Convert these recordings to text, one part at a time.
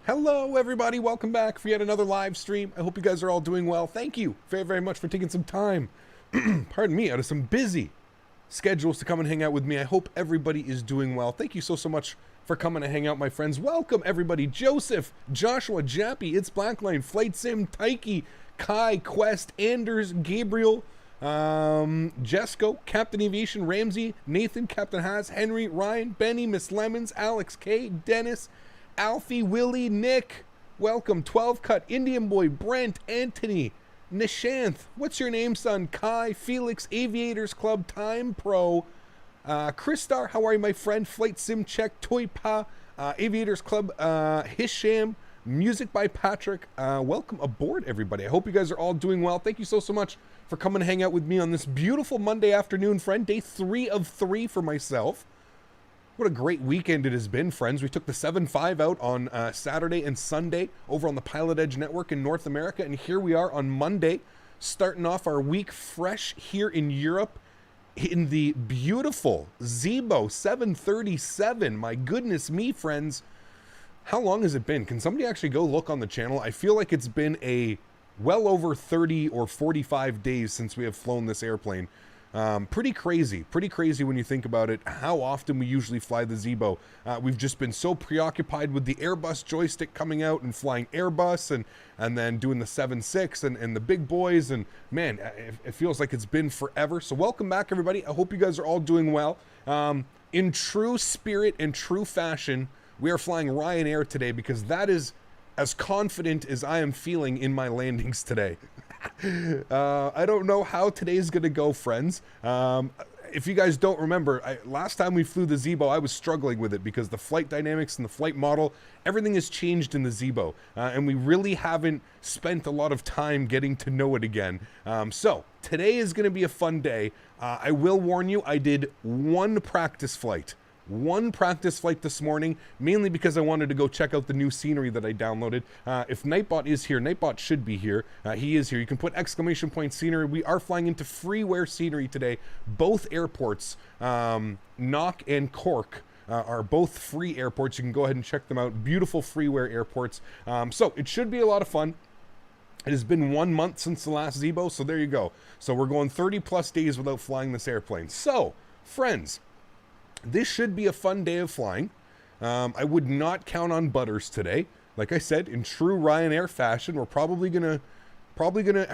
Hello everybody, welcome back for yet another live stream. I hope you guys are all doing well. Thank you very, very much for taking some time, pardon me, out of some busy schedules to come and hang out with me. I hope everybody is doing well. Thank you so much for coming to hang out, my friends. Welcome everybody. Joseph, Joshua, Jappy, It's Blackline, Flight Sim, Taiki, Kai, Quest, Anders, Gabriel, Jesco, Captain Aviation, Ramsey, Nathan, Captain Haas, Henry, Ryan, Benny, Miss Lemons, Alex K, Dennis, Alfie, Willie, Nick, welcome, 12 Cut, Indian Boy, Brent, Anthony, Nishanth, what's your name, son? Kai, Felix, Aviators Club, Time Pro, Christar, how are you, my friend? Flight Sim Check, Toy Pa, Aviators Club, Hisham, Music by Patrick. Welcome aboard, everybody. I hope you guys are all doing well. Thank you so much for coming to hang out with me on this beautiful Monday afternoon, friend. Day 3 of 3 for myself. What a great weekend it has been, friends. We took the 7.5 out on Saturday and Sunday over on the Pilot Edge Network in North America, and here we are on Monday, starting off our week fresh here in Europe in the beautiful Zibo 737. My goodness me, friends. How long has it been? Can somebody actually go look on the channel? I feel like it's been a well over 30 or 45 days since we have flown this airplane. Pretty crazy when you think about it, how often we usually fly the Zibo. We've just been so preoccupied with the Airbus joystick coming out and flying Airbus and then doing the 7.6 and the big boys, and man, it feels like it's been forever. So welcome back, everybody. I hope you guys are all doing well. In true spirit and true fashion, we are flying Ryanair today because that is as confident as I am feeling in my landings today. I don't know how today's gonna go, friends. If you guys don't remember, last time we flew the Zibo, I was struggling with it because the flight dynamics and the flight model, everything has changed in the Zibo, and we really haven't spent a lot of time getting to know it again. So today is gonna be a fun day. I will warn you, I did one practice flight this morning, mainly because I wanted to go check out the new scenery that I downloaded. If Nightbot is here, Nightbot should be here. He is here. You can put exclamation point scenery. We are flying into freeware scenery today. Both airports, Knock and Cork, are both free airports. You can go ahead and check them out. Beautiful freeware airports. So it should be a lot of fun. It has been 1 month since the last Zibo, so there you go. So we're going 30 plus days without flying this airplane. So, friends, this should be a fun day of flying. I would not count on butters today. Like I said, in true Ryanair fashion, we're probably gonna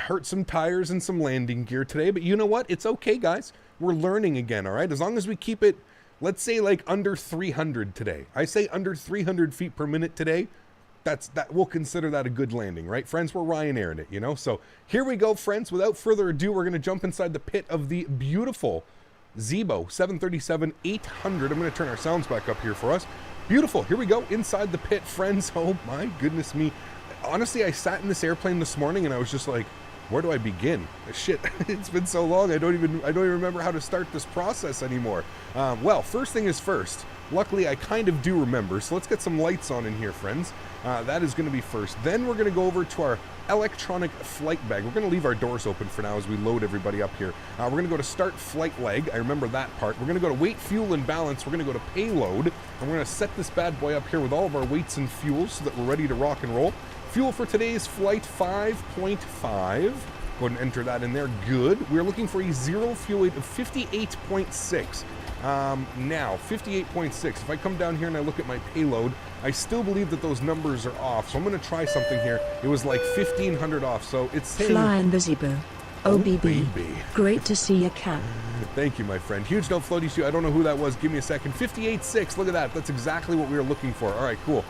hurt some tires and some landing gear today. But you know what? It's okay, guys. We're learning again, all right? As long as we keep it, let's say, like under 300 today. I say under 300 feet per minute today. We'll consider that a good landing, right, friends? We're Ryanair in it, you know? So here we go, friends. Without further ado, we're gonna jump inside the pit of the beautiful Zibo 737-800. I'm going to turn our sounds back up here for us. Beautiful. Here we go inside the pit, friends. Oh my goodness me. Honestly, I sat in this airplane this morning and I was just like, where do I begin? Shit, it's been so long. I don't even remember how to start this process anymore. Well, first thing is first. Luckily, I kind of do remember. So let's get some lights on in here, friends. That is going to be first. Then we're going to go over to our electronic flight bag. We're going to leave our doors open for now as we load everybody up here. We're going to go to start flight leg. I remember that part. We're going to go to weight, fuel, and balance. We're going to go to payload. And we're going to set this bad boy up here with all of our weights and fuels so that we're ready to rock and roll. Fuel for today's flight, 5.5. Go ahead and enter that in there. Good. We're looking for a zero fuel weight of 58.6. Now, 58.6. If I come down here and I look at my payload, I still believe that those numbers are off. So I'm going to try something here. It was like 1,500 off. So it's saying... Fly in the Zibo. Oh, OBB. baby. Great to see you, Cap. Thank you, my friend. Huge note, Floaty Stu. I don't know who that was. Give me a second. 58.6. Look at that. That's exactly what we were looking for. All right, cool.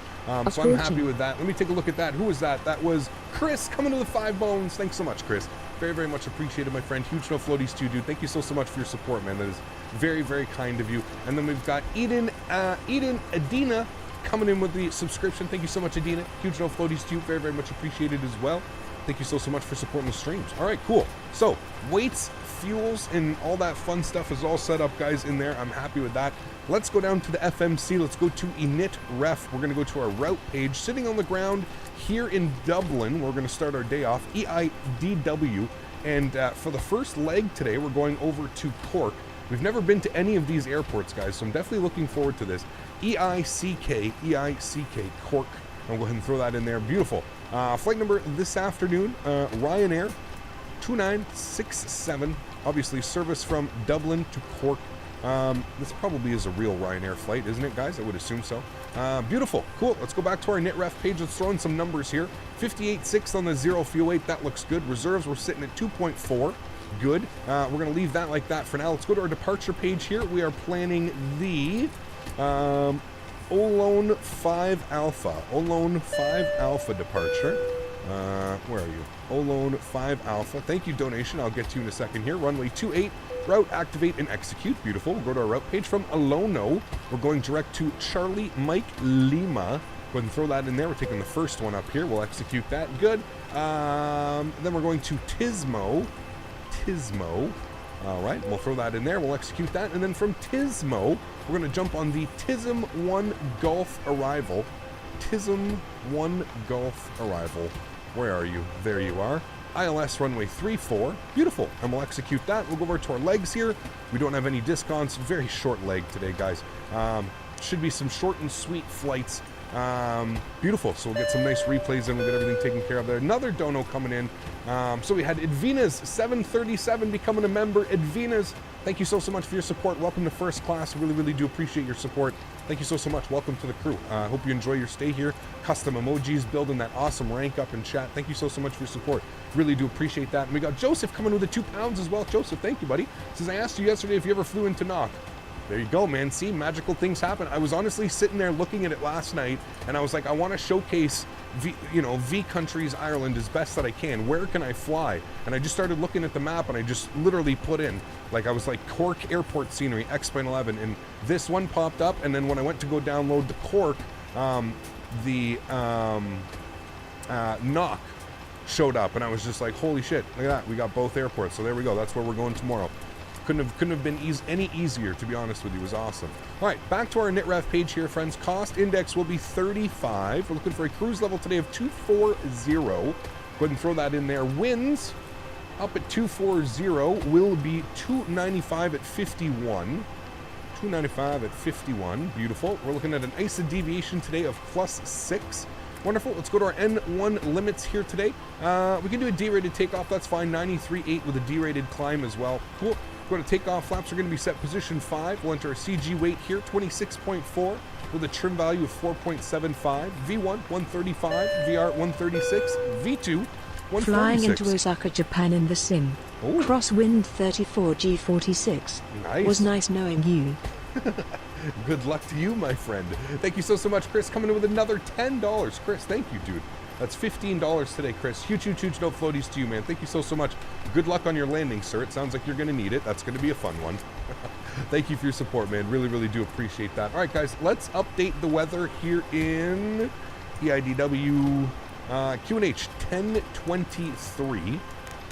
So I'm happy with that. Let me take a look at that. Who was that? That was Chris coming to the 5 bones. Thanks so much, Chris. Very, very much appreciated, my friend. Huge no floaties to you, dude. Thank you so much for your support, man. That is very, very kind of you. And then we've got Adina coming in with the subscription. Thank you so much, Adina. Huge no floaties to you. Very, very much appreciated as well. Thank you so much for supporting the streams. All right, cool. So weights, fuels, and all that fun stuff is all set up, guys, in there. I'm happy with that. Let's go down to the FMC. Let's go to init ref. We're going to go to our route page. Sitting on the ground here in Dublin, we're going to start our day off, EIDW. And for the first leg today, we're going over to Cork. We've never been to any of these airports, guys, so I'm definitely looking forward to this. EICK, Cork. I'll go ahead and throw that in there. Beautiful. Flight number this afternoon, Ryanair 2967. Obviously, service from Dublin to Cork. This probably is a real Ryanair flight, isn't it, guys? I would assume so. Beautiful. Cool. Let's go back to our NitRef page. Let's throw in some numbers here. 58.6 on the 0 fuel weight. That looks good. Reserves, we're sitting at 2.4. Good. We're going to leave that like that for now. Let's go to our departure page here. We are planning the Olone 5 Alpha. Olone 5 Alpha departure. Where are you? Olone 5 Alpha. Thank you, donation. I'll get to you in a second here. Runway 28. Route, activate, and execute. Beautiful. We'll go to our route page from Alono. We're going direct to Charlie Mike Lima. Go ahead and throw that in there. We're taking the first one up here. We'll execute that. Good. Then we're going to Tismo. All right, we'll throw that in there. We'll execute that. And then from Tismo, we're going to jump on the TISM 1 Golf arrival. TISM 1 Golf arrival. Where are you? There you are. ILS runway 34. Beautiful. And we'll execute that. We'll go over to our legs here. We don't have any discounts. Very short leg today, guys. Should be some short and sweet flights. Beautiful. So we'll get some nice replays and we'll get everything taken care of there. Another dono coming in. So we had Edvina's 737 becoming a member. Edvina's, thank you so much for your support. Welcome to first class. Really do appreciate your support. Thank you so much. Welcome to the crew. Hope you enjoy your stay here. Custom emojis, building that awesome rank up in chat. Thank you so much for your support. Really do appreciate that. And we got Joseph coming with the 2 pounds as well. Joseph, thank you, buddy. Says, I asked you yesterday if you ever flew into Knock. There you go, man. See, magical things happen. I was honestly sitting there looking at it last night, and I was like, I want to showcase, VCountries Ireland as best that I can. Where can I fly? And I just started looking at the map, and I just literally put in, I was like, Cork airport scenery, X-Plane 11, and this one popped up, and then when I went to go download the Cork, Knock showed up, and I was just like, holy shit, look at that. We got both airports, so there we go. That's where we're going tomorrow. Couldn't have been any easier, to be honest with you. It was awesome. All right, back to our NitRef page here, friends. Cost index will be 35. We're looking for a cruise level today of 240. Go ahead and throw that in there. Winds up at 240 will be 295 at 51. 295 at 51. Beautiful. We're looking at an ISA deviation today of +6. Wonderful. Let's go to our N1 limits here today. We can do a D-rated takeoff. That's fine. 93.8 with a D-rated climb as well. Cool. Go to takeoff. Flaps are going to be set position 5. We'll enter our CG weight here, 26.4 with a trim value of 4.75. V1, 135. VR, 136. V2, 146. Flying into Osaka, Japan in the sim. Ooh. Crosswind 34 G46. Nice. Was nice knowing you. Good luck to you, my friend. Thank you so much, Chris, coming in with another $10. Chris, thank you, dude. That's $15 today, Chris. Huge no floaties to you, man. Thank you so much. Good luck on your landing, sir. It sounds like you're going to need it. That's going to be a fun one. Thank you for your support, man. Really do appreciate that. All right, guys, let's update the weather here in EIDW QNH 1023. I'm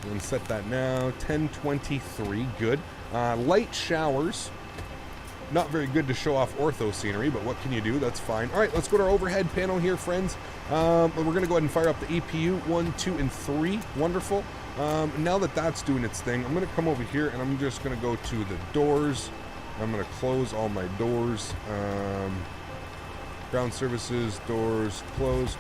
going to set that now. 1023. Good. Light showers. Not very good to show off ortho scenery, but what can you do? That's fine. All right, let's go to our overhead panel here, friends. We're going to go ahead and fire up the EPU 1, 2, and 3. Wonderful. Now that that's doing its thing, I'm going to come over here and I'm just going to go to the doors. I'm going to close all my doors. Ground services, doors, close.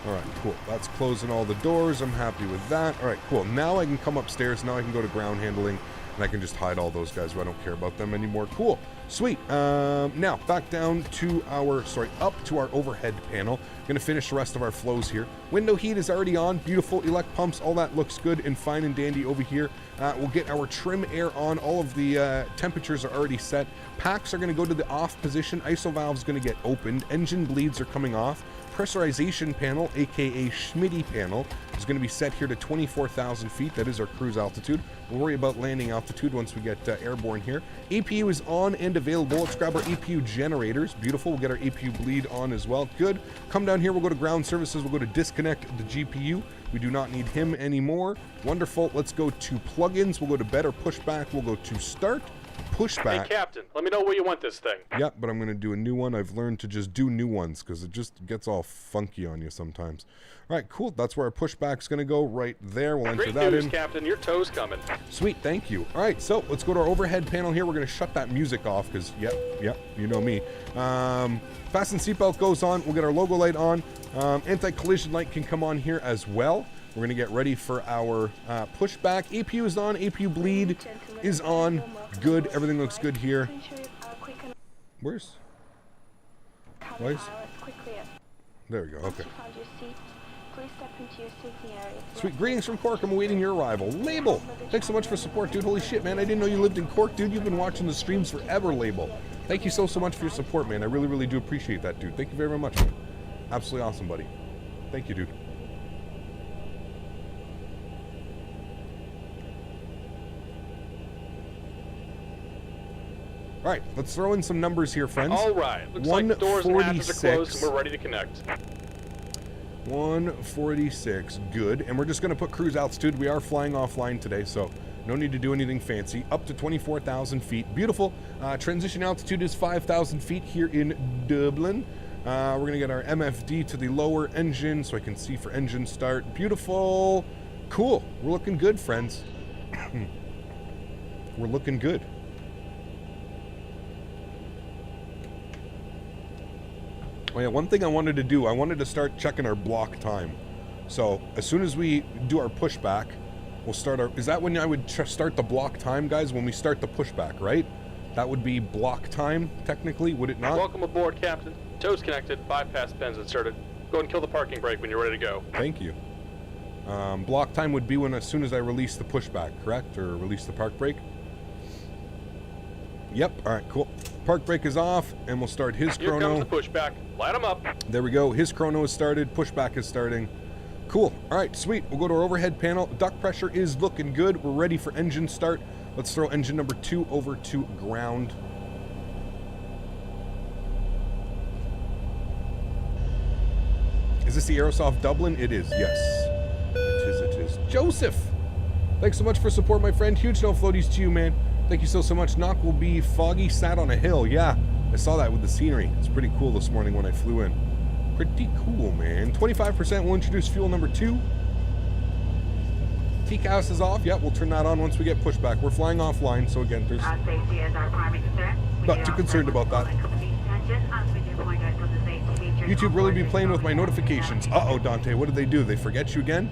All right, cool. That's closing all the doors. I'm happy with that. All right, cool. Now I can come upstairs. Now I can go to ground handling. And I can just hide all those guys who I don't care about them anymore. Cool. Sweet. Now, back down to up to our overhead panel. Going to finish the rest of our flows here. Window heat is already on. Beautiful. Elect pumps. All that looks good and fine and dandy over here. We'll get our trim air on. All of the temperatures are already set. Packs are going to go to the off position. ISO valve is going to get opened. Engine bleeds are coming off. Pressurization panel, aka Smitty panel, is going to be set here to 24,000 feet. That is our cruise altitude. We'll worry about landing altitude once we get airborne here. APU is on and available. Let's grab our APU generators. Beautiful. We'll get our APU bleed on as well. Good. Come down here. We'll go to ground services. We'll go to disconnect the GPU. We do not need him anymore. Wonderful. Let's go to plugins. We'll go to better pushback. We'll go to start. pushback. Hey, Captain, let me know where you want this thing. Yep, but I'm going to do a new one. I've learned to just do new ones because it just gets all funky on you sometimes. All right, cool. That's where our pushback's going to go right there. We'll enter Great that news, in. Captain. Your toe's coming. Sweet, thank you. All right, so let's go to our overhead panel here. We're going to shut that music off because, yep, you know me. Fasten seatbelt goes on. We'll get our logo light on. Anti-collision light can come on here as well. We're going to get ready for our pushback. APU is on. APU bleed is on. Good. Everything looks good here. Where's? There we go. Okay. Sweet. Greetings from Cork. I'm awaiting your arrival. Label. Thanks so much for support, dude. Holy shit, man. I didn't know you lived in Cork, dude. You've been watching the streams forever, Label. Thank you so much for your support, man. I really, really do appreciate that, dude. Thank you very, very much, man. Absolutely awesome, buddy. Thank you, dude. All right, let's throw in some numbers here, friends. All right. Looks like the doors and hatches are closed, and we're ready to connect. 146, good. And we're just going to put cruise altitude. We are flying offline today, so no need to do anything fancy. Up to 24,000 feet. Beautiful. Transition altitude is 5,000 feet here in Dublin. We're going to get our MFD to the lower engine so I can see for engine start. Beautiful. Cool. We're looking good, friends. We're looking good. Oh yeah, one thing I wanted to do, I wanted to start checking our block time. So as soon as we do our pushback, we'll start our, is that when I would start the block time, guys? When we start the pushback, right? That would be block time, technically, would it not? Welcome aboard, Captain. Toes connected, bypass pins inserted. Go ahead and kill the parking brake when you're ready to go. Thank you. Block time would be when, as soon as I release the pushback, correct? Or release the park brake? Yep, all right, cool. Park brake is off, and we'll start his chrono. Here comes the pushback. Light them up. There we go. His chrono is started. Pushback is starting. Cool. All right, sweet. We'll go to our overhead panel. Duct pressure is looking good. We're ready for engine start. Let's throw engine number 2 over to ground. Is this the Aerosoft Dublin? It is, yes. It is. Joseph! Thanks so much for support, my friend. Huge no floaties to you, man. Thank you so much. Knock will be foggy, sat on a hill. Yeah, I saw that with the scenery. It's pretty cool this morning when I flew in. Pretty cool, man. 25% will introduce fuel number 2. TCAS is off. Yeah, we'll turn that on once we get pushback. We're flying offline, so again, there's not too concerned about that. YouTube really be playing with my notifications. Uh-oh, Dante, what did they do? They forget you again?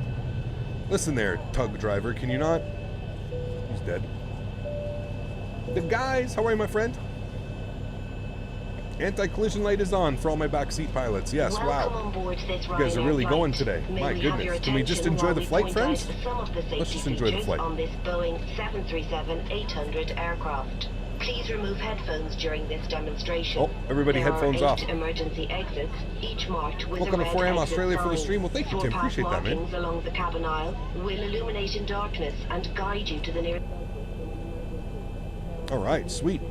Listen there, tug driver, can you not? He's dead. The guys, how are you, my friend? Anti-collision light is on for all my backseat pilots. Yes, wow. You guys are really going today. My goodness. Can we just enjoy the flight, friends? Let's just enjoy the flight. On this Boeing 737-800 aircraft. Please remove headphones during this demonstration. Oh, everybody headphones off. Emergency exits, each marked with welcome to 4am Australia for the stream. Well, thank you, Tim. Appreciate that, man. Along the cabin aisle will illuminate in darkness and guide you to the nearest. All right, sweet.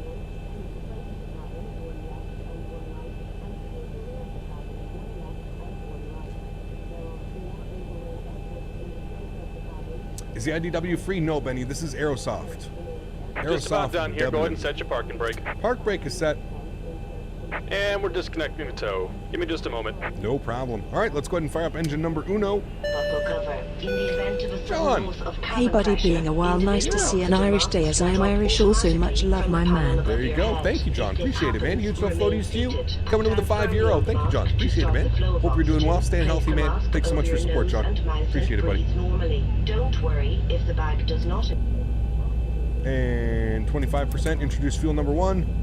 Is the IDW free? No, Benny. This is Aerosoft. Just about done here. Go ahead and set your parking brake. Park brake is set. And we're disconnecting the tow. Give me just a moment. No problem. All right, let's go ahead and fire up engine number 1. John! Hey buddy, being a while, nice to see an Irish day as I am Irish also, much love my man. There you go. Thank you, John. Appreciate it, man. Huge no floaties to you. Coming in with a €5. Thank you, John. Appreciate it, man. Hope you're doing well. Staying healthy, man. Thanks so much for your support, John. Appreciate it, buddy. Don't worry if the bag does not. And 25% introduce fuel number 1.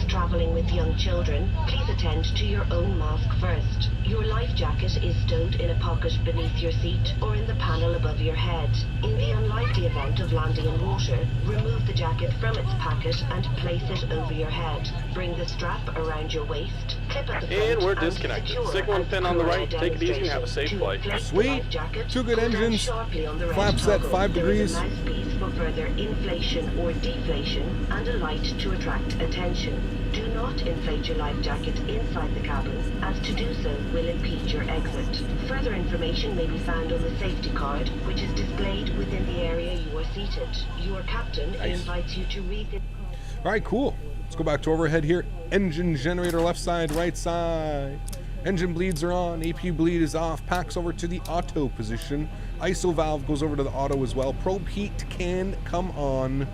Traveling with young children, please attend to your own mask first. Your life jacket is stowed in a pocket beneath your seat or in the panel above your head. In the unlikely event of landing in water, remove the jacket from its packet and place it over your head. Bring the strap around your waist, clip at the front, and we're disconnected. Signal and pin on the right. Take it easy and have a safe flight. Sweet. 2 good engines. Flap set 5 degrees. For further inflation or deflation and a light to attract attention. Do not inflate your life jacket inside the cabin, as to do so will impede your exit. Further information may be found on the safety card, which is displayed within the area you are seated. Your captain invites you to read the card. All right, cool. Let's go back to overhead here. Engine generator left side, right side. Engine bleeds are on. APU bleed is off. Packs over to the auto position. ISO valve goes over to the auto as well. Probe heat can come on.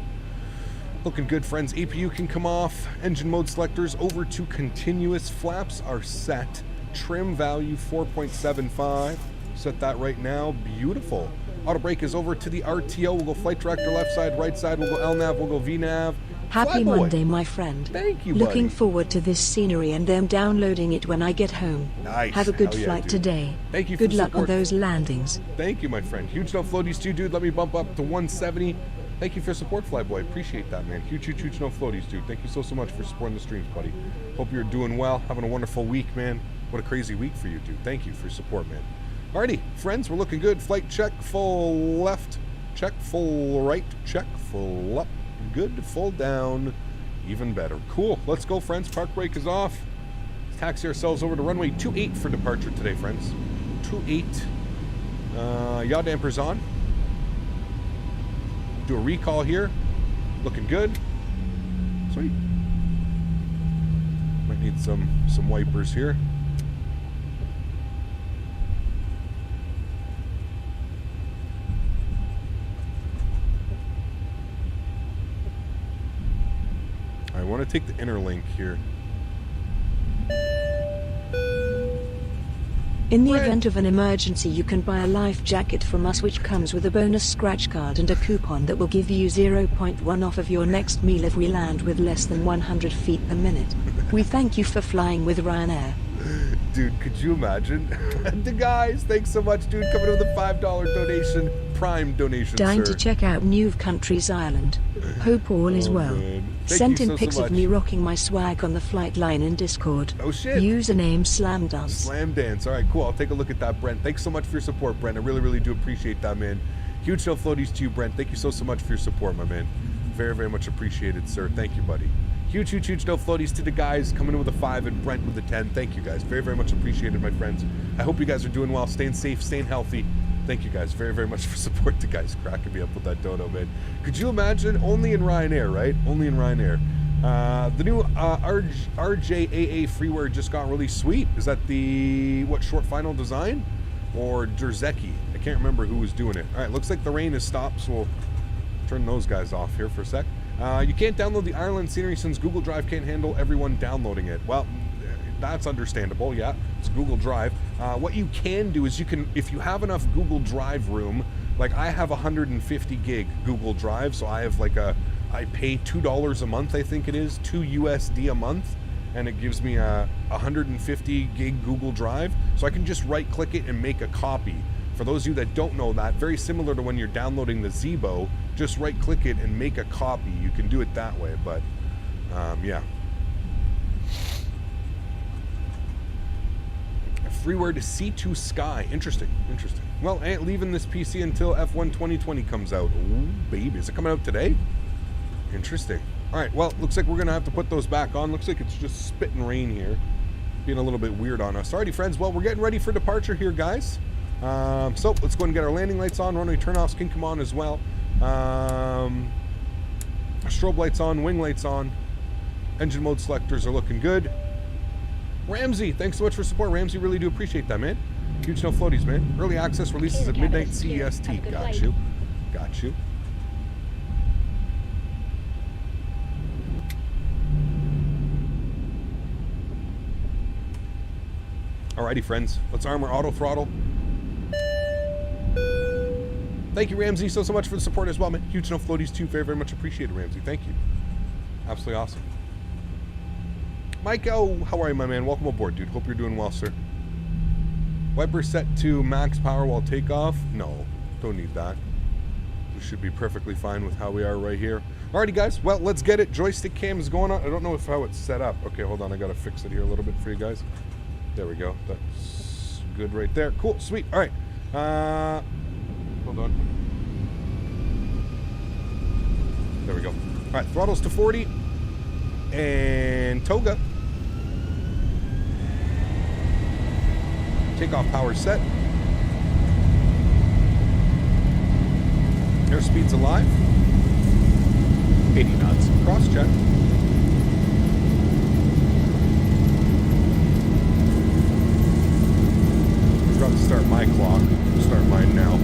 Looking good, friends. APU can come off. Engine mode selectors over to continuous. Flaps are set. Trim value 4.75. Set that right now. Beautiful. Auto brake is over to the RTO. We'll go flight director left side, right side. We'll go LNAV. We'll go VNAV. Happy Flyboy. Monday, my friend. Thank you, buddy. Looking forward to this scenery and them downloading it when I get home. Nice. Have a good Hell yeah, flight dude. today. Thank you for Good the luck support. on those landings. Thank you, my friend. Huge no floaties too, dude. Let me bump up to 170. Thank you for support, Flyboy. Appreciate that, man. Huge no floaties, dude. Thank you so much for supporting the streams, buddy. Hope you're doing well, having a wonderful week, man. What a crazy week for you, dude. Thank you for support, man. Alrighty, friends, we're looking good. Flight check, full left, check, full right, check, full up, good, full down, even better. Cool. Let's go, friends. Park brake is off. Let's taxi ourselves over to runway 28 for departure today, friends. 28. Yaw dampers on. Do a recall here. Looking good. Sweet. Might need some wipers here. I want to take the inner link here. In the event of an emergency, you can buy a life jacket from us, which comes with a bonus scratch card and a coupon that will give you 0.1 off of your next meal if we land with less than 100 feet per minute. We thank you for flying with Ryanair. Dude, could you imagine? The guys, thanks so much, dude, coming with a $5 donation, prime donation, Dying sir. to check out VCountries Ireland. Hope all is well. Man. Thank Sent you in so pics much. of me rocking my swag on the flight line in Discord. Oh, shit. Username Slam Dance. Slam dance. All right, cool. I'll take a look at that, Brent. Thanks so much for your support, Brent. I really do appreciate that, man. Huge no floaties to you, Brent. Thank you so much for your support, my man. Very much appreciated, sir. Thank you, buddy. Huge no floaties to the guys coming in with a 5 and Brent with a 10. Thank you, guys. Very much appreciated, my friends. I hope you guys are doing well, staying safe, staying healthy. Thank you, guys. Very much for support. The guys cracking me up with that dono, man. Could you imagine? Only in Ryanair, right? Only in Ryanair. The new RJAA freeware just got released. Sweet. Is that the, short final design? Or Derzeki? I can't remember who was doing it. All right, looks like the rain has stopped, so we'll turn those guys off here for a sec. You can't download the Ireland scenery since Google Drive can't handle everyone downloading it. Well, that's understandable. Yeah, it's Google Drive. What you can do is you can, if you have enough Google Drive room, like I have 150 gig Google Drive, so I have I pay $2 a month, I think it is, $2 USD a month, and it gives me a 150 gig Google Drive, so I can just right click it and make a copy. For those of you that don't know that, very similar to when you're downloading the Zibo, just right click it and make a copy. You can do it that way, but yeah. Freeware to C2 Sky. Interesting. Well, I ain't leaving this PC until F1 2020 comes out. Ooh, baby. Is it coming out today? Interesting. All right, well, looks like we're going to have to put those back on. Looks like it's just spitting rain here. Being a little bit weird on us. Alrighty, friends. Well, we're getting ready for departure here, guys. So let's go and get our landing lights on. Runway turnoffs can come on as well. Strobe lights on, wing lights on. Engine mode selectors are looking good. Ramsey, thanks so much for support. Ramsey, really do appreciate that, man. Huge no floaties, man. Early access releases at midnight CEST. Got you. Alrighty, friends. Let's arm our auto throttle. Thank you, Ramsey, so much for the support as well, man. Huge no floaties too. Very much appreciated, Ramsey. Thank you. Absolutely awesome. Mike, how are you, my man? Welcome aboard, dude. Hope you're doing well, sir. Wiper set to max power while takeoff. No, don't need that. We should be perfectly fine with how we are right here. Alrighty, guys. Well, let's get it. Joystick cam is going on. I don't know how it's set up. Okay, hold on. I got to fix it here a little bit for you guys. There we go. That's good right there. Cool. Sweet. All right. Hold on. There we go. All right. Throttles to 40. And toga. Takeoff power set. Airspeed's alive. 80 knots. Cross check. Forgot to start my clock. We'll start mine now.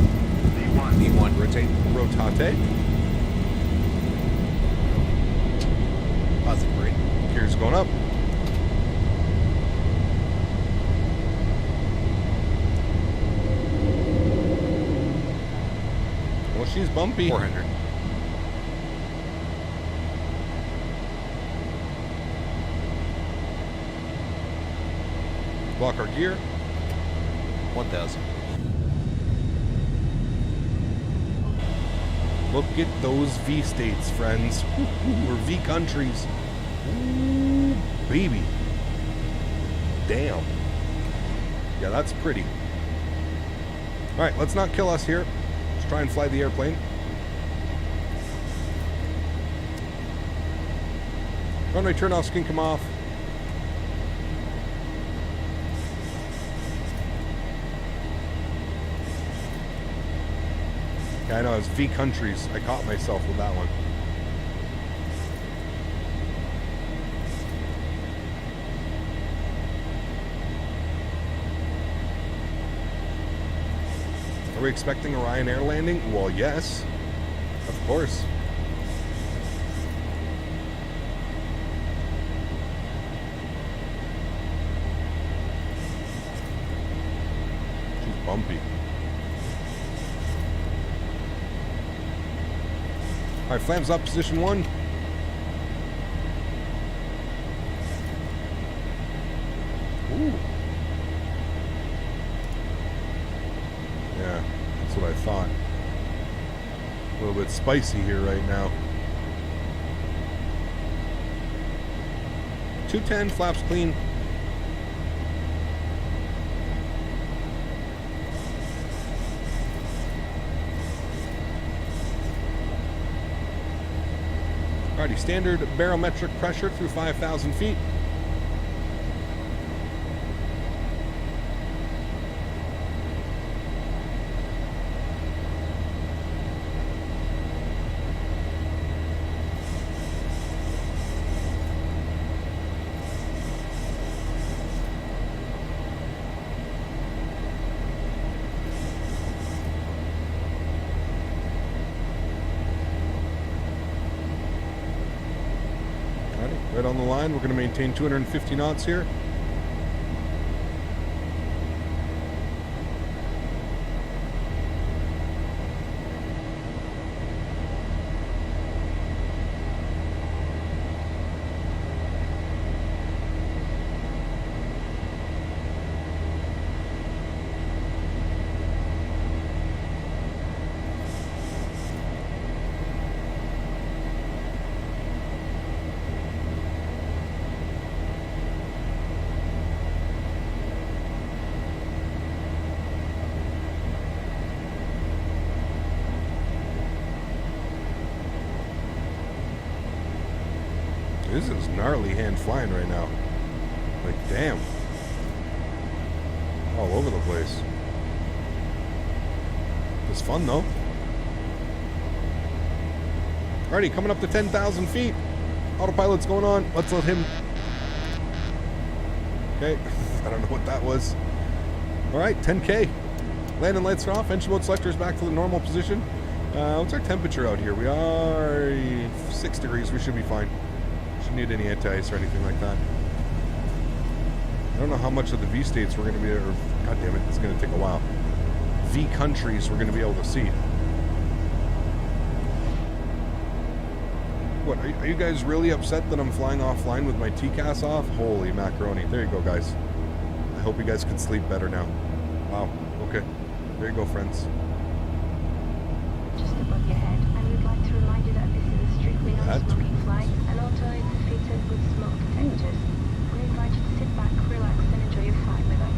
V1, rotate. Rotate. Positive brake. Gears going up. Well, she's bumpy. 400. Block our gear. 1,000. Look at those V states, friends. Or V countries. Ooh, baby. Damn. Yeah, that's pretty. Alright, let's not kill us here. Let's try and fly the airplane. Runway turn off, skin come off. Yeah, I know, it's V countries. I caught myself with that one. Are we expecting a Ryanair landing? Well, yes. Of course. She's bumpy. Alright, flames up, position 1. Ooh. Yeah, that's what I thought. A little bit spicy here right now. 210, flaps clean. Alrighty, standard barometric pressure through 5,000 feet. Right on the line, we're going to maintain 250 knots here. This is gnarly hand flying right now. Like, damn. All over the place. It's fun, though. Alrighty, coming up to 10,000 feet. Autopilot's going on. Let's let him... Okay. I don't know what that was. Alright, 10K. Landing lights are off. Engine mode selector is back to the normal position. What's our temperature out here? We are 6 degrees. We should be fine. Shouldn't need any anti-ice or anything like that. I don't know how much of the V states we're going to be, or god damn it, it's going to take a while. V countries we're going to be able to see. What, are you guys really upset that I'm flying offline with my TCAS off? Holy macaroni. There you go, guys. I hope you guys can sleep better now. Wow. Okay. There you go, friends. Just above your head, and we'd like to remind you that this is a strictly non-smoking flight, and auto is fitted with smoke detectors. We invite you to sit back, relax, and enjoy your flight with us.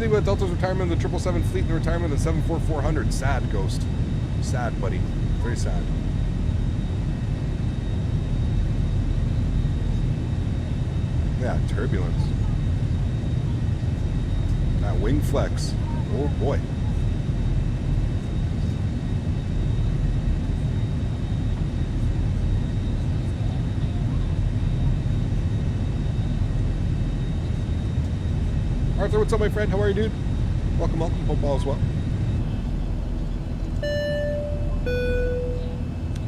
What do you think about Delta's retirement of the 777 fleet and the retirement of the 74400? Sad, Ghost. Sad, buddy. Very sad. Yeah, turbulence. That wing flex. Oh boy. Arthur, what's up, my friend? How are you, dude? Welcome, welcome. Hope all is well.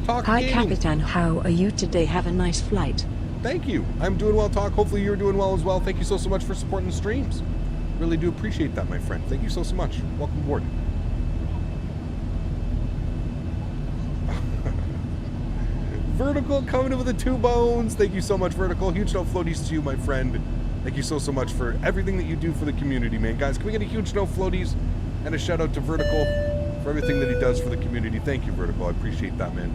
Talk Hi, gaming. Capitan. How are you today? Have a nice flight. Thank you. I'm doing well, Talk. Hopefully you're doing well as well. Thank you so much for supporting the streams. Really do appreciate that, my friend. Thank you so much. Welcome aboard. Vertical coming in with the 2 bones. Thank you so much, Vertical. Huge no floaties to you, my friend. Thank you so much for everything that you do for the community, man. Guys, can we get a huge no floaties and a shout out to Vertical for everything that he does for the community? Thank you, Vertical. I appreciate that, man.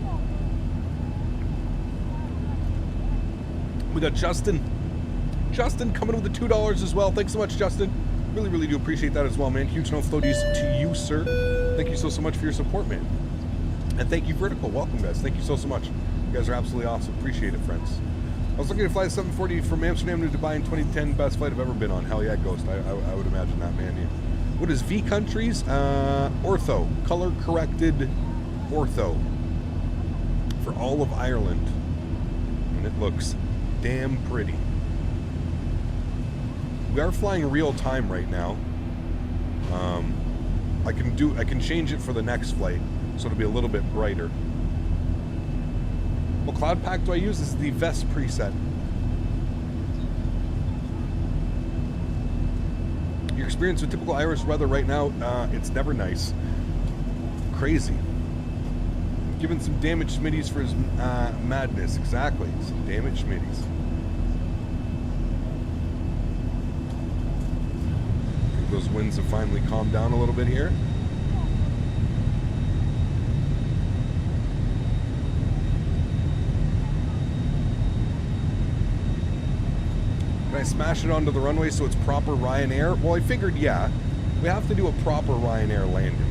We got Justin. Justin coming in with the $2 as well. Thanks so much, Justin. Really, really do appreciate that as well, man. Huge no floaties to you, sir. Thank you so much for your support, man. And thank you, Vertical. Welcome, guys. Thank you so much. You guys are absolutely awesome. Appreciate it, friends. I was looking to fly the 740 from Amsterdam to Dubai in 2010. Best flight I've ever been on. Hell yeah, Ghost. I would imagine that, man. Yeah. What is VCountries? Ortho. Color-corrected ortho. For all of Ireland. And it looks damn pretty. We are flying real time right now. I can change it for the next flight, so it'll be a little bit brighter. What cloud pack do I use? This is the Vest preset. Your experience with typical Irish weather right now, it's never nice. Crazy. Giving some damaged Smitties for his madness. Exactly. Some damaged Smitties. Those winds have finally calmed down a little bit here. Can I smash it onto the runway so it's proper Ryanair? Well, I figured, yeah, we have to do a proper Ryanair landing.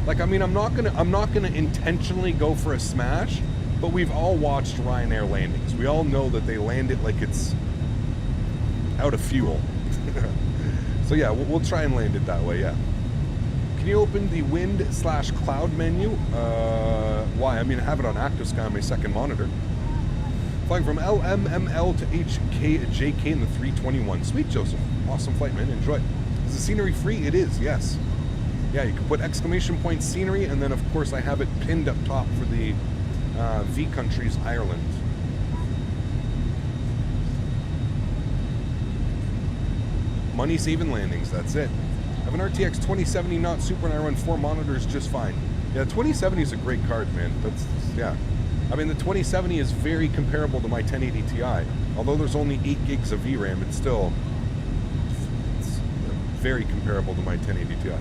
Like, I mean, I'm not gonna intentionally go for a smash, but we've all watched Ryanair landings. We all know that they land it like it's out of fuel. So yeah, we'll try and land it that way, yeah. Can you open the wind/cloud menu? Why? I mean, I have it on active sky on my second monitor. Flying from LMML to HKJK in the 321. Sweet, Joseph. Awesome flight, man. Enjoy. Is the scenery free? It is, yes. Yeah, you can put exclamation point scenery, and then of course I have it pinned up top for the VCountries Ireland. Money saving landings, that's it. I have an RTX 2070 not super and I run 4 monitors just fine. Yeah, 2070 is a great card, man. That's, yeah. I mean, the 2070 is very comparable to my 1080 Ti. Although there's only 8 gigs of VRAM, it's still very comparable to my 1080 Ti.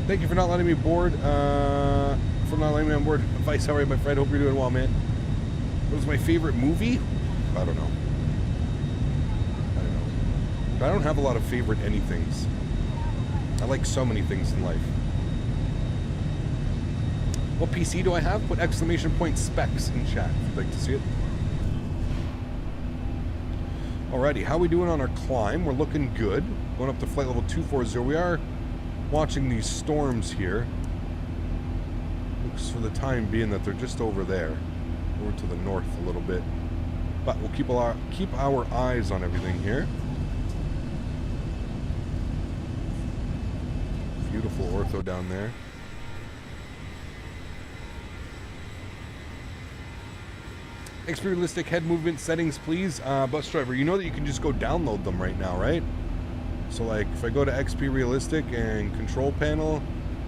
Thank you for not letting me board. For not letting me on board. Vice, how are you, my friend? Hope you're doing well, man. What was my favorite movie? I don't know. But I don't have a lot of favorite anythings. I like so many things in life. What PC do I have? Put exclamation point specs in chat if you'd like to see it. Alrighty, how are we doing on our climb? We're looking good. Going up to flight level 240. We are watching these storms here. Looks for the time being that they're just over there. Over to the north a little bit. But we'll keep our eyes on everything here. Beautiful ortho down there. XP realistic head movement settings, please. Bus driver, you know that you can just go download them right now, right? So like if I go to XP realistic and control panel,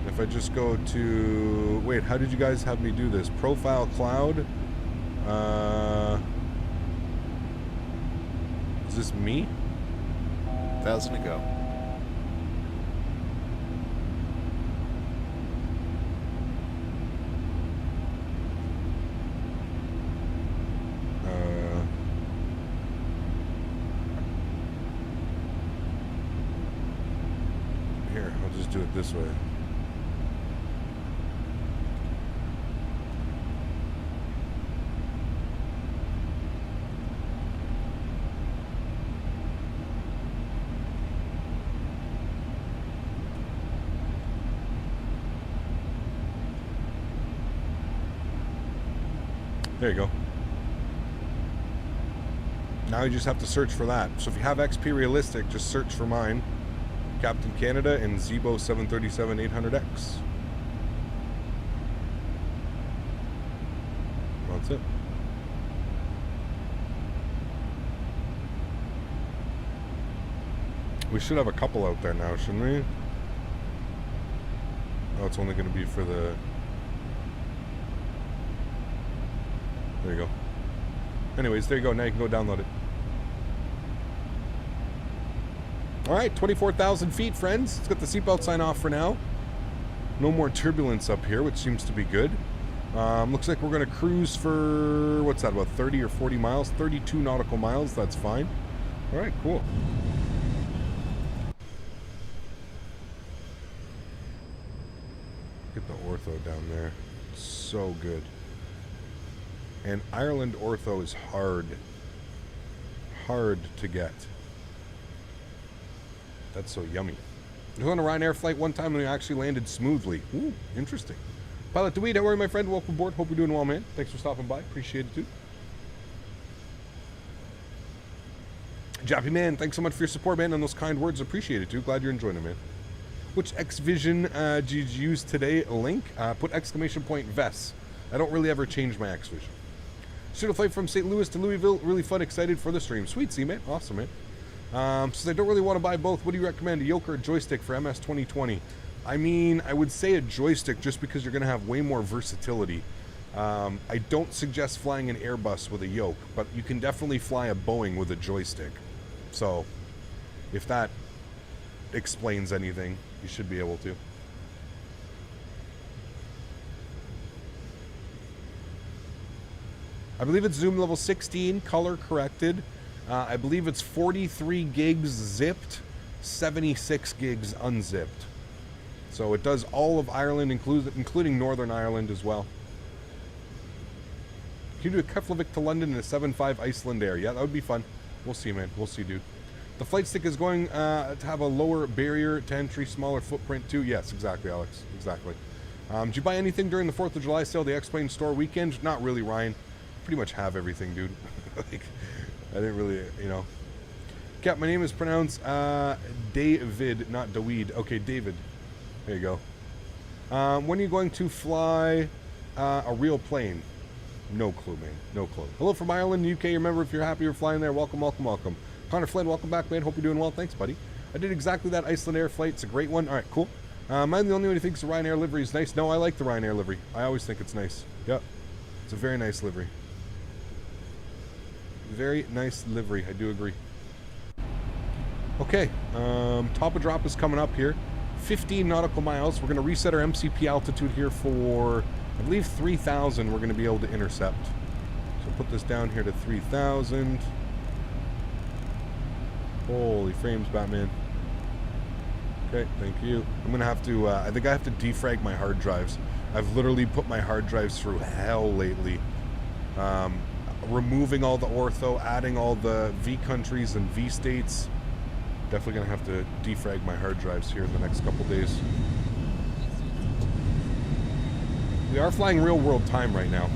if I just go to, wait, how did you guys have me do this? Profile cloud. Is this me? 1,000 to go. do it this way. There you go. Now you just have to search for that. So if you have XP Realistic, just search for mine. Captain Canada and Zebo 737 800X. That's it. We should have a couple out there now, shouldn't we? Oh, it's only going to be for the... There you go. Anyways, there you go. Now you can go download it. All right, 24,000 feet, friends. Let's get the seatbelt sign off for now. No more turbulence up here, which seems to be good. Looks like we're going to cruise for, what's that, about 30 or 40 miles? 32 nautical miles. That's fine. All right, cool. Get the ortho down there. So good. And Ireland ortho is hard to get. That's so yummy. I was on a Ryanair flight one time and we actually landed smoothly. Ooh, interesting. Pilot Dewey, don't worry, my friend. Welcome aboard. Hope you're doing well, man. Thanks for stopping by. Appreciate it, too. Jappy, man, thanks so much for your support, man, and those kind words. Appreciate it, too. Glad you're enjoying it, man. Which XVision did you use today? Link? Put exclamation point VES. I don't really ever change my XVision. Should have flight from St. Louis to Louisville. Really fun, excited for the stream. Sweet, see, man. Awesome, man. Since I don't really want to buy both, what do you recommend, a yoke or a joystick for MS 2020? I mean, I would say a joystick just because you're going to have way more versatility. I don't suggest flying an Airbus with a yoke, but you can definitely fly a Boeing with a joystick. So, if that explains anything, you should be able to. I believe it's zoom level 16, color corrected. I believe it's 43 gigs zipped, 76 gigs unzipped. So it does all of Ireland, including Northern Ireland as well. Can you do a Keflavik to London in a 7.5 Iceland Air? Yeah, that would be fun. We'll see, man. We'll see, dude. The flight stick is going to have a lower barrier to entry, smaller footprint too. Yes, exactly, Alex. Exactly. Did you buy anything during the 4th of July sale, the X-Plane store weekend? Not really, Ryan. Pretty much have everything, dude. Like, I didn't really, you know. Cap, my name is pronounced David, not Daweed. Okay, David. There you go. When are you going to fly a real plane? No clue, man. No clue. Hello from Ireland, UK. Remember, if you're happy you're flying there, welcome, welcome, welcome. Connor Flynn, welcome back, man. Hope you're doing well. Thanks, buddy. I did exactly that Iceland Air flight. It's a great one. All right, cool. Am I the only one who thinks the Ryanair livery is nice? No, I like the Ryanair livery. I always think it's nice. Yep. It's a very nice livery. Very nice livery. I do agree. Okay. Top of drop is coming up here. 15 nautical miles. We're going to reset our MCP altitude here for, I believe, 3,000 we're going to be able to intercept. So put this down here to 3,000. Holy frames, Batman. Okay, thank you. I'm going to have to, I think I have to defrag my hard drives. I've literally put my hard drives through hell lately. Removing all the ortho, adding all the VCountries and VStates. Definitely going to have to defrag my hard drives here in the next couple days. We are flying real world time right now.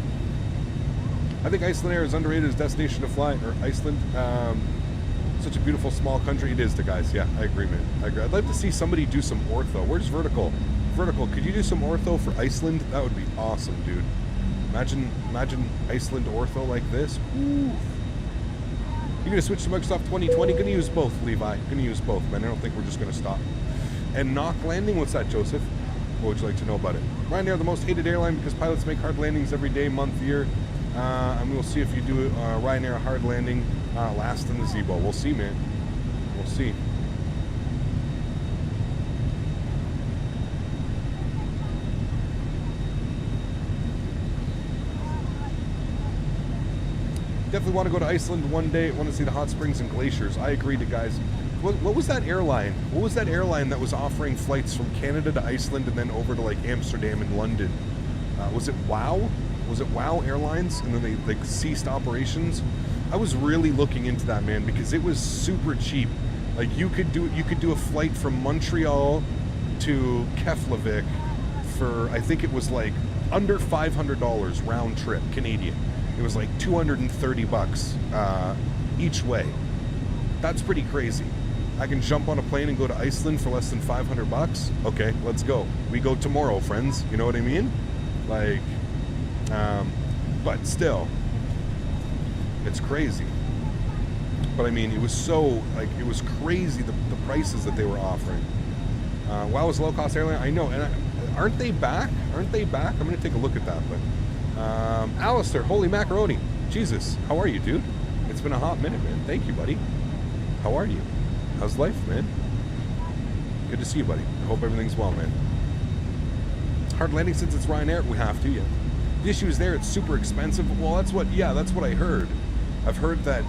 I think Iceland Air is underrated as a destination to fly, or Iceland. Such a beautiful small country. It is to guys. Yeah, I agree, man. I agree. I'd like to see somebody do some ortho. Where's Vertical? Vertical, could you do some ortho for Iceland? That would be awesome, dude. Imagine Iceland ortho like this. Ooh. You're gonna switch to Microsoft 2020. Gonna use both, Levi. Gonna use both, man. I don't think we're just gonna stop. And knock landing. What's that, Joseph? What would you like to know about it? Ryanair, the most hated airline because pilots make hard landings every day, month, year. And we'll see if you do Ryanair a hard landing last in the Zebo. We'll see, man. We'll see. Definitely want to go to Iceland one day. Want to see the hot springs and glaciers. I agree, to guys. What was that airline? What was that airline that was offering flights from Canada to Iceland and then over to like Amsterdam and London? Was it WOW? Was it WOW Airlines? And then they like ceased operations. I was really looking into that, man, because it was super cheap. Like you could do a flight from Montreal to Keflavik for, I think it was like under $500 round trip Canadian. It was like $230 each way. That's pretty crazy. I can jump on a plane and go to Iceland for less than $500. Okay, let's go. We go tomorrow, friends. You know what I mean? Like, but still, it's crazy. But I mean, it was so, like, it was crazy the prices that they were offering. WOW is a low-cost airline. I know, and aren't they back? Aren't they back? I'm going to take a look at that, but Alistair, holy macaroni. Jesus, how are you, dude? It's been a hot minute, man. Thank you, buddy. How are you? How's life, man? Good to see you, buddy. I hope everything's well, man. Hard landing since it's Ryanair? We have to, yeah. The issue is there, it's super expensive. Well, that's what I heard. I've heard that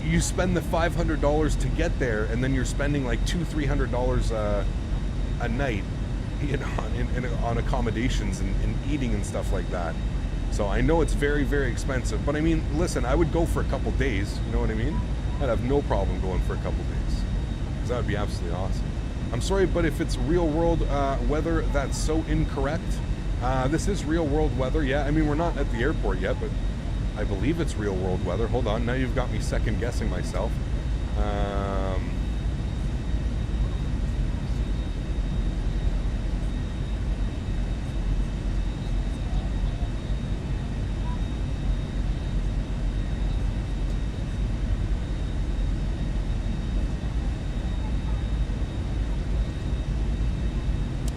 you spend the $500 to get there, and then you're spending like $200-300 a night, you know, on accommodations and eating and stuff like that. So I know it's very, very expensive. But I mean, listen, I would go for a couple days. You know what I mean? I'd have no problem going for a couple days, because that would be absolutely awesome. I'm sorry, but if it's real world weather, that's so incorrect. This is real world weather, yeah. I mean, we're not at the airport yet, but I believe it's real world weather. Hold on, now you've got me second guessing myself.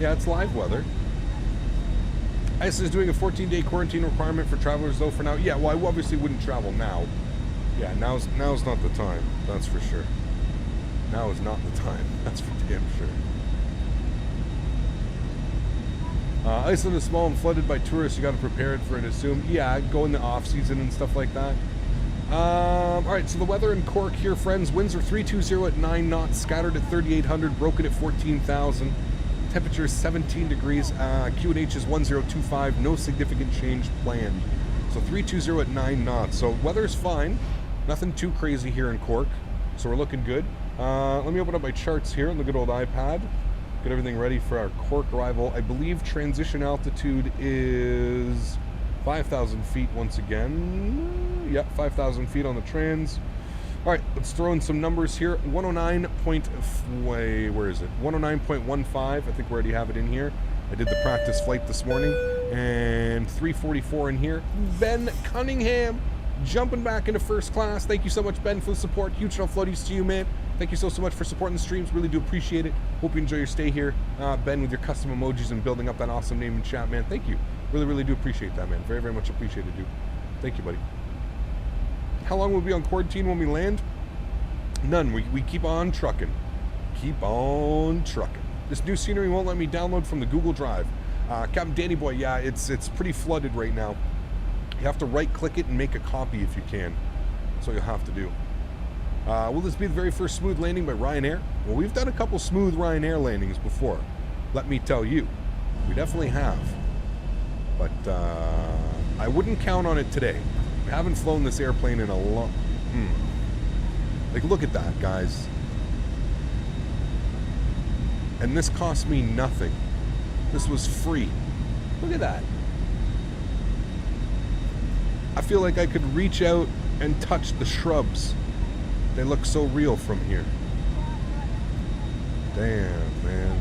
Yeah, it's live weather. ICE is doing a 14-day quarantine requirement for travelers, though, for now. Yeah, well, I obviously wouldn't travel now. Yeah, now's not the time. That's for sure. Now is not the time. That's for damn sure. Iceland is small and flooded by tourists. You got to prepare it for it, assume. Yeah, go in the off-season and stuff like that. All right, so the weather in Cork here, friends. Winds are 320 at 9 knots, scattered at 3,800, broken at 14,000. Temperature is 17 degrees. QNH is 1025. No significant change planned. So 320 at 9 knots. So weather's fine. Nothing too crazy here in Cork. So we're looking good. Let me open up my charts here on the good old iPad. Get everything ready for our Cork arrival. I believe transition altitude is 5,000 feet once again. Yep, 5,000 feet on the trans. All right, let's throw in some numbers here. 109.15. I think we already have it in here. I did the practice flight this morning. And 344 in here. Ben Cunningham jumping back into first class. Thank you so much, Ben, for the support. Huge floaties to you, man. Thank you so much for supporting the streams. Really do appreciate it. Hope you enjoy your stay here. Ben, with your custom emojis and building up that awesome name in chat, man. Thank you. Really, really do appreciate that, man. Very, very much appreciated, dude. Thank you, buddy. How long will we be on quarantine when we land? None. We keep on trucking. Keep on trucking. This new scenery won't let me download from the Google Drive. Captain Danny Boy, yeah, it's pretty flooded right now. You have to right-click it and make a copy if you can. That's what you'll have to do. Will this be the very first smooth landing by Ryanair? Well, we've done a couple smooth Ryanair landings before. Let me tell you. We definitely have. But I wouldn't count on it today. We haven't flown this airplane in a long... Like, look at that, guys. And this cost me nothing. This was free. Look at that. I feel like I could reach out and touch the shrubs. They look so real from here. Damn, man.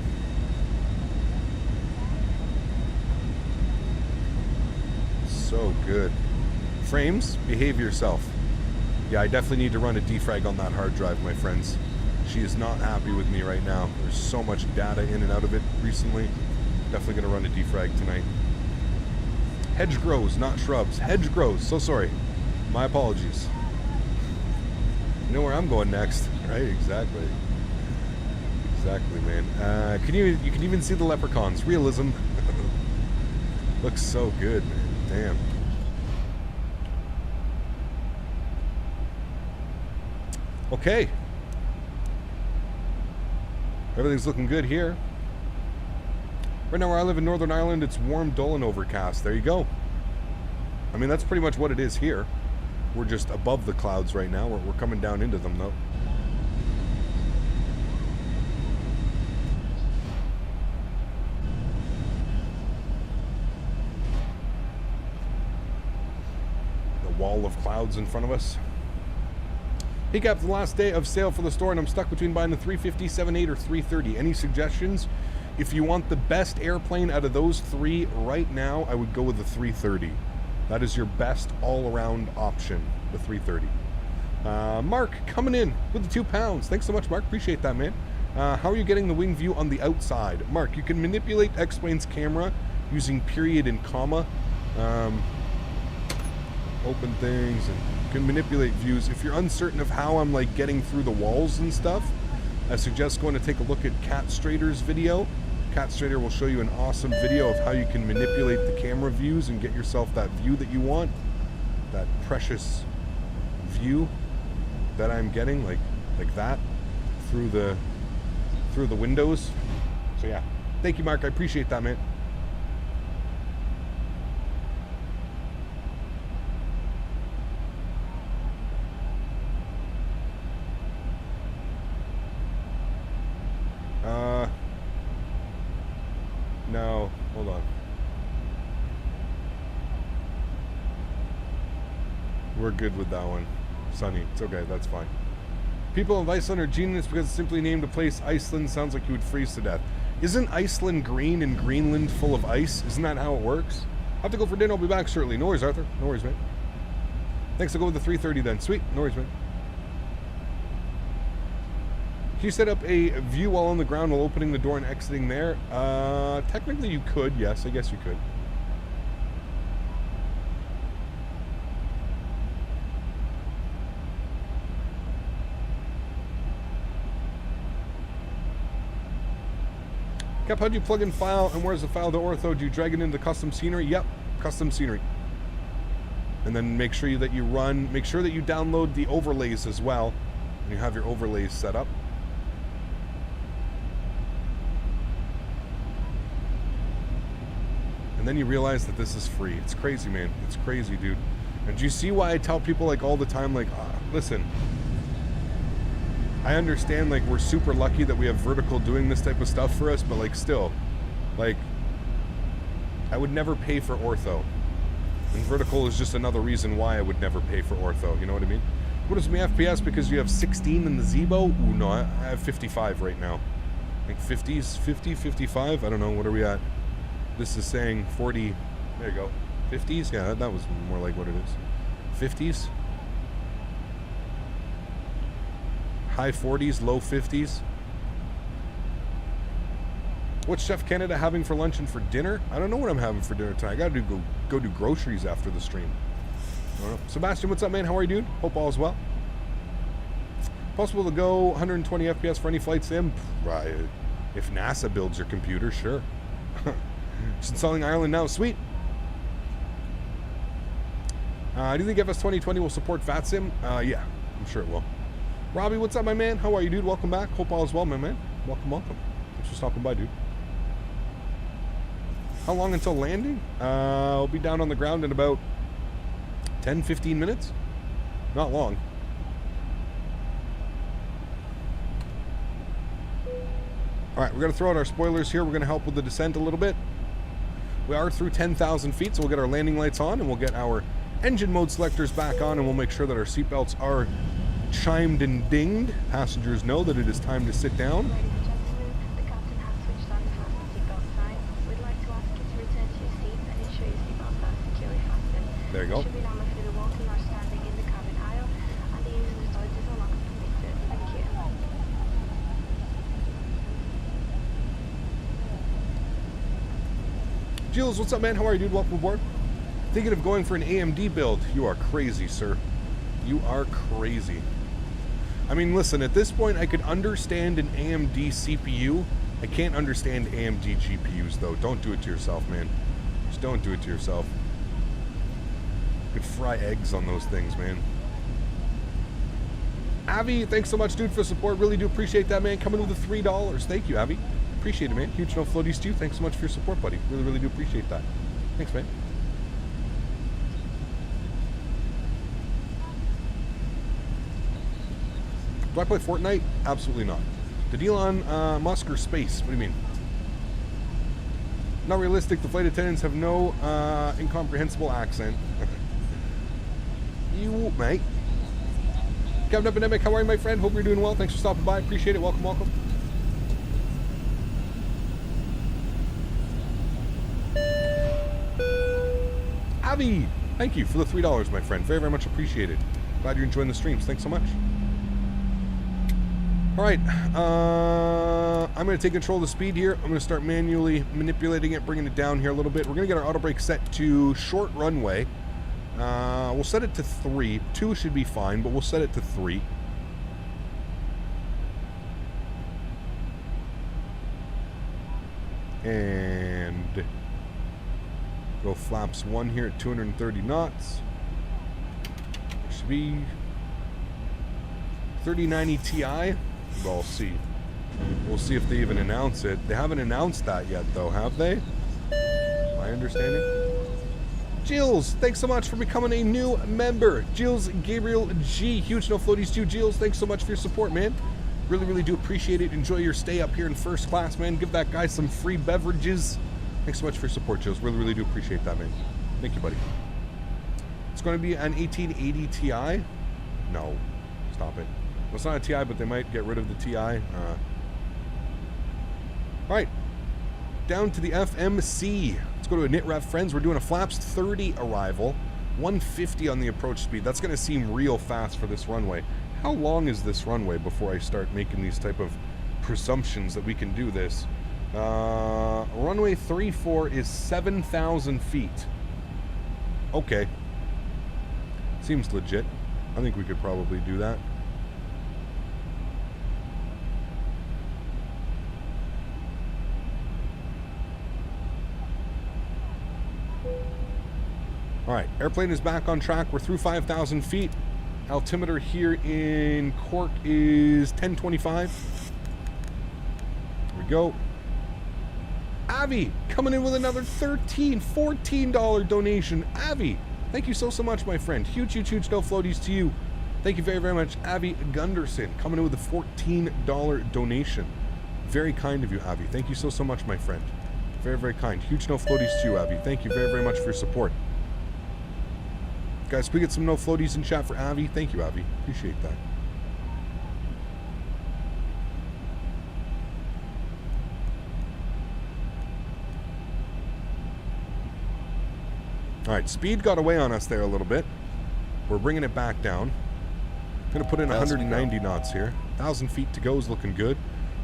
So good. Frames, behave yourself. Yeah, I definitely need to run a defrag on that hard drive, my friends. She is not happy with me right now. There's so much data in and out of it recently. Definitely going to run a defrag tonight. Hedge grows, not shrubs. Hedge grows. So sorry. My apologies. You know where I'm going next, right? Exactly. Exactly, man. You can even see the leprechauns. Realism. Looks so good, man. Damn. Okay. Everything's looking good here. Right now where I live in Northern Ireland, it's warm, dull, and overcast. There you go. I mean, that's pretty much what it is here. We're just above the clouds right now. We're coming down into them, though. The wall of clouds in front of us. Hey Cap, the last day of sale for the store, and I'm stuck between buying the 350, 7.8, or 330. Any suggestions? If you want the best airplane out of those three right now, I would go with the 330. That is your best all-around option, the 330. Mark, coming in with the £2. Thanks so much, Mark. Appreciate that, man. How are you getting the wing view on the outside? Mark, you can manipulate X-Plane's camera using period and comma. Open things and can manipulate views. If you're uncertain of how I'm like getting through the walls and stuff, I suggest going to take a look at Cat Strader's video. Cat Strader will show you an awesome video of how you can manipulate the camera views and get yourself that view that you want, that precious view that I'm getting, like that through the windows. So yeah, thank you, Mark. I appreciate that, man. No, hold on. We're good with that one. Sunny, it's okay, that's fine. People of Iceland are genius because it's simply named a place Iceland. Sounds like you would freeze to death. Isn't Iceland green and Greenland full of ice? Isn't that how it works? I'll have to go for dinner, I'll be back shortly. No worries, Arthur. No worries, man. Thanks, I'll go with the 330 then. Sweet, no worries, man. Can you set up a view while on the ground while opening the door and exiting there? Technically you could, yes, I guess you could. Cap, how do you plug in file and where's the file to ortho? Do you drag it into custom scenery? Yep, custom scenery. And then make sure that you download the overlays as well. And you have your overlays set up. And then you realize that this is free. It's crazy, man. It's crazy, dude. And do you see why I tell people like all the time, like, listen, I understand like we're super lucky that we have Vertical doing this type of stuff for us, but like still, like, I would never pay for ortho. And Vertical is just another reason why I would never pay for ortho. You know what I mean? What is my FPS because you have 16 in the Zebo? Ooh, no, I have 55 right now. Like 50s, 50, 55? I don't know. What are we at? This is saying 40, there you go, 50s? Yeah, that was more like what it is. 50s? High 40s, low 50s? What's Chef Canada having for lunch and for dinner? I don't know what I'm having for dinner tonight. I gotta go do groceries after the stream. I don't know. Sebastian, what's up, man? How are you, dude? Hope all is well. Possible to go 120 FPS for any flight sim? Right. If NASA builds your computer, sure. Just installing Ireland now. Sweet. Do you think FS 2020 will support VATSIM? Yeah, I'm sure it will. Robbie, what's up, my man? How are you, dude? Welcome back. Hope all is well, my man. Welcome, welcome. Thanks for stopping by, dude. How long until landing? I'll be down on the ground in about 10-15 minutes. Not long. Alright, we're going to throw out our spoilers here. We're going to help with the descent a little bit. We are through 10,000 feet, so we'll get our landing lights on, and we'll get our engine mode selectors back on, and we'll make sure that our seatbelts are chimed and dinged. Passengers know that it is time to sit down. Ladies and gentlemen, the captain has switched on the fasten seatbelt sign. We'd like to ask you to return to your seat and ensure your seatbelts are securely fastened. There you go. You should be done with either walking or standing in the cabin aisle, and the use of the toilet is no longer permitted. Thank you. Jules, what's up, man? How are you, dude? Welcome aboard. Thinking of going for an AMD build. You are crazy, sir. You are crazy. I mean, listen, at this point, I could understand an AMD CPU. I can't understand AMD GPUs, though. Don't do it to yourself, man. Just don't do it to yourself. You could fry eggs on those things, man. Avi, thanks so much, dude, for the support. Really do appreciate that, man. Coming with the $3. Thank you, Avi. Appreciate it, man. Huge no floaties to you. Thanks so much for your support, buddy. Really, really do appreciate that. Thanks, man. Do I play Fortnite? Absolutely not. Did Elon Musk or space? What do you mean? Not realistic. The flight attendants have no incomprehensible accent. You, mate. Captain Epidemic, how are you, my friend? Hope you're doing well. Thanks for stopping by. Appreciate it. Welcome, welcome. Avi, thank you for the $3, my friend. Very, very much appreciated. Glad you're enjoying the streams. Thanks so much. All right, I'm going to take control of the speed here. I'm going to start manually manipulating it, bringing it down here a little bit. We're going to get our auto brake set to short runway. We'll set it to 3. 2 should be fine, but we'll set it to 3. And go flaps 1 here at 230 knots. Should be 3090 Ti. We'll see. We'll see if they even announce it. They haven't announced that yet, though, have they? My understanding. Jills, thanks so much for becoming a new member. Jills Gabriel G. Huge no floaties to you, Jills. Thanks so much for your support, man. Really, really do appreciate it. Enjoy your stay up here in first class, man. Give that guy some free beverages. Thanks so much for your support, Jills. Really, really do appreciate that, man. Thank you, buddy. It's going to be an 1880 Ti. No, stop it. Well, it's not a Ti, but they might get rid of the Ti. All right, down to the FMC. Let's go to a KnitRef, friends. We're doing a flaps 30 arrival, 150 on the approach speed. That's going to seem real fast for this runway. How long is this runway before I start making these type of presumptions that we can do this? Runway 34 is 7,000 feet. Okay. Seems legit. I think we could probably do that. Alright, airplane is back on track. We're through 5,000 feet. Altimeter here in Cork is 1025. Here we go. Avi, coming in with another $14 donation. Avi, thank you so much, my friend. Huge no floaties to you. Thank you very, very much. Avi Gunderson, coming in with a $14 donation. Very kind of you, Avi. Thank you so much, my friend. Very, very kind. Huge no floaties to you, Avi. Thank you very, very much for your support. Guys, can we get some no floaties in chat for Avi? Thank you, Avi. Appreciate that. All right, speed got away on us there a little bit. We're bringing it back down. Gonna put in 190 knots here. 1,000 feet to go is looking good.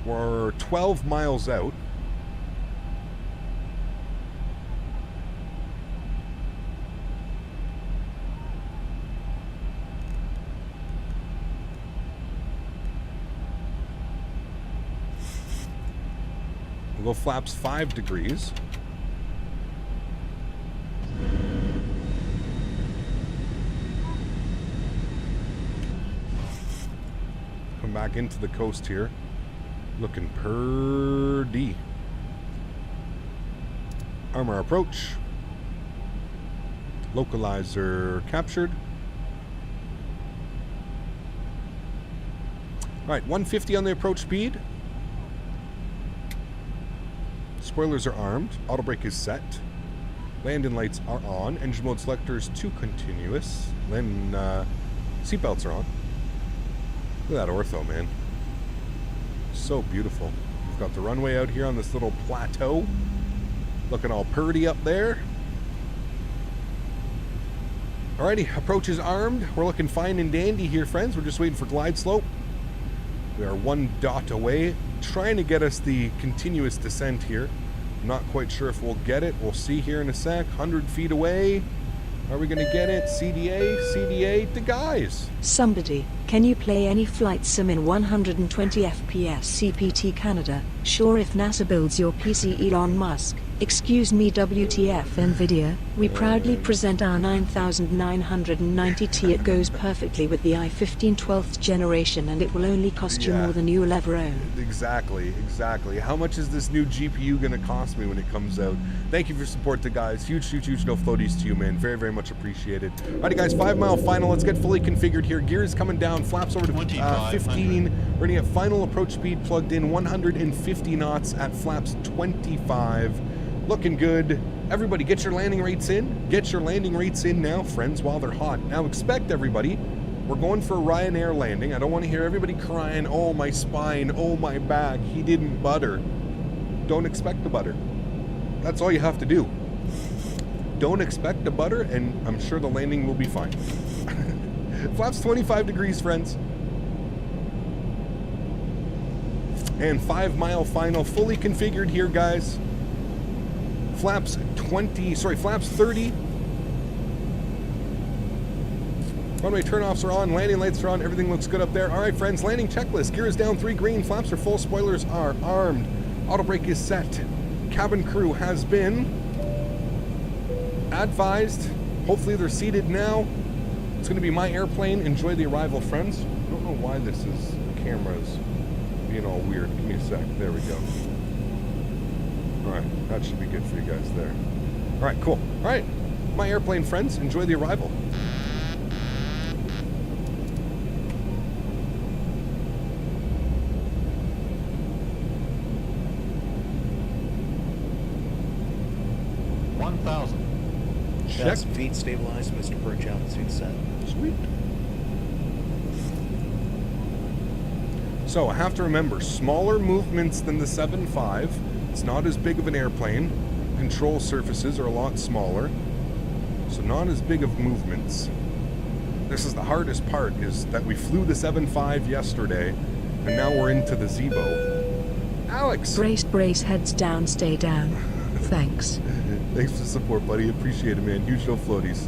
We're 12 miles out. We'll go flaps 5 degrees. Come back into the coast here. Looking purdy. Armor approach. Localizer captured. Alright, 150 on the approach speed. Spoilers are armed. Auto brake is set. Landing lights are on. Engine mode selectors to continuous. Then seatbelts are on. Look at that ortho, man. So beautiful. We've got the runway out here on this little plateau. Looking all purdy up there. Alrighty, approach is armed. We're looking fine and dandy here, friends. We're just waiting for glide slope. We are 1 dot away. Trying to get us the continuous descent here. Not quite sure if we'll get it. We'll see here in a sec. 100 feet away. Are we going to get it? CDA, the guys. Somebody, can you play any flight sim in 120 FPS CPT Canada? Sure, if NASA builds your PC, Elon Musk. Excuse me, WTF Nvidia, we proudly present our 9990T. It goes perfectly with the i15 12th generation and it will only cost you more than you'll ever own. Exactly. How much is this new GPU going to cost me when it comes out? Thank you for your support, to guys. Huge no floaties to you, man. Very, very much appreciated. Alrighty, guys, 5 mile final. Let's get fully configured here. Gears coming down, flaps over to 15. We're going to get final approach speed plugged in, 150 knots at flaps 25. Looking good. Everybody, get your landing rates in. Get your landing rates in now, friends, while they're hot. Now, expect, everybody, we're going for a Ryanair landing. I don't want to hear everybody crying, oh, my spine, oh, my back, he didn't butter. Don't expect the butter. That's all you have to do. Don't expect the butter, and I'm sure the landing will be fine. Flaps 25 degrees, friends. And 5 mile final, fully configured here, guys. Flaps 30. Runway turnoffs are on, landing lights are on, everything looks good up there. All right, friends, landing checklist. Gear is down, 3 green, flaps are full, spoilers are armed. Auto brake is set. Cabin crew has been advised. Hopefully they're seated now. It's going to be my airplane. Enjoy the arrival, friends. I don't know why this is, the camera's being all weird. Give me a sec. There we go. Alright, that should be good for you guys there. Alright, cool. Alright, my airplane friends, enjoy the arrival. Check. That's feet stabilized, Mr. Perch, altitude set. Sweet. So I have to remember, smaller movements than the 7.5. It's not as big of an airplane. Control surfaces are a lot smaller, so not as big of movements. This is the hardest part, is that we flew the 7.5 yesterday, and now we're into the Zebo. Alex! Brace, heads down, stay down. Thanks. Thanks for the support, buddy. Appreciate it, man. Huge no floaties.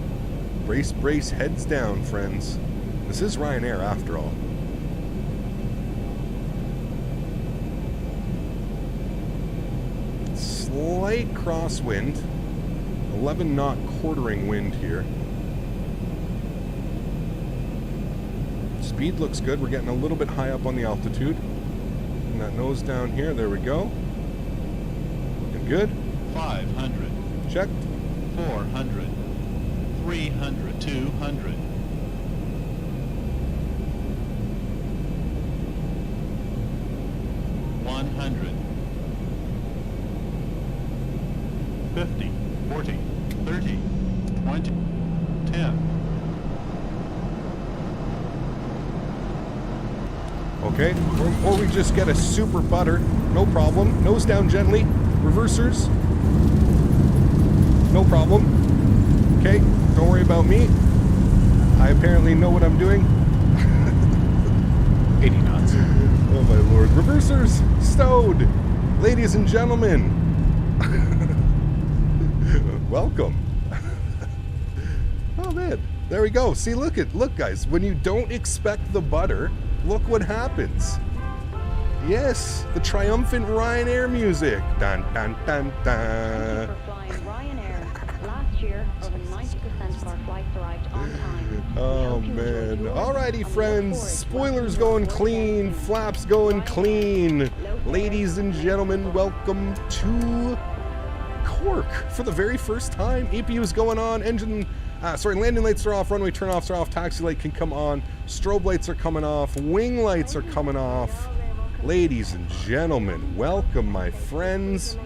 Brace, heads down, friends. This is Ryanair, after all. Slight crosswind, 11 knot quartering wind here. Speed looks good. We're getting a little bit high up on the altitude. And that nose down here, there we go. Looking good. 500. Checked. 400. 300. 200. 100. 50, 40, 30, 20, 10. Okay, or we just get a super butter. No problem. Nose down gently. Reversers. No problem. Okay, don't worry about me. I apparently know what I'm doing. 80 knots. Oh my lord. Reversers stowed. Ladies and gentlemen. Welcome. Oh man, there we go. See, look guys, when you don't expect the butter, look what happens. Yes, the triumphant Ryanair music. Dun dun dun dun. Thank you for flying Ryanair. Last year, over 90% of our flights arrived on time. Oh man. Alrighty friends, spoilers going clean, flaps going clean. Ladies and gentlemen, welcome to Cork for the very first time. EPU is going on, landing lights are off, runway turnoffs are off, taxi light can come on, strobe lights are coming off, wing lights are coming off. Ladies and gentlemen, welcome my friends.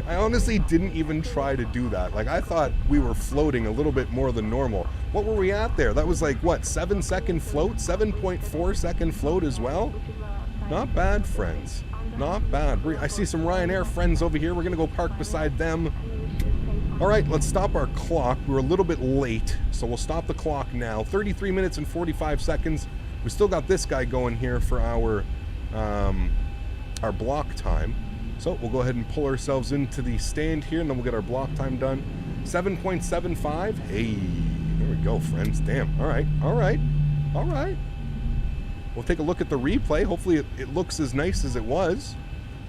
I honestly didn't even try to do that. Like, I thought we were floating a little bit more than normal. What were we at there? That was like, what, 7-second float? 7.4 second float as well? Not bad, friends. Not bad. I see some Ryanair friends over here. We're going to go park beside them. All right, let's stop our clock. We're a little bit late, so we'll stop the clock now. 33 minutes and 45 seconds. We still got this guy going here for our block time. So we'll go ahead and pull ourselves into the stand here, and then we'll get our block time done. 7.75. Hey, there we go, friends. Damn. All right. All right. All right. We'll take a look at the replay. Hopefully it looks as nice as it was.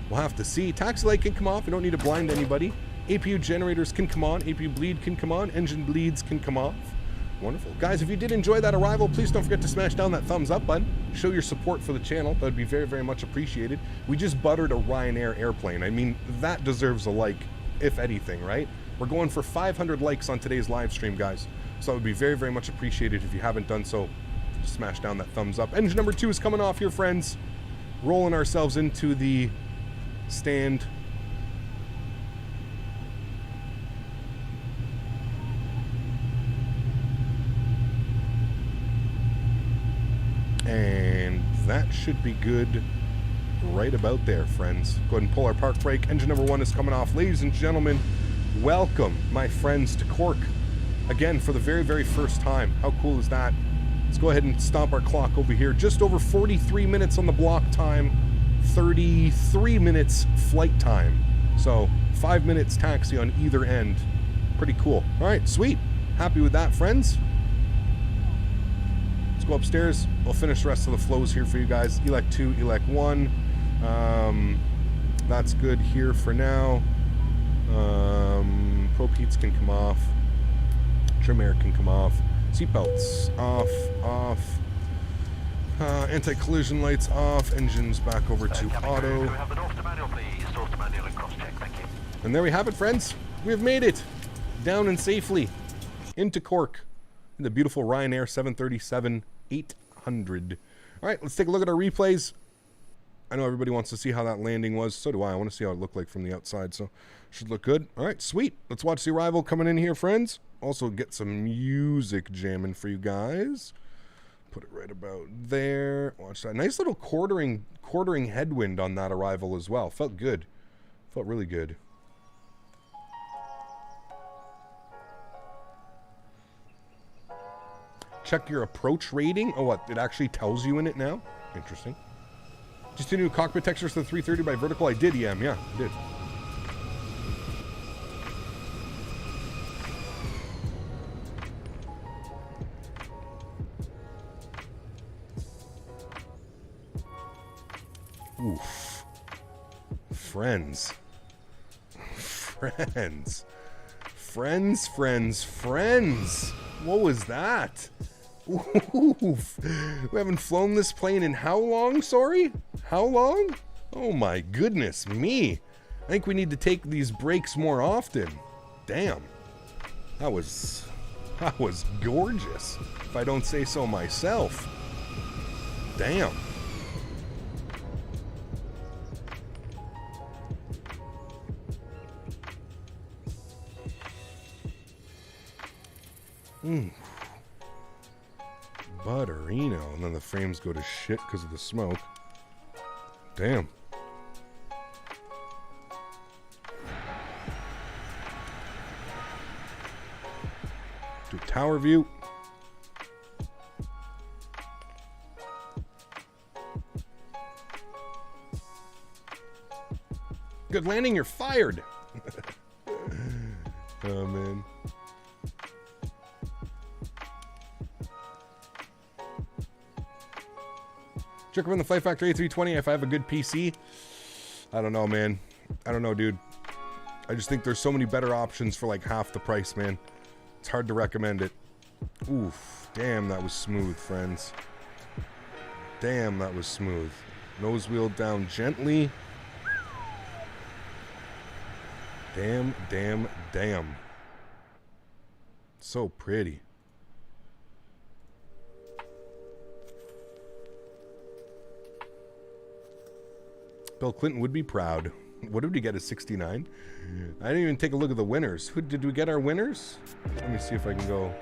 We'll have to see. Taxi light can come off. We don't need to blind anybody. APU generators can come on. APU bleed can come on. Engine bleeds can come off. Wonderful. Guys, if you did enjoy that arrival, please don't forget to smash down that thumbs up button. Show your support for the channel. That would be very, very much appreciated. We just buttered a Ryanair airplane. I mean, that deserves a like, if anything, right? We're going for 500 likes on today's live stream, guys. So that would be very, very much appreciated. If you haven't done so, just smash down that thumbs up. Engine number 2 is coming off here, friends. Rolling ourselves into the stand. And that should be good right about there, friends. Go ahead and pull our park brake. Engine number 1 is coming off. Ladies and gentlemen, welcome, my friends, to Cork. Again, for the very, very first time. How cool is that? Let's go ahead and stomp our clock over here. Just over 43 minutes on the block time. 33 minutes flight time. So 5 minutes taxi on either end. Pretty cool. All right, sweet. Happy with that, friends. Let's go upstairs. We'll finish the rest of the flows here for you guys. Elect 2, Elect 1. That's good here for now. Probe heats can come off. Trim air can come off. Seatbelts off, off. Anti-collision lights off. Engines back over to auto. And there we have it, friends. We have made it down and safely into Cork in the beautiful Ryanair 737-800. All right, let's take a look at our replays. I know everybody wants to see how that landing was. So do I. I want to see how it looked like from the outside. So should look good. All right, sweet. Let's watch the arrival coming in here, friends. Also get some music jamming for you guys. Put it right about there. Watch that. Nice little quartering headwind on that arrival as well. Felt good. Felt really good. Check your approach rating. Oh, what? It actually tells you in it now? Interesting. Just a new cockpit textures for the 330 by Vertical. I did, EM. Yeah, I did. Oof. Friends. Friends. Friends, friends, friends. What was that? Oof. We haven't flown this plane in how long, sorry? How long? Oh my goodness me. I think we need to take these breaks more often. Damn. That was gorgeous, if I don't say so myself. Damn. Butterino. And then the frames go to shit because of the smoke. Damn. Do tower view. Good landing, you're fired. Oh, man. Check on the Flight Factor A320 if I have a good PC. I don't know, man. I don't know, dude. I just think there's so many better options for like half the price, man. It's hard to recommend it. Oof. Damn, that was smooth, friends. Damn, that was smooth. Nose wheel down gently. Damn, damn, damn. So pretty. Bill Clinton would be proud. What did we get at 69? I didn't even take a look at the winners. Who did we get our winners? Let me see if I can go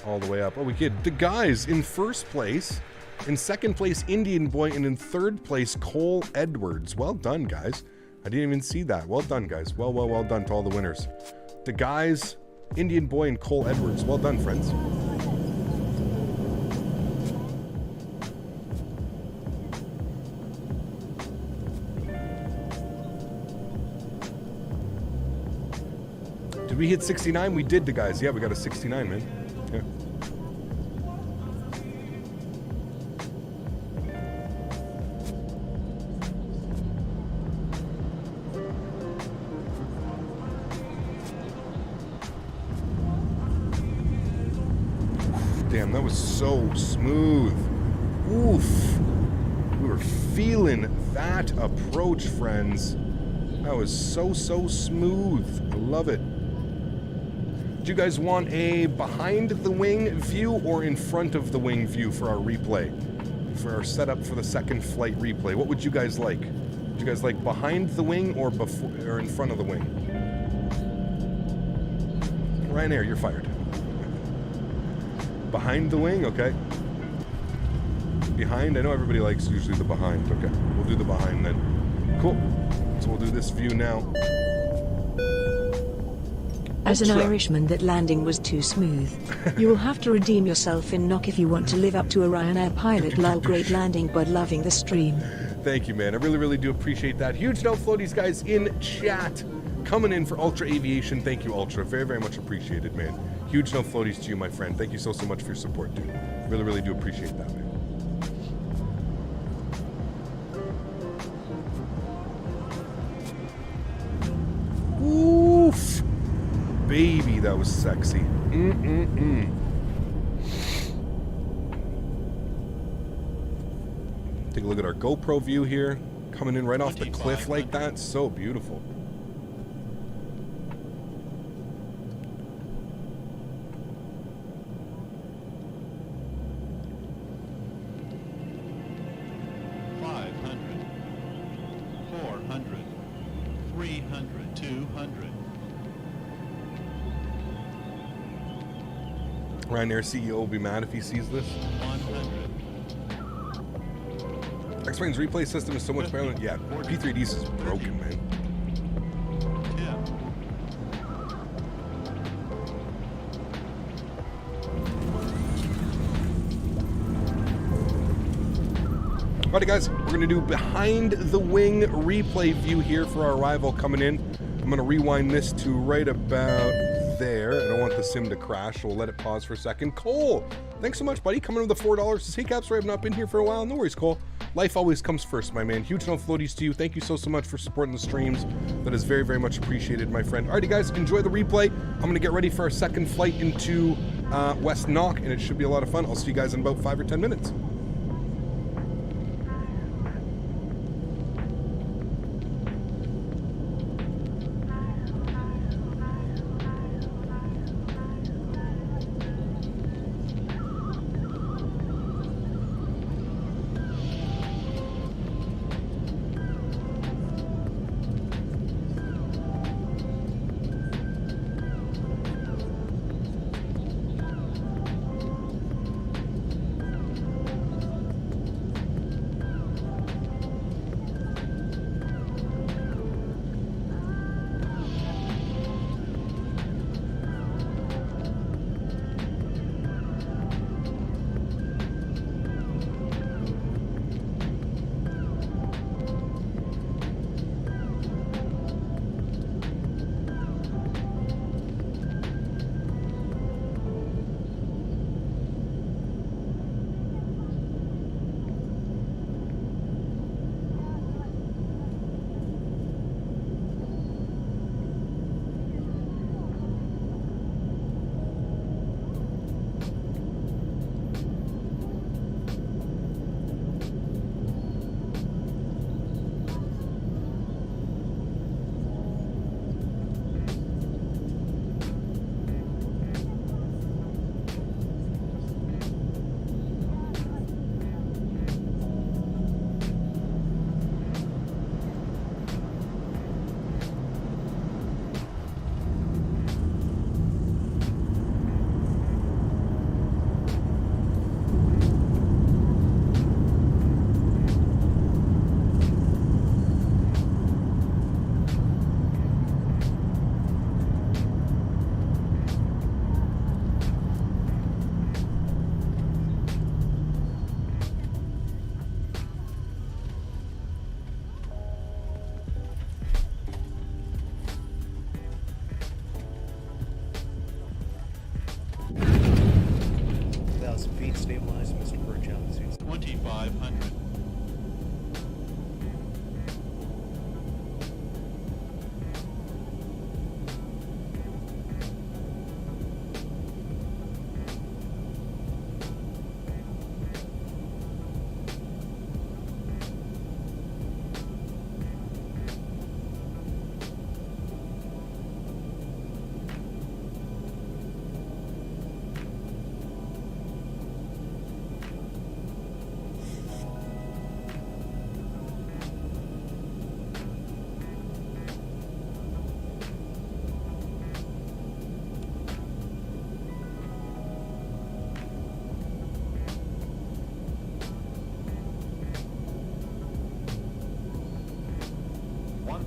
all the way up. Oh, we get the guys in first place. In second place, Indian Boy. And in third place, Cole Edwards. Well done, guys. I didn't even see that. Well done, guys. Well done to all the winners. The guys, Indian Boy and Cole Edwards. Well done, friends. Did we hit 69? We did, the guys. Yeah, we got a 69, man. Yeah. Damn, that was so smooth. Oof. We were feeling that approach, friends. That was so smooth. I love it. Do you guys want a behind the wing view or in front of the wing view for our replay? For our setup for the second flight replay? What would you guys like? Would you guys like behind the wing or before or in front of the wing? Ryanair, you're fired. Behind the wing, okay. Behind, I know everybody likes usually the behind. Okay, we'll do the behind then. Cool. So we'll do this view now. As an Irishman, that landing was too smooth. You will have to redeem yourself in knock if you want to live up to a Ryanair pilot. Lol, great landing, but loving the stream. Thank you, man. I really do appreciate that. Huge no floaties, guys, in chat. Coming in for Ultra Aviation. Thank you, Ultra. Very much appreciated, man. Huge no floaties to you, my friend. Thank you so much for your support, dude. Really do appreciate that, man. Oof. Baby, that was sexy. Take a look at our GoPro view here. Coming in right off the cliff like that. So beautiful. Ryanair CEO will be mad if he sees this. 100. X-Wing's replay system is so much better. Yeah, P3D's is broken, man. 10. Alrighty, guys, we're going to do behind the wing replay view here for our arrival coming in. I'm going to rewind this to right about there. I don't want the sim to crash, so we'll let it pause for a second. Cole, thanks so much, buddy. Coming with the $4 to say caps. I've not been here for a while. No worries, Cole. Life always comes first, my man. Huge no floaties to you. Thank you so much for supporting the streams. That is very much appreciated, my friend. Alrighty, guys, enjoy the replay. I'm going to get ready for our second flight into West Knock, and it should be a lot of fun. I'll see you guys in about 5 or 10 minutes.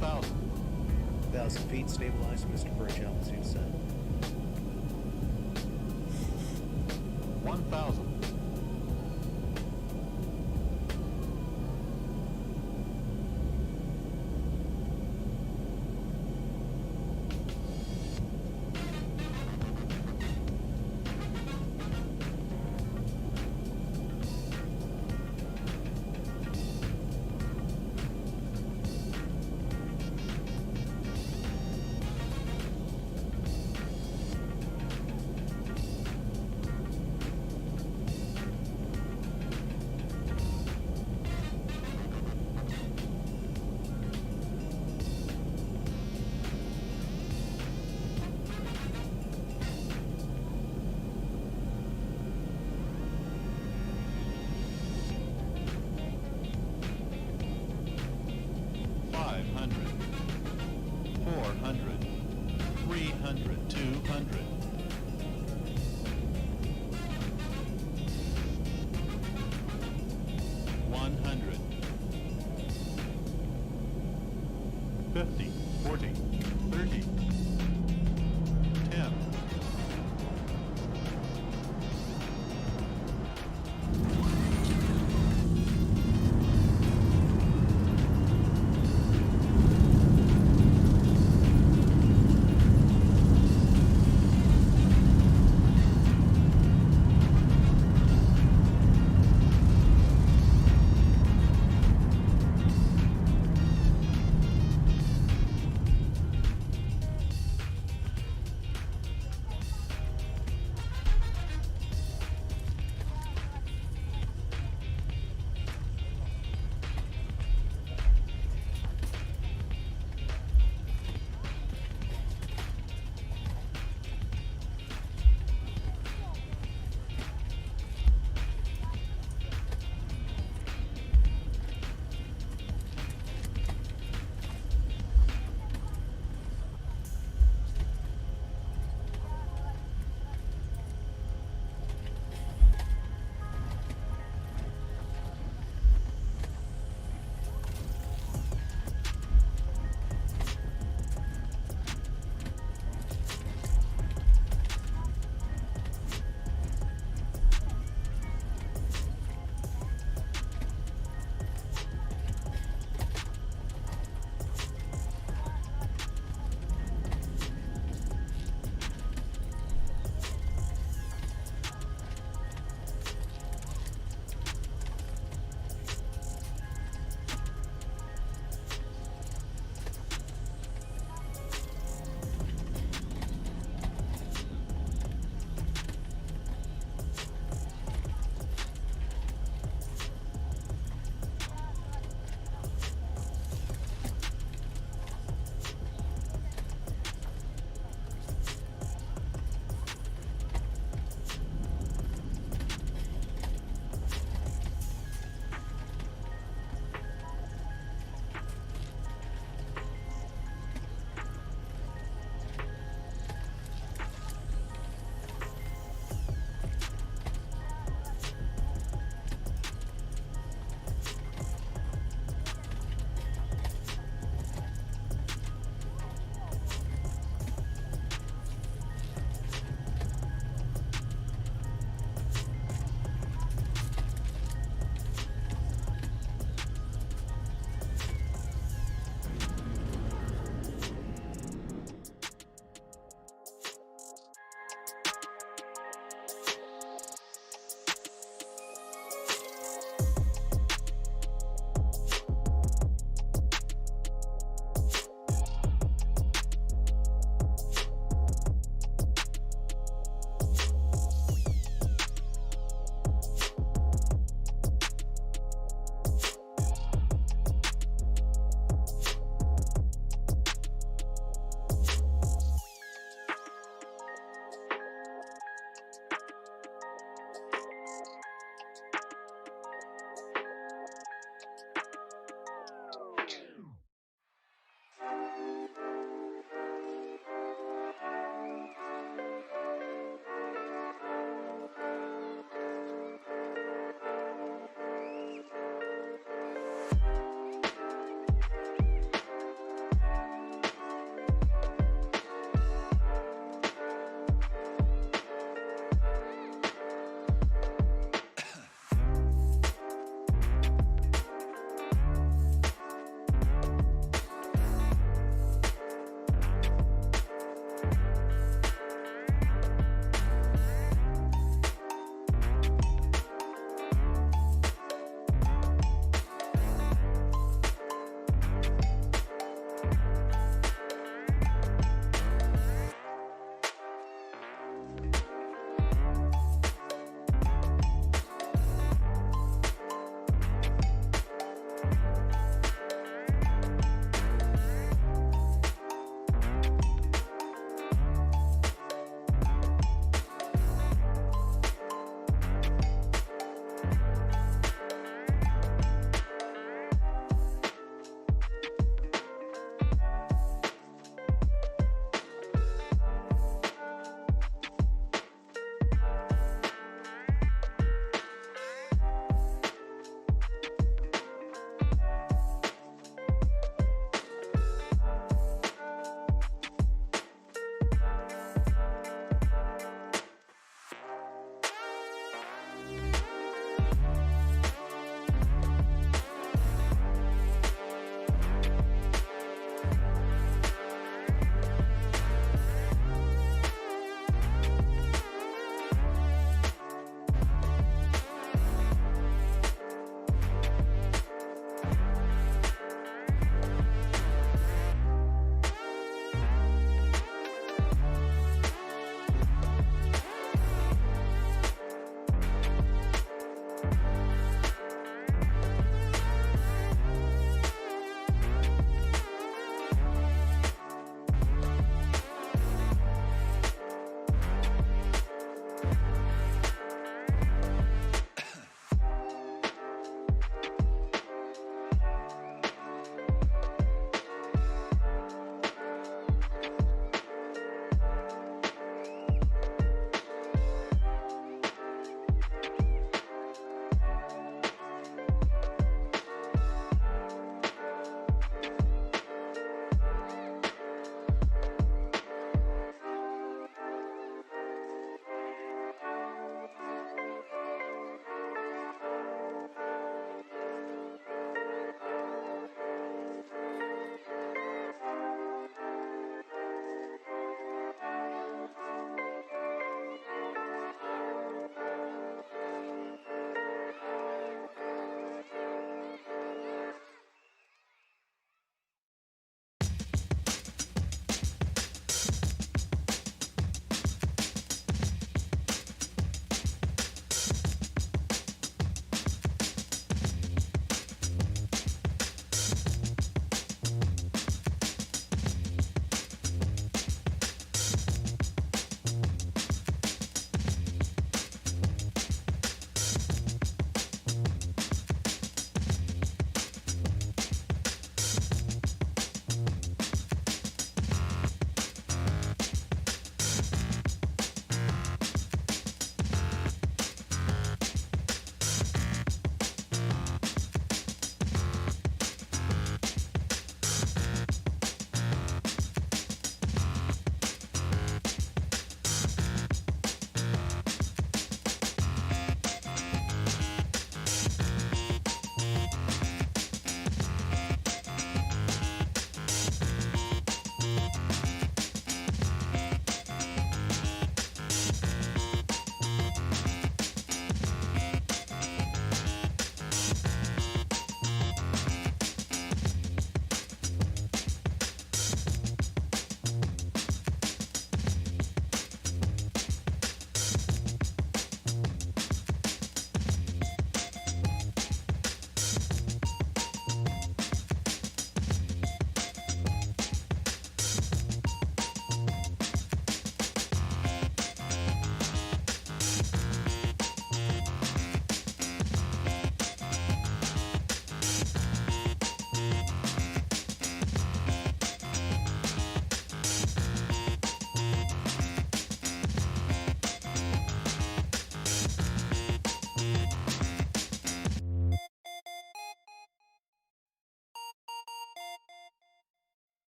1,000. 1,000 feet, stabilize, Mr. Perch, altitude set. 1,000. 50, 40, 30, 10.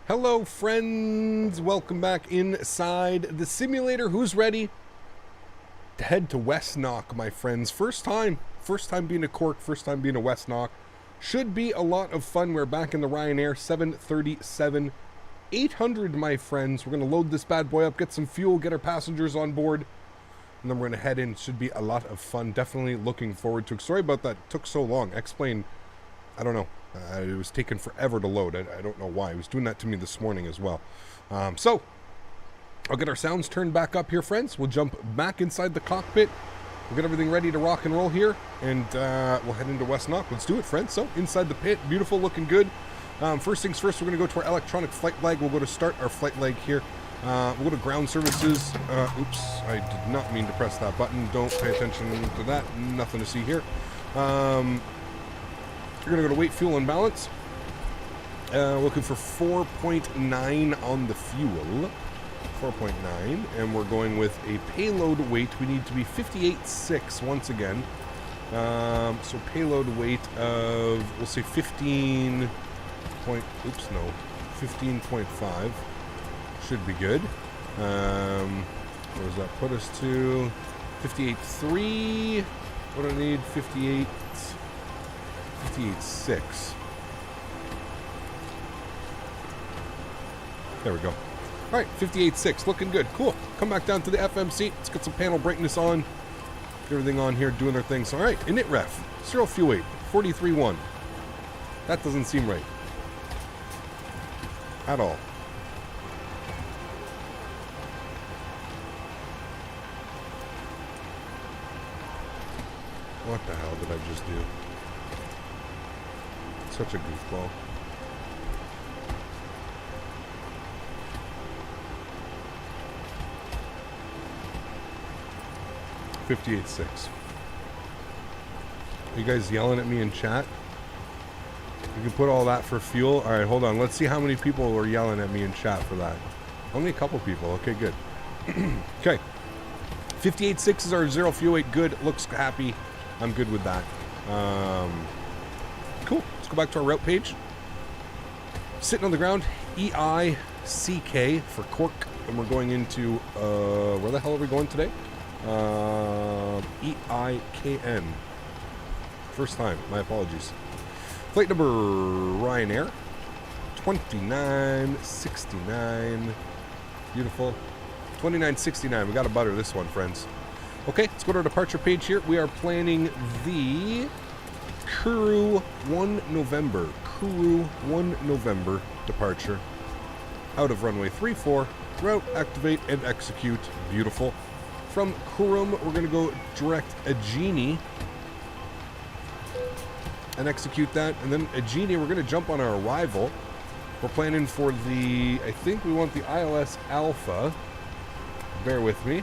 Hello, friends. Welcome back inside the simulator. Who's ready to head to West Knock, my friends? First time being a Cork, first time being a West Knock. Should be a lot of fun. We're back in the Ryanair 737-800, my friends. We're going to load this bad boy up, get some fuel, get our passengers on board, and then we're going to head in. Should be a lot of fun. Definitely looking forward to it. Sorry about that. It took so long. Explain. I don't know. It was taking forever to load. I don't know why. It was doing that to me this morning as well. So, I'll get our sounds turned back up here, friends. We'll jump back inside the cockpit. We'll get everything ready to rock and roll here. And we'll head into West Knock. Let's do it, friends. So, inside the pit. Beautiful, looking good. First things first, we're going to go to our electronic flight leg. We'll go to start our flight leg here. We'll go to ground services. Oops, I did not mean to press that button. Don't pay attention to that. Nothing to see here. We're going to go to weight, fuel, and balance. Looking for 4.9 on the fuel. 4.9. And we're going with a payload weight. We need to be 58.6 once again. So payload weight of, we'll say 15 point, oops, no, 15.5. Should be good. Where does that put us to? 58.3. What do I need? 58.6. There we go. All right, 58.6, looking good. Cool. Come back down to the FMC. Let's get some panel brightness on. Get everything on here, doing their things. All right, init ref. Serial fuel weight, 43.1. That doesn't seem right. At all. What the hell did I just do? Such a goofball. $58.6. Are you guys yelling at me in chat? You can put all that for fuel. All right, hold on. Let's see how many people were yelling at me in chat for that. Only a couple people. Okay, good. Okay. 58.6 is our zero fuel weight. Good. Looks happy. I'm good with that. Cool. Let's go back to our route page. Sitting on the ground, EICK for Cork, and we're going into, where the hell are we going today? EIKN. First time, my apologies. Flight number Ryanair, 2969. Beautiful. 2969, we got to butter this one, friends. Okay, let's go to our departure page here. We are planning the Kourou 1 November. Kourou 1 November departure. Out of runway 34. Route, activate, and execute. Beautiful. From Kourou, we're going to go direct Ageni and execute that. And then Ageni, we're going to jump on our arrival. We're planning for the, I think we want the ILS Alpha. Bear with me.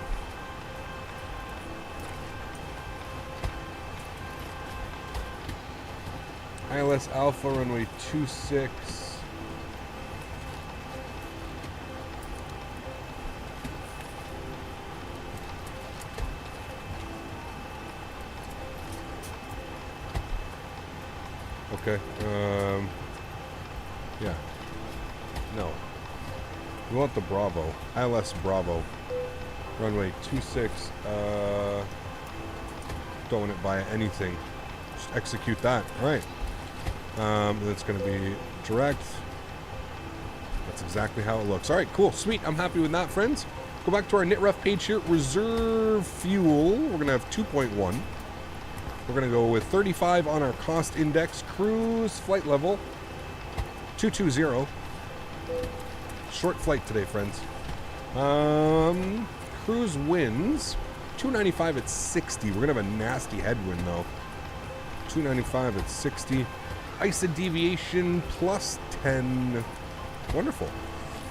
ILS Alpha, runway 26. Okay, yeah. No. We want the Bravo. ILS Bravo. Runway 26. Don't want it via anything. Just execute that. All right. And it's going to be direct. That's exactly how it looks. All right, cool. Sweet. I'm happy with that, friends. Go back to our NitRef page here. Reserve fuel. We're going to have 2.1. We're going to go with 35 on our cost index. Cruise flight level 220. Short flight today, friends. Cruise winds 295 at 60. We're going to have a nasty headwind, though. 295 at 60. ISA deviation plus 10. Wonderful.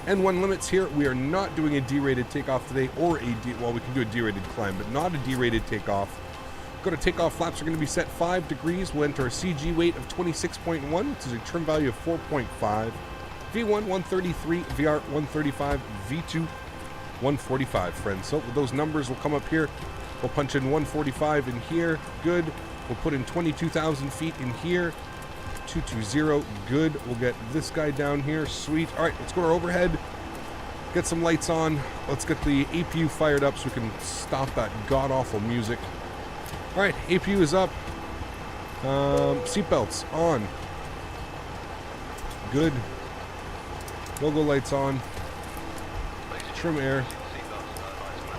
N1 limits here. We are not doing a D-rated takeoff today, or well, we can do a D-rated climb, but not a D-rated takeoff. Go to takeoff flaps are going to be set 5 degrees. We'll enter a CG weight of 26.1, which is a trim value of 4.5. V1 133, VR 135, V2 145, friends. So those numbers will come up here. We'll punch in 145 in here. Good. We'll put in 22,000 feet in here. 220. Good. We'll get this guy down here. Sweet. All right, let's go to our overhead. Get some lights on. Let's get the APU fired up so we can stop that god-awful music. All right, APU is up. Seatbelts on. Good. Logo lights on. Trim air.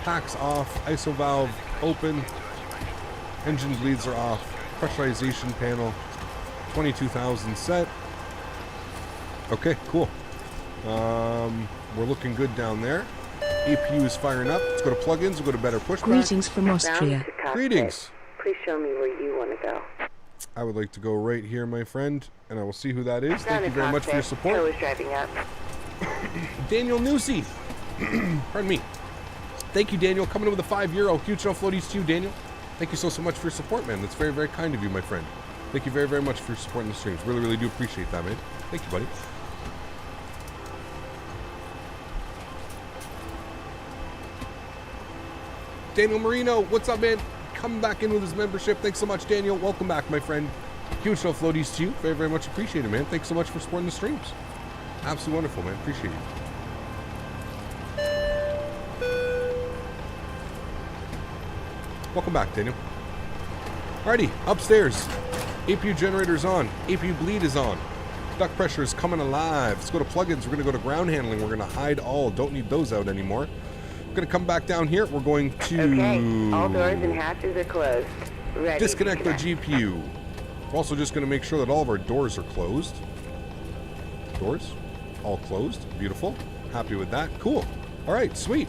Packs off. ISO valve open. Engine bleeds are off. Pressurization panel. 22,000 set. Okay, cool. We're looking good down there. APU is firing up. Let's go to plugins. We'll go to better pushback. Greetings from Austria. Greetings. Please show me where you want to go. I would like to go right here, my friend, and I will see who that is. Thank you very much for your support. I was driving up. Daniel Newsy. Pardon me. Thank you, Daniel. Coming in with a €5. Huge enough floaties to you, Daniel. Thank you so much for your support, man. That's very, very kind of you, my friend. Thank you very, very much for your support in the streams. Really, really do appreciate that, man. Thank you, buddy. Daniel Marino, what's up, man? Coming back in with his membership. Thanks so much, Daniel. Welcome back, my friend. Huge show floaties to you. Very, very much appreciated, man. Thanks so much for supporting the streams. Absolutely wonderful, man. Appreciate you. Welcome back, Daniel. Alrighty, upstairs. APU generator's on. APU bleed is on. Duct pressure is coming alive. Let's go to plugins. We're going to go to ground handling. We're going to hide all. Don't need those out anymore. We're going to come back down here. We're going to... Okay, all doors and hatches are closed. Ready disconnect our GPU. We're also just going to make sure that all of our doors are closed. Doors, all closed. Beautiful. Happy with that. Cool. All right, sweet.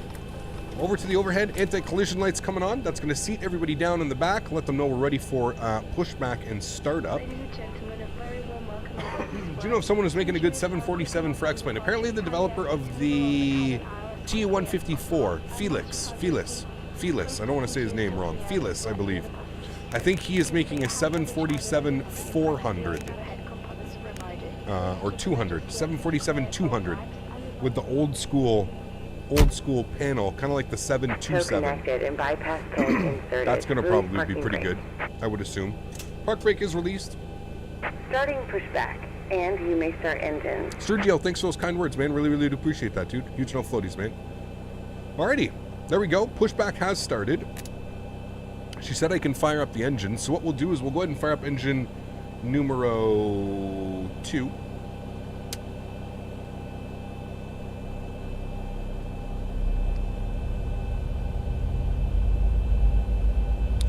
Over to the overhead. Anti-collision lights coming on. That's going to seat everybody down in the back. Let them know we're ready for pushback and startup. Ladies and gentlemen, a very warm welcome. Do you know if someone is making a good 747 for X-Plane? Apparently the developer of the Tu-154, Felix. I don't want to say his name wrong. Felix, I believe. I think he is making a 747-400. Or 200. 747-200. With the old school panel, kind of like the 727. and bypass code inserted. That's going to probably be pretty good, I would assume. Park brake is released. Starting pushback, and you may start engine. Sergio, thanks for those kind words, man. Really, really do appreciate that, dude. Huge enough floaties, man. Alrighty, there we go. Pushback has started. She said I can fire up the engine, so what we'll do is we'll go ahead and fire up engine numero 2.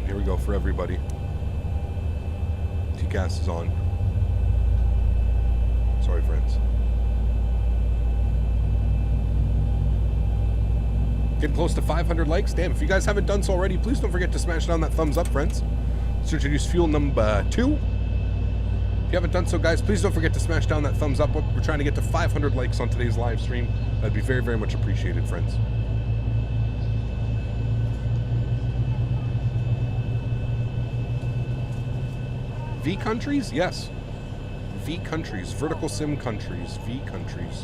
Here we go for everybody. T-gas is on. Sorry, friends. Getting close to 500 likes. Damn, if you guys haven't done so already, please don't forget to smash down that thumbs up, friends. Let's introduce fuel number 2. If you haven't done so, guys, please don't forget to smash down that thumbs up. We're trying to get to 500 likes on today's live stream. That'd be very, very much appreciated, friends. VCountries? Yes. VCountries. VerticalSim countries. VCountries.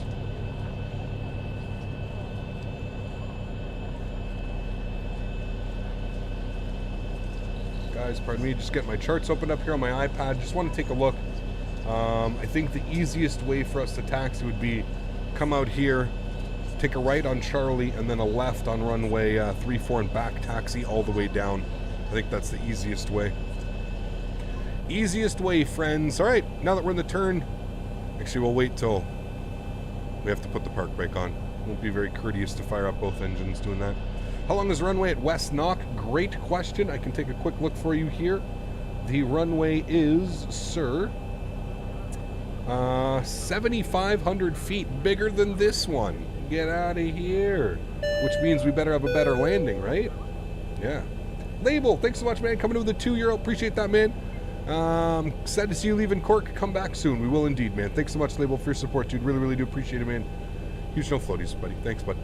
Guys, pardon me, just get my charts opened up here on my iPad. Just want to take a look. I think the easiest way for us to taxi would be come out here, take a right on Charlie, and then a left on runway 34 and back taxi all the way down. I think that's the easiest way. Easiest way, friends. All right, now that we're in the turn, actually we'll wait till we have to put the park brake on. It won't be very courteous to fire up both engines doing that. How long is the runway at West Knock? Great question. I can take a quick look for you here. The runway is, sir, 7,500 feet, bigger than this one. Get out of here. Which means we better have a better landing, right? Yeah. Label, thanks so much, man. Coming in with a €2. Appreciate that, man. Sad to see you leaving Cork. Come back soon. We will indeed, man. Thanks so much, Label, for your support, dude. Really, really do appreciate it, man. Huge no floaties, buddy. Thanks, bud.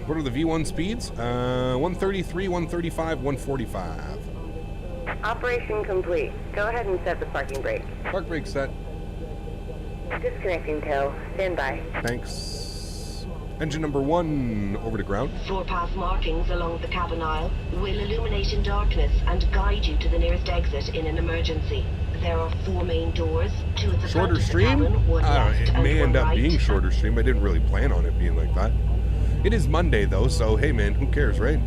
What are the V1 speeds? 133, 135, 145. Operation complete. Go ahead and set the parking brake. Park brake set. Disconnecting tow. Stand by. Thanks. Engine number 1 over to ground. Four-pass markings along the cabin aisle will illuminate in darkness and guide you to the nearest exit in an emergency. There are 4 main doors, 2 at the front Shorter of the stream? cabin, 1 left It and may 1 end up right. being shorter stream. I didn't really plan on it being like that. It is Monday though, so hey man, who cares, right?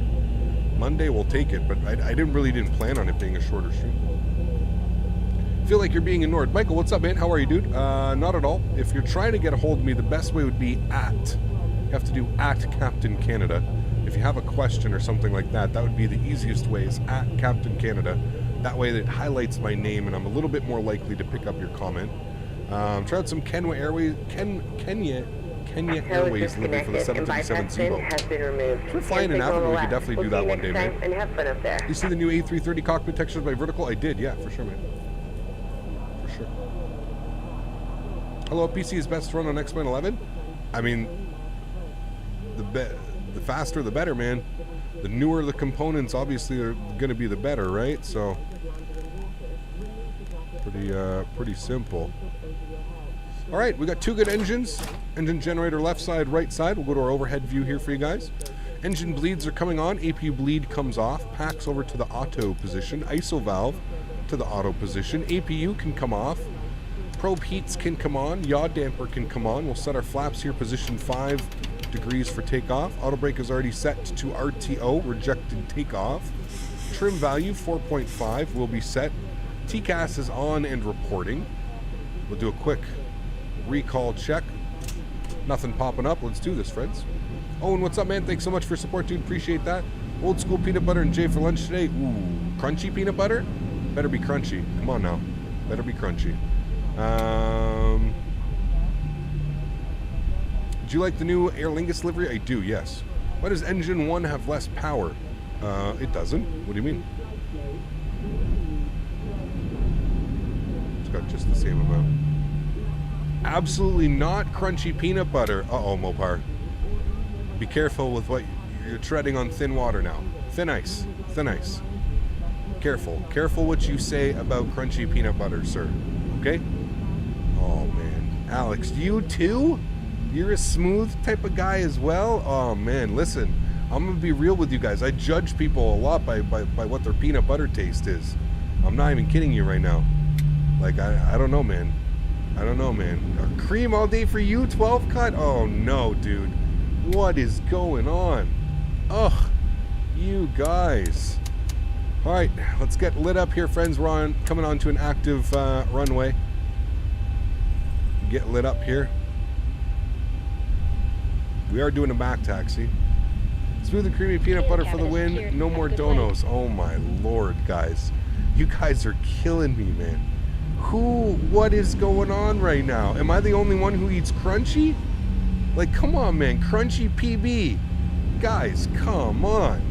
Monday we'll take it, but I didn't plan on it being a shorter stream. Feel like you're being ignored. Michael, what's up, man? How are you, dude? Not at all. If you're trying to get a hold of me, the best way would be you have to do @Captain Canada. If you have a question or something like that, that would be the easiest way, is @Captain Canada. That way it highlights my name and I'm a little bit more likely to pick up your comment. Try out some Kenya Airways livery for the 737 Zebo. If we're flying in Africa, we could definitely do that one day, man. And have fun up there. You see the new A330 cockpit textures by Vertical? I did, yeah, for sure, man. For sure. Hello, PC is best to run on X-Men 11? I mean, the faster the better, man. The newer the components, obviously, are going to be the better, right? So, pretty simple. All right, we got 2 good engines. Engine generator left side, right side. We'll go to our overhead view here for you guys. Engine bleeds are coming on. APU bleed comes off. Packs over to the auto position. ISO valve to the auto position. APU can come off. Probe heats can come on. Yaw damper can come on. We'll set our flaps here, position 5 degrees for takeoff. Auto brake is already set to RTO, rejected takeoff. Trim value 4.5 will be set. TCAS is on and reporting. We'll do a quick recall check. Nothing popping up. Let's do this, friends. Owen, what's up, man? Thanks so much for support, dude. Appreciate that. Old school peanut butter and Jay for lunch today. Ooh, crunchy peanut butter? Better be crunchy. Come on now. Better be crunchy. Do you like the new Aer Lingus livery? I do, yes. Why does engine 1 have less power? It doesn't. What do you mean? It's got just the same amount. Absolutely not crunchy peanut butter. Uh-oh, Mopar. Be careful with what you're treading on thin water now. Thin ice. Thin ice. Careful. Careful what you say about crunchy peanut butter, sir. Okay? Oh, man. Alex, you too? You're a smooth type of guy as well? Oh, man. Listen, I'm going to be real with you guys. I judge people a lot by what their peanut butter taste is. I'm not even kidding you right now. Like, I don't know, man. I don't know, man. Cream all day for you, 12 cut? Oh, no, dude. What is going on? Ugh, you guys. All right, let's get lit up here, friends. We're coming on to an active runway. Get lit up here. We are doing a back taxi. Smooth and creamy peanut butter for the win. No more donos. Oh, my Lord, guys. You guys are killing me, man. What is going on right now? Am I the only one who eats crunchy? Like, come on, man. Crunchy PB. Guys, come on.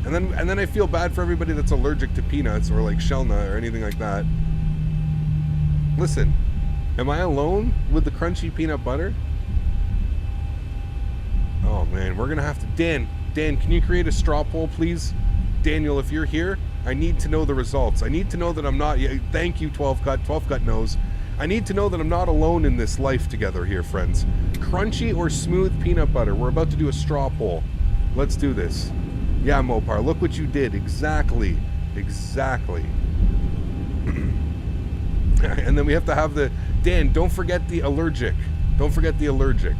And then I feel bad for everybody that's allergic to peanuts or like shell nut or anything like that. Listen, am I alone with the crunchy peanut butter? Oh, man. We're going to have to... Dan, can you create a straw poll, please? Daniel, if you're here, I need to know the results. I need to know that I'm not... Thank you, 12 Cut. 12 Cut knows. I need to know that I'm not alone in this life together here, friends. Crunchy or smooth peanut butter? We're about to do a straw poll. Let's do this. Yeah, Mopar, look what you did. Exactly. Exactly. And then we have to have the... Dan, don't forget the allergic. Don't forget the allergic.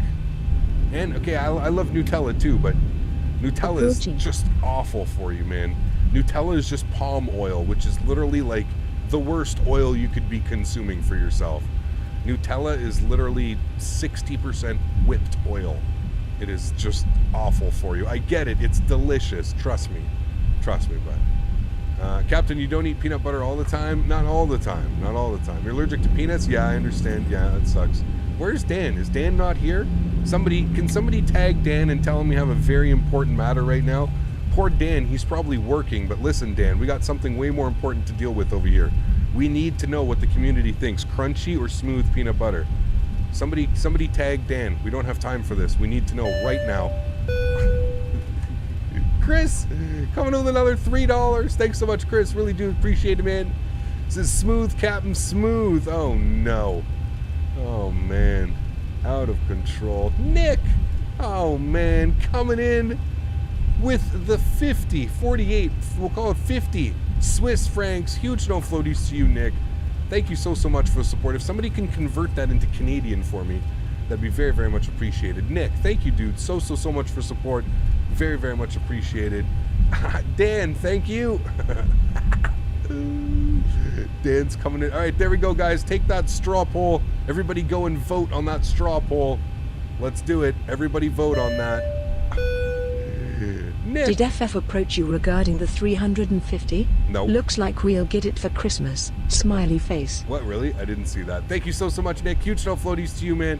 And, okay, I love Nutella too, but Nutella is just awful for you, man. Nutella is just palm oil, which is literally like the worst oil you could be consuming for yourself. Nutella is literally 60% whipped oil. It is just awful for you. I get it. It's delicious. Trust me. Trust me, bud. Captain, you don't eat peanut butter all the time? Not all the time. Not all the time. You're allergic to peanuts? Yeah, I understand. Yeah, that sucks. Where's Dan? Is Dan not here? Can somebody tag Dan and tell him we have a very important matter right now? Poor Dan, he's probably working, but listen, Dan, we got something way more important to deal with over here. We need to know what the community thinks, crunchy or smooth peanut butter. Somebody tag Dan. We don't have time for this. We need to know right now. Chris, coming with another $3. Thanks so much, Chris. Really do appreciate it, man. This is smooth, Captain Smooth. Oh, no. Oh, man. Out of control. Nick! Oh, man. Coming in with the 48, we'll call it 50 Swiss francs. Huge no floaties to you, Nick. Thank you so much for the support. If somebody can convert that into Canadian for me, that'd be very, very much appreciated. Nick, thank you, dude. So much for support. Very, very much appreciated. Dan, thank you. Dan's coming in. All right, there we go, guys. Take that straw poll. Everybody go and vote on that straw poll. Let's do it. Everybody vote on that. Nick. Did FF approach you regarding the 350? No. Looks like we'll get it for Christmas. Smiley face. What, really? I didn't see that. Thank you so much, Nick. Huge snow floaties to you, man.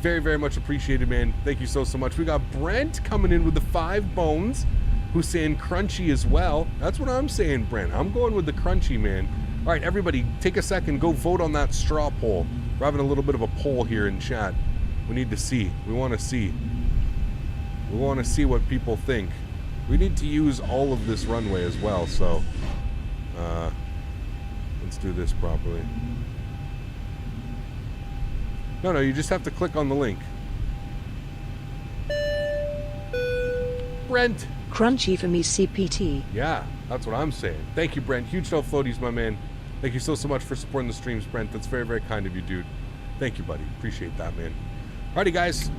Very, very much appreciated, man. Thank you so much. We got Brent coming in with the 5 bones, who's saying crunchy as well. That's what I'm saying, Brent. I'm going with the crunchy, man. All right, everybody, take a second. Go vote on that straw poll. We're having a little bit of a poll here in chat. We need to see. We want to see. We want to see what people think. We need to use all of this runway as well, so let's do this properly. No, you just have to click on the link. Brent. Crunchy for me, CPT. Yeah, that's what I'm saying. Thank you, Brent. Huge no floaties, my man. Thank you so much for supporting the streams, Brent. That's very, very kind of you, dude. Thank you, buddy. Appreciate that, man. Alrighty, guys.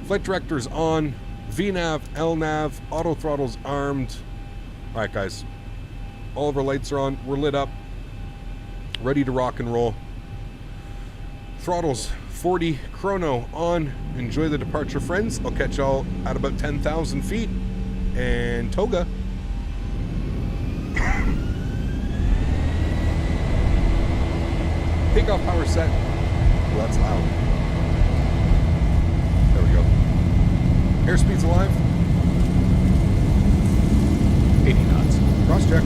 Flight director's on. VNav, LNav, auto throttle's armed. Alright, guys. All of our lights are on. We're lit up. Ready to rock and roll. Throttles 40, chrono on. Enjoy the departure, friends. I'll catch y'all at about 10,000 feet. And toga. Takeoff power set. Well, that's loud. There we go. Airspeed's alive. 80 knots. Cross check.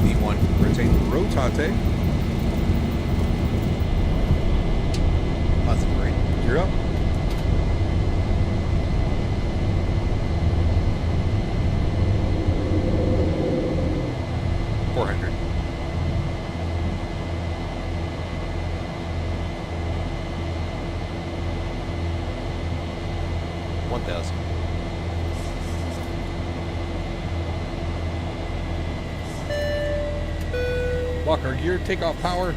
V1. Retain rotate. Positive rate. Gear up. Lock our gear, take off power.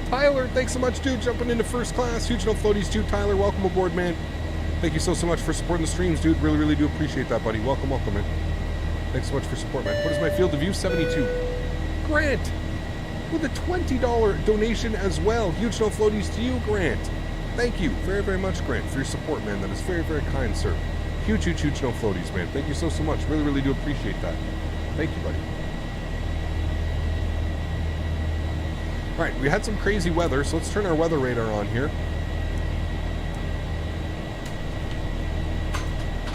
Tyler, thanks so much, dude, jumping into first class. Huge no floaties, too. Tyler, welcome aboard, man. Thank you so much for supporting the streams, dude. Really, really do appreciate that, buddy. Welcome, man. Thanks so much for support, man. What is my field of view? 72. Grant, with a $20 donation as well. Huge no floaties to you, Grant. Thank you very, very much, Grant, for your support, man. That is very, very kind, sir. Huge no floaties, man. Thank you so much. Really, really do appreciate that. Thank you, buddy. All right, we had some crazy weather, so let's turn our weather radar on here.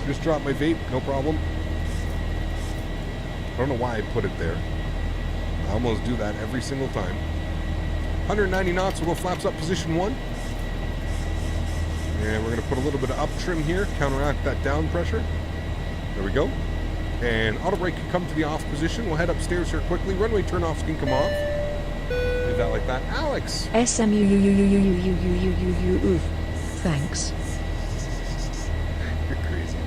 Just dropped my vape, no problem. I don't know why I put it there. I almost do that every single time. 190 knots, we'll go flaps up position 1. And we're gonna put a little bit of up trim here, counteract that down pressure. There we go. And auto brake can come to the off position. We'll head upstairs here quickly. Runway turnoffs can come off. Leave that like that. Alex! SMU. Thanks. You're crazy,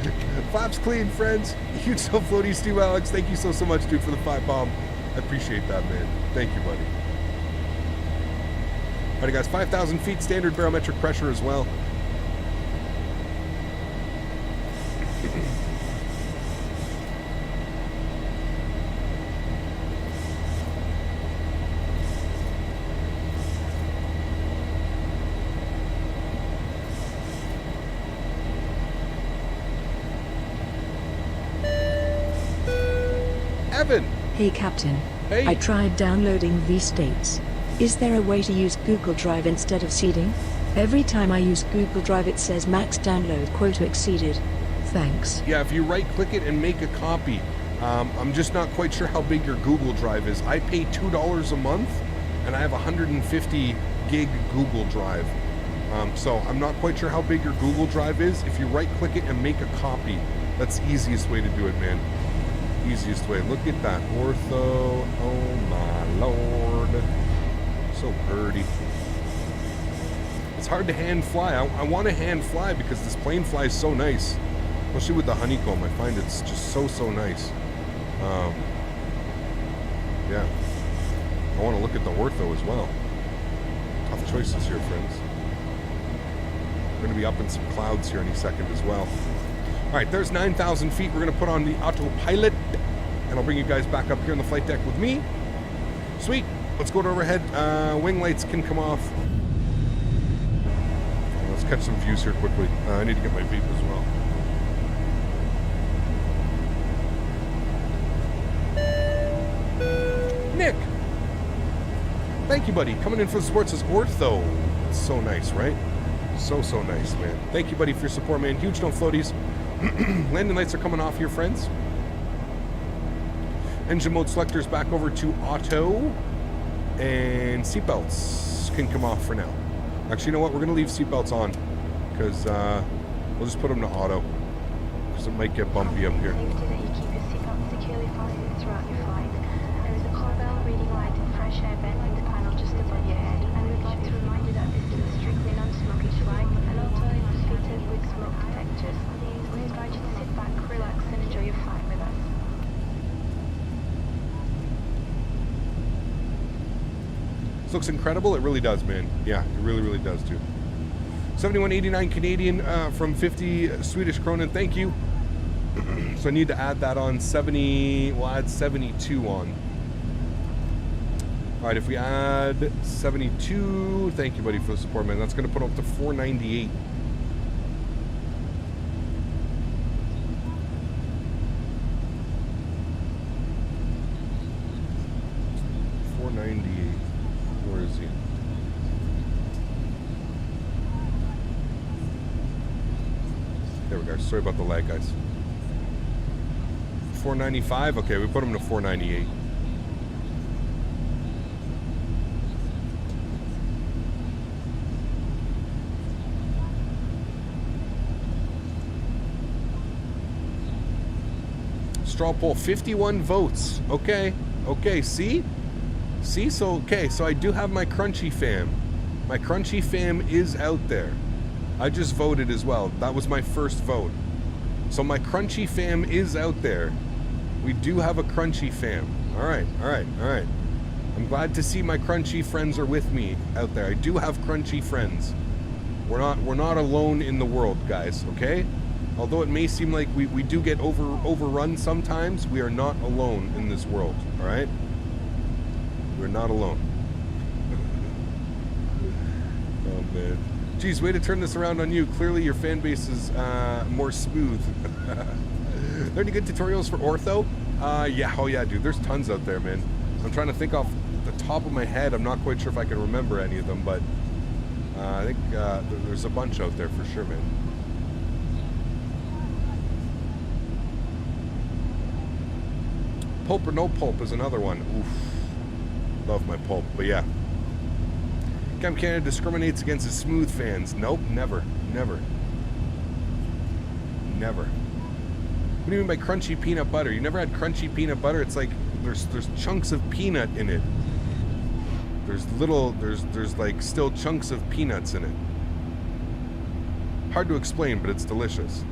dude. Flaps clean, friends. Huge self-floaties to you, Alex. Thank you so much, dude, for the 5 bomb. I appreciate that, man. Thank you, buddy. Alright, guys, 5,000 feet, standard barometric pressure as well. Evan! Hey Captain. Hey. I tried downloading VStates. Is there a way to use Google Drive instead of seeding? Every time I use Google Drive it says max download quota exceeded. Thanks. Yeah, if you right-click it and make a copy. I'm just not quite sure how big your Google Drive is. I pay $2 a month, and I have 150 gig Google Drive. So I'm not quite sure how big your Google Drive is. If you right-click it and make a copy, that's the easiest way to do it, man. Easiest way. Look at that ortho. Oh my lord. So pretty. It's hard to hand fly. I want to hand fly because this plane flies so nice. Especially with the honeycomb. I find it's just so nice. Yeah. I want to look at the ortho as well. Tough choices here, friends. We're going to be up in some clouds here any second as well. All right, there's 9,000 feet. We're going to put on the autopilot, and I'll bring you guys back up here on the flight deck with me. Sweet. Let's go to overhead. Wing lights can come off. Let's catch some views here quickly. I need to get my Veep as well. Nick! Thank you, buddy. Coming in for the support says ortho. It's so nice, right? So nice, man. Thank you, buddy, for your support, man. Huge no floaties. Landing lights are coming off here, friends. Engine mode selectors back over to auto. And seatbelts can come off for now. Actually, you know what? We're going to leave seatbelts on. Because we'll just put them to auto. Because it might get bumpy up here. Safety that you keep your seatbelt securely fastened throughout your flight. There is a car bell, reading light, and fresh air vent in the panel just above your head. And we'd like to remind you that this is a strictly non-smoking flight. An auto is fitted with smoke detectors. We invite you to sit back, relax, and enjoy your flight with us. This looks incredible. It really does, man. Yeah, it really does, too. 71.89 Canadian from 50 Swedish kronen. Thank you. So I need to add that on. 70. We'll add 72 on. All right, if we add 72, thank you, buddy, for the support, man. That's going to put up to 498. Where is he? There we go. Sorry about the lag, guys. 495. Okay, we put him to 498. Straw poll, 51 votes. Okay, see? See, so I do have my Crunchy fam. My Crunchy fam is out there. I just voted as well. That was my first vote. So my Crunchy fam is out there. We do have a Crunchy fam. All right. I'm glad to see my Crunchy friends are with me out there. I do have Crunchy friends. We're not alone in the world, guys, okay? Although it may seem like we do get overrun sometimes, we are not alone in this world, all right? We're not alone. Oh, man. Geez, way to turn this around on you. Clearly your fan base is more smooth. Are there any good tutorials for ortho? Yeah, oh yeah, dude. There's tons out there, man. I'm trying to think off the top of my head. I'm not quite sure if I can remember any of them, but I think there's a bunch out there for sure, man. Pulp or no pulp is another one. Oof. Love my pulp, but yeah. Cam Canada discriminates against his smooth fans. Nope, never. What do you mean by crunchy peanut butter? You never had crunchy peanut butter? It's like there's chunks of peanut in it. There's like still chunks of peanuts in it. Hard to explain, but it's delicious.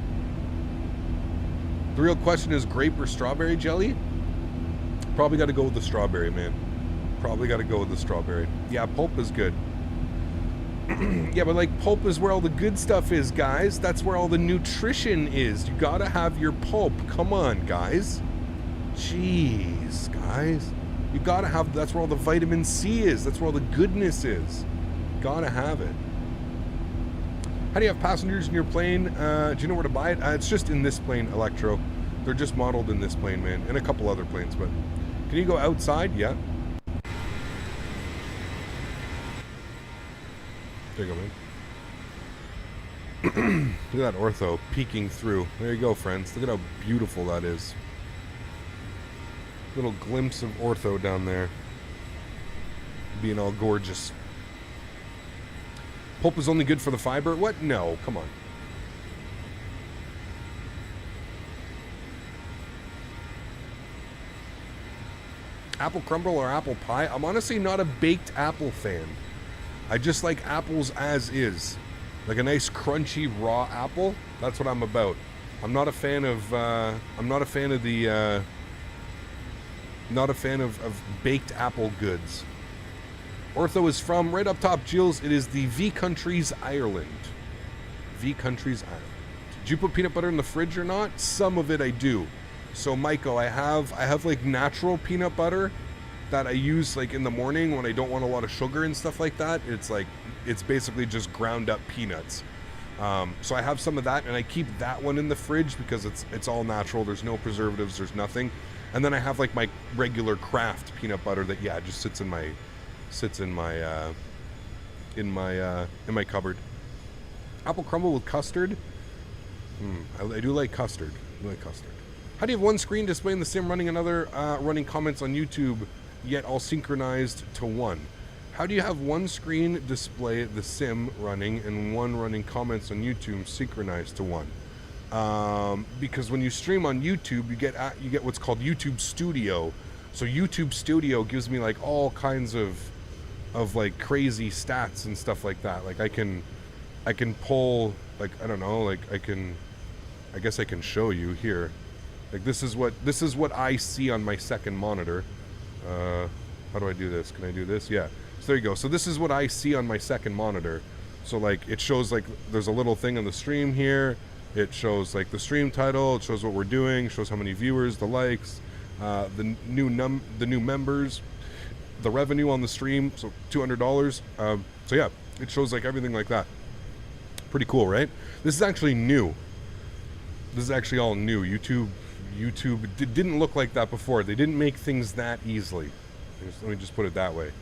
The real question is grape or strawberry jelly? Probably got to go with the strawberry, man. Probably got to go with the strawberry. Yeah, pulp is good. Yeah, but like pulp is where all the good stuff is, guys. That's where all the nutrition is. You got to have your pulp. Come on, guys. Jeez, guys. You got to have, that's where all the vitamin C is. That's where all the goodness is. Got to have it. How do you have passengers in your plane? Do you know where to buy it? It's just in this plane, Electro. They're just modeled in this plane, man. And a couple other planes, but can you go outside? Yeah. There you go, man. Look at that ortho peeking through. There you go, friends. Look at how beautiful that is. Little glimpse of ortho down there. Being all gorgeous. Pulp is only good for the fiber? What? No, come on. Apple crumble or apple pie? I'm honestly not a baked apple fan. I just like apples as is. Like a nice crunchy raw apple. That's what I'm about. I'm not a fan of baked apple goods. Ortho is from right up top, Jills. It is the VCountries, Ireland. VCountries, Ireland. Did you put peanut butter in the fridge or not? Some of it I do. So Michael, I have like natural peanut butter that I use like in the morning when I don't want a lot of sugar and stuff like that. It's basically just ground up peanuts. So I have some of that, and I keep that one in the fridge because it's all natural. There's no preservatives. There's nothing. And then I have like my regular craft peanut butter that just sits in my cupboard. Apple crumble with custard. I do like custard. How do you have one screen displaying the sim, running another, running comments on YouTube, yet all synchronized to one? How do you have one screen display the sim running and one running comments on YouTube synchronized to one? Because when you stream on YouTube, you get what's called YouTube Studio. So YouTube Studio gives me like all kinds of like crazy stats and stuff like that. Like I can pull, like, I don't know, like I guess I can show you here. Like this is what I see on my second monitor. How do I do this? Can I do this? Yeah. So there you go. So this is what I see on my second monitor. So like it shows like there's a little thing on the stream here. It shows like the stream title. It shows what we're doing. Shows how many viewers, the likes, the new members, the revenue on the stream. So $200. So yeah, it shows like everything like that. Pretty cool, right? This is actually new. This is actually all new. YouTube didn't look like that before. They didn't make things that easily. Let me just put it that way.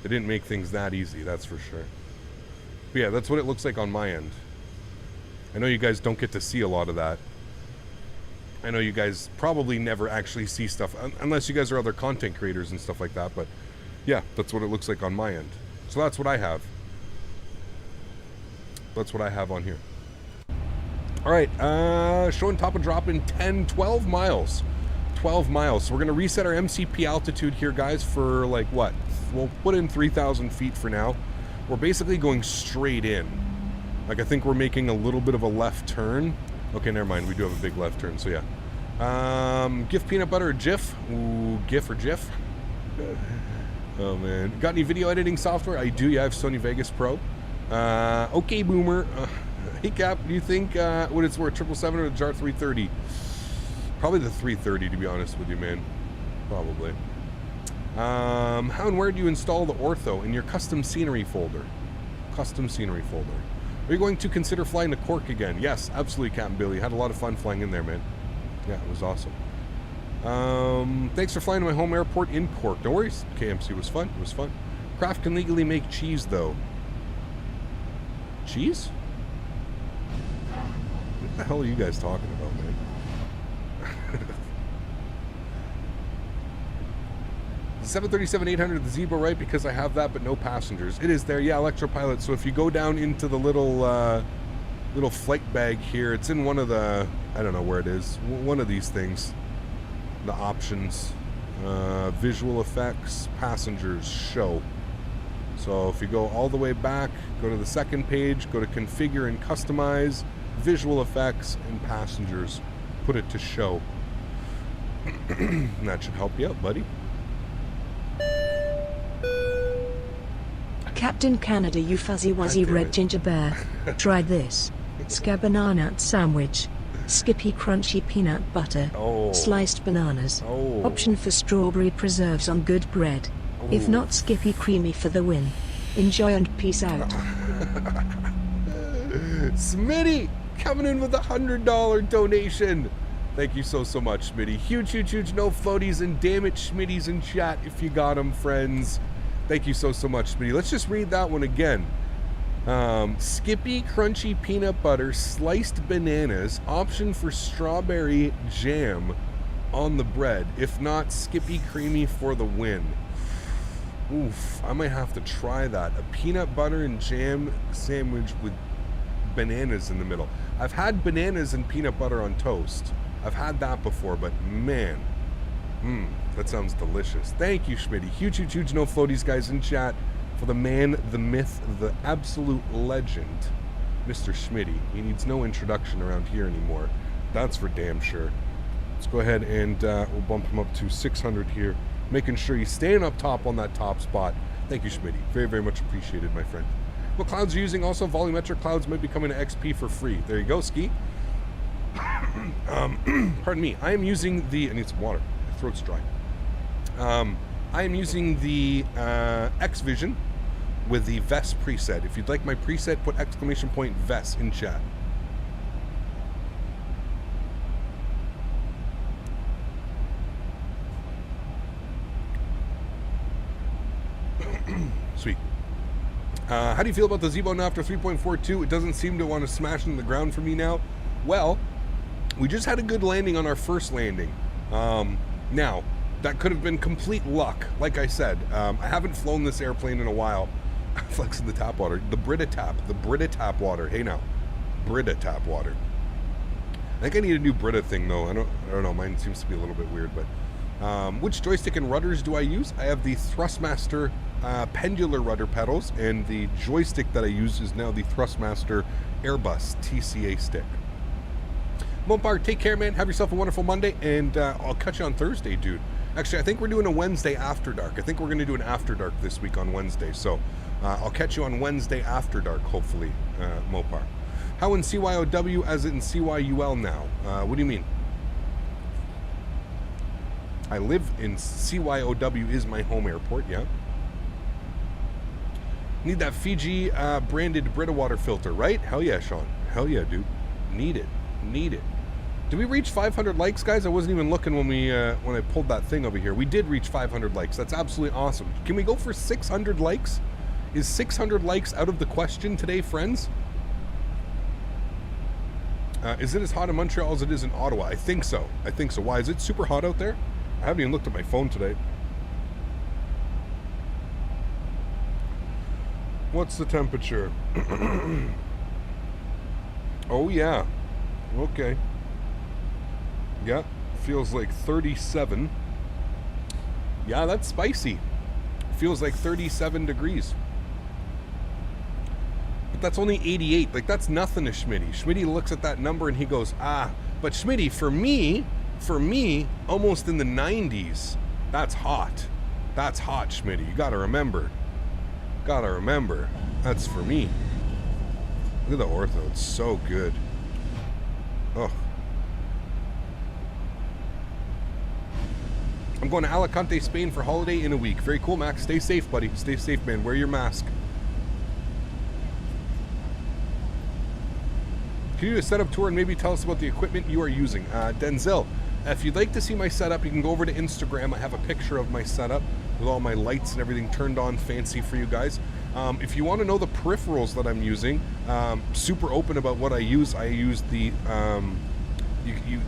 They didn't make things that easy, that's for sure. But yeah, that's what it looks like on my end. I know you guys don't get to see a lot of that. I know you guys probably never actually see stuff, unless you guys are other content creators and stuff like that, but yeah, that's what it looks like on my end. So that's what I have. That's what I have on here. All right, showing top and drop in 12 miles. 12 miles. So we're going to reset our MCP altitude here, guys, for like what? We'll put in 3,000 feet for now. We're basically going straight in. Like I think we're making a little bit of a left turn. Okay, never mind. We do have a big left turn, so yeah. GIF peanut butter or GIF? Ooh, GIF or GIF? Oh man. Got any video editing software? I do. Yeah, I have Sony Vegas Pro. Okay, Boomer. Hey Cap, do you think what it's worth, 777 or the JAR 330? Probably the 330, to be honest with you, man. Probably. How and where do you install the ortho in your custom scenery folder? Custom scenery folder. Are you going to consider flying to Cork again? Yes, absolutely, Captain Billy. Had a lot of fun flying in there, man. Yeah, it was awesome. Thanks for flying to my home airport in Cork. No worries. KMC was fun. It was fun. Kraft can legally make cheese, though. Cheese? What the hell are you guys talking about, man? The 737-800 at the Zebra, right? Because I have that, but no passengers. It is there, yeah, Electropilot. So if you go down into the little flight bag here, it's in one of the, I don't know where it is, one of these things. The options, visual effects, passengers, show. So if you go all the way back, go to the second page, go to configure and customize, visual effects, and passengers. Put it to show. And that should help you out, buddy. Captain Canada, you fuzzy wuzzy red ginger bear. Try this. Scabanana sandwich. Skippy crunchy peanut butter. Oh. Sliced bananas. Oh. Option for strawberry preserves on good bread. Oh. If not, Skippy creamy for the win. Enjoy and peace out. Smitty coming in with a $100 donation. Thank you so much, Smitty. Huge no floaties, and damn it, Schmitty's in chat if you got them, friends. Thank you so much, Smitty. Let's just read that one again. Skippy crunchy peanut butter, sliced bananas, option for strawberry jam on the bread. If not, Skippy creamy for the win. Oof, I might have to try that. A peanut butter and jam sandwich with bananas in the middle. I've had bananas and peanut butter on toast. I've had that before, but man, that sounds delicious. Thank you, Schmitty. Huge no floaties, guys, in chat. for the man, the myth, the absolute legend, Mr. Smitty. He needs no introduction around here anymore. That's for damn sure. Let's go ahead and we'll bump him up to 600 here, making sure he's staying up top on that top spot. Thank you, Smitty. Very, very much appreciated, my friend. What clouds are you using? Also, volumetric clouds might be coming to XP for free. There you go, Ski. Pardon me. I am using the... I need some water. My throat's dry. I am using the XVision with the VES preset. If you'd like my preset, put exclamation point VES in chat. Sweet. How do you feel about the Z-Bone after 3.42? It doesn't seem to want to smash into the ground for me now. Well, we just had a good landing on our first landing. Now, that could have been complete luck. Like I said, I haven't flown this airplane in a while. Flexing the tap water. The Brita tap water. Hey now. Brita tap water. I think I need a new Brita thing though. I don't know. Mine seems to be a little bit weird, but which joystick and rudders do I use? I have the Thrustmaster pendular rudder pedals, and the joystick that I use is now the Thrustmaster Airbus TCA stick. Mopar, take care, man. Have yourself a wonderful Monday, and I'll catch you on Thursday, dude. Actually, I think we're doing a Wednesday after dark. I think we're going to do an after dark this week on Wednesday, so I'll catch you on Wednesday after dark, hopefully, Mopar. How in CYOW as in CYUL now? What do you mean? I live in CYOW is my home airport, yeah. Need that Fiji branded Brita water filter, right? Hell yeah, Sean. Hell yeah, dude. Need it. Need it. Did we reach 500 likes, guys? I wasn't even looking when I pulled that thing over here. We did reach 500 likes. That's absolutely awesome. Can we go for 600 likes? Is 600 likes out of the question today, friends? Is it as hot in Montreal as it is in Ottawa? I think so. I think so. Why? Is it super hot out there? I haven't even looked at my phone today. What's the temperature? Oh, yeah. Okay. Yeah, feels like 37. Yeah, that's spicy. Feels like 37 degrees. But that's only 88. Like, that's nothing to Smitty. Smitty looks at that number and he goes, ah. But Smitty, for me, almost in the 90s, that's hot. That's hot, Smitty. You gotta remember. Gotta remember. That's for me. Look at the ortho. It's so good. Oh. I'm going to Alicante, Spain for holiday in a week. Very cool, Max. Stay safe, buddy. Stay safe, man. Wear your mask. Can you do a setup tour and maybe tell us about the equipment you are using? Denzel, if you'd like to see my setup, you can go over to Instagram. I have a picture of my setup with all my lights and everything turned on fancy for you guys. If you want to know the peripherals that I'm using, super open about what I use the...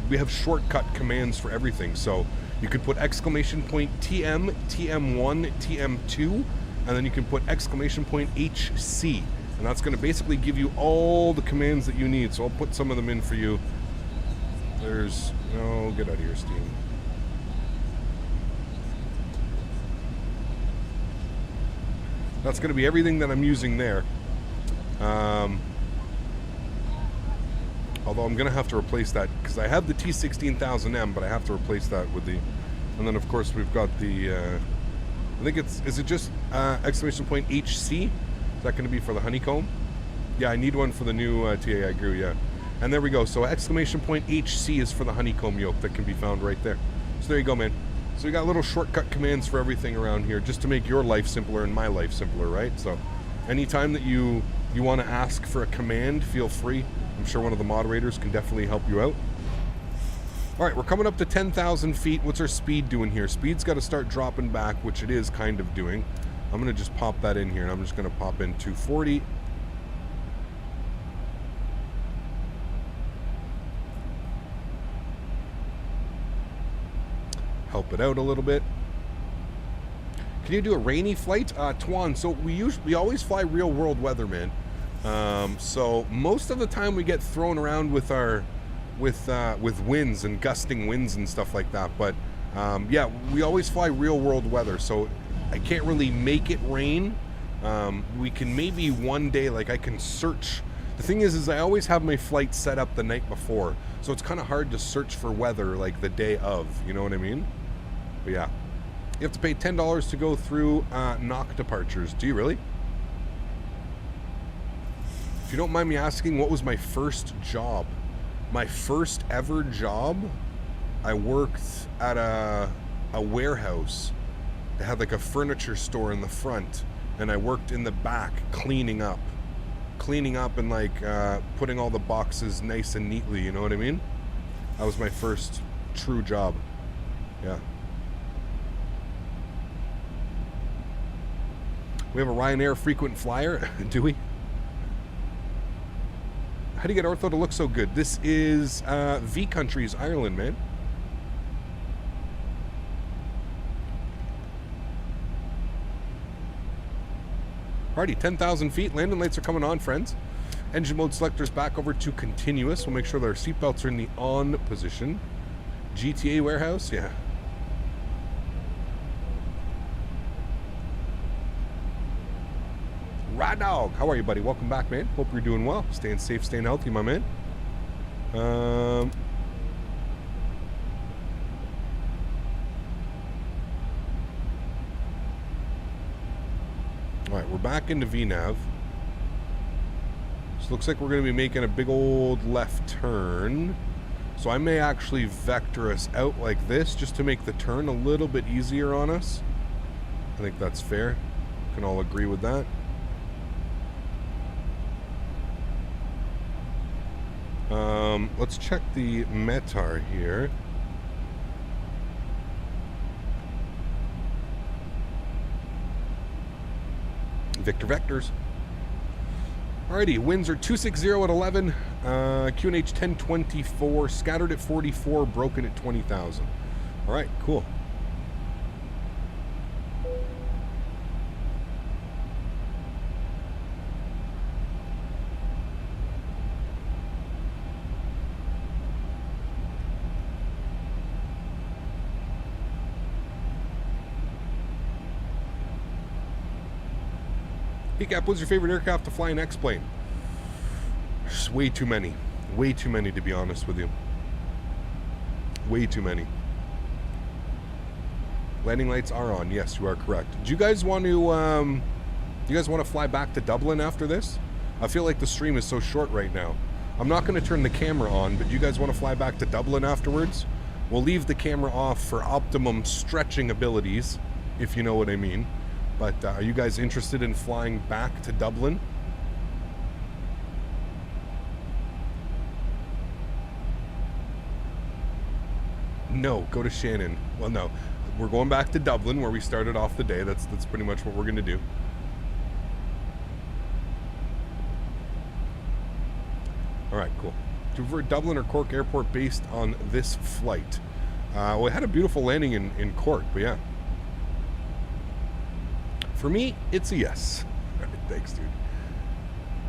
we have shortcut commands for everything, so you could put exclamation point TM, TM1, TM2, and then you can put exclamation point HC, and that's going to basically give you all the commands that you need. So I'll put some of them in for you. There's... no, get out of here, Steam. That's going to be everything that I'm using there. Although I'm going to have to replace that because I have the T16000M, but I have to replace that with the... and then, of course, we've got the... I think it's... is it just exclamation point HC? Is that going to be for the Honeycomb? Yeah, I need one for the new TA. I agree, yeah. And there we go. So exclamation point HC is for the Honeycomb yoke that can be found right there. So there you go, man. So we got little shortcut commands for everything around here just to make your life simpler and my life simpler, right? So anytime that you want to ask for a command, feel free. I'm sure one of the moderators can definitely help you out. All right, we're coming up to 10,000 feet. What's our speed doing here? Speed's got to start dropping back, which it is kind of doing. I'm going to just pop that in here, and I'm just going to pop in 240. Help it out a little bit. Can you do a rainy flight? Tuan, so we always fly real world weather, man. So most of the time we get thrown around with our with winds and gusting winds and stuff like that, but yeah, we always fly real world weather, so I can't really make it rain, We can maybe one day, like, I can search. The thing is I always have my flight set up the night before, so it's kind of hard to search for weather, like, the day of, you know what I mean? But yeah. You have to pay $10 to go through knock departures. Do you really? If you don't mind me asking, what was my first job? My first ever job, I worked at a warehouse that had like a furniture store in the front, and I worked in the back cleaning up and like putting all the boxes nice and neatly, you know what I mean? That was my first true job. Yeah. We have a Ryanair frequent flyer, do we? How do you get ortho to look so good? This is VCountries, Ireland, man. Alrighty, 10,000 feet. Landing lights are coming on, friends. Engine mode selector's back over to continuous. We'll make sure that our seatbelts are in the on position. GTA warehouse, yeah. Rad Dog, how are you, buddy? Welcome back, man. Hope you're doing well. Staying safe, staying healthy, my man. Alright, we're back into VNav. So looks like we're going to be making a big old left turn. So I may actually vector us out like this just to make the turn a little bit easier on us. I think that's fair. Can all agree with that. Let's check the METAR here. Victor Vectors. Alrighty, winds are 260 at 11, QNH 1024, scattered at 44, broken at 20,000. Alright, cool. Cap, what's your favorite aircraft to fly in X-Plane? There's way too many. Way too many, to be honest with you. Way too many. Landing lights are on. Yes, you are correct. Do you guys want to fly back to Dublin after this? I feel like the stream is so short right now. I'm not going to turn the camera on, but do you guys want to fly back to Dublin afterwards? We'll leave the camera off for optimum stretching abilities, if you know what I mean. But are you guys interested in flying back to Dublin? No, go to Shannon. Well, no. We're going back to Dublin where we started off the day. That's pretty much what we're going to do. All right, cool. Do you prefer Dublin or Cork Airport based on this flight? Well, it had a beautiful landing in Cork, but yeah. For me, it's a yes. All right, thanks, dude.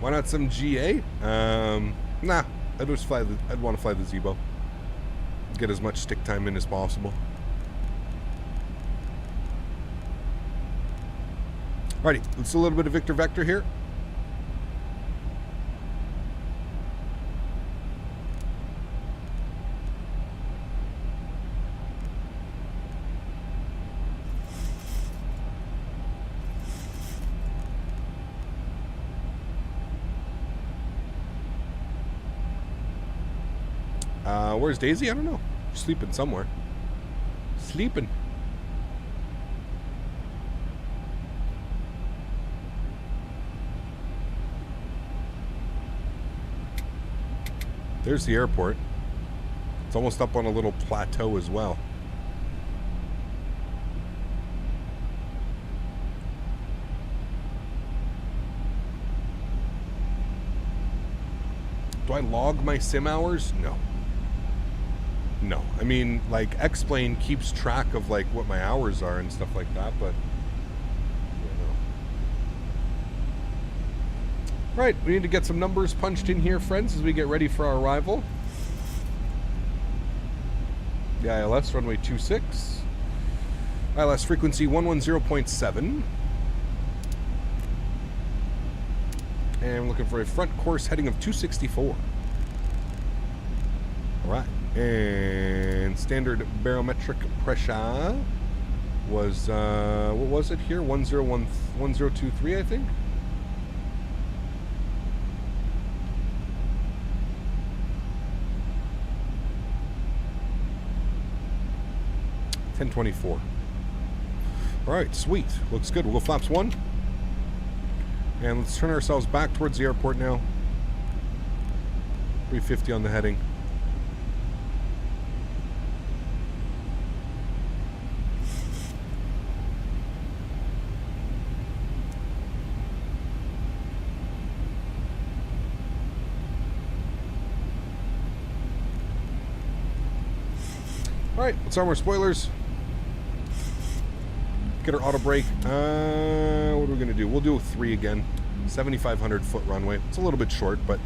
Why not some GA? Nah, I'd want to fly the Zebo. Get as much stick time in as possible. Alrighty, let's do a little bit of Victor Vector here. Where's Daisy? I don't know. Sleeping somewhere. Sleeping. There's the airport. It's almost up on a little plateau as well. Do I log my sim hours? No. No. I mean, like, X-Plane keeps track of, like, what my hours are and stuff like that, but... Right, we need to get some numbers punched in here, friends, as we get ready for our arrival. The ILS, runway 26. ILS frequency 110.7. And we're looking for a front course heading of 264. Alright. And standard barometric pressure was, what was it here? 1023, I think? $10.24. Alright, sweet. Looks good. We'll go flaps 1. And let's turn ourselves back towards the airport now. 350 on the heading. Alright, let's arm our spoilers. Get our auto brake. What are we going to do? We'll do 3 again. 7,500 foot runway. It's a little bit short, but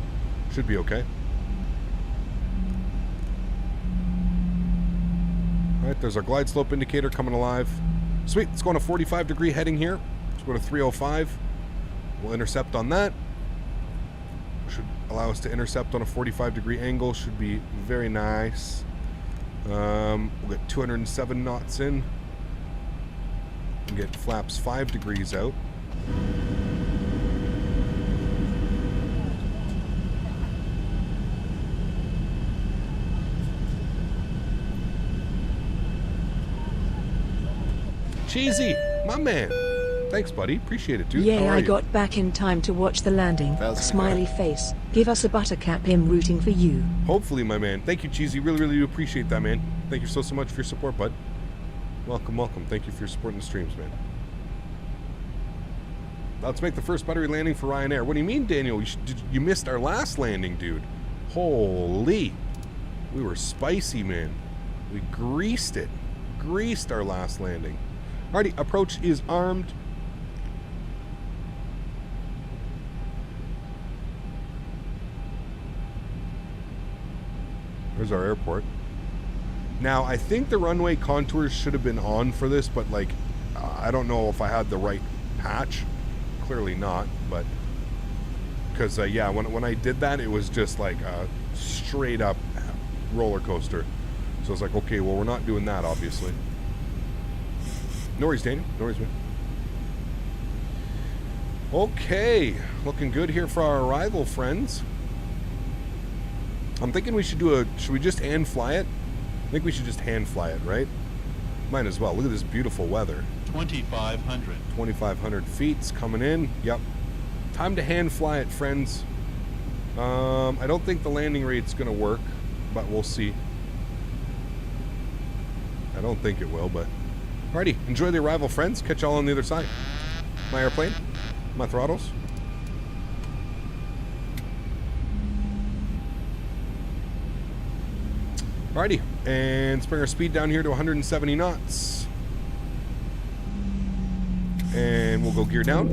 should be okay. Alright, there's our glide slope indicator coming alive. Sweet, let's go on a 45-degree heading here. Let's go to 305. We'll intercept on that. Should allow us to intercept on a 45-degree angle. Should be very nice. We'll get 207 knots in. We'll get flaps 5 degrees out. Cheesy, my man. Thanks, buddy. Appreciate it, dude. Yeah, I got back in time to watch the landing. Smiley face. Give us a buttercap. Him rooting for you. Hopefully, my man. Thank you, Cheesy. Really, really do appreciate that, man. Thank you so much for your support, bud. Welcome, welcome. Thank you for your support in the streams, man. Let's make the first buttery landing for Ryanair. What do you mean, Daniel? You missed our last landing, dude. Holy. We were spicy, man. We greased it. Greased our last landing. Alrighty, approach is armed. There's our airport. Now, I think the runway contours should have been on for this, but like, I don't know if I had the right patch. Clearly not, but because yeah, when I did that, it was just like a straight up roller coaster. So I was like, okay, well, we're not doing that, obviously. No worries, Daniel. No worries, man. Okay, looking good here for our arrival, friends. I'm thinking we should do should we just hand fly it? I think we should just hand fly it, right? Might as well. Look at this beautiful weather. 2,500. 2,500 feet's coming in. Yep. Time to hand fly it, friends. I don't think the landing rate's going to work, but we'll see. I don't think it will, but... Alrighty, enjoy the arrival, friends. Catch y'all on the other side. My airplane. My throttles. Alrighty, and let's bring our speed down here to 170 knots. And we'll go gear down.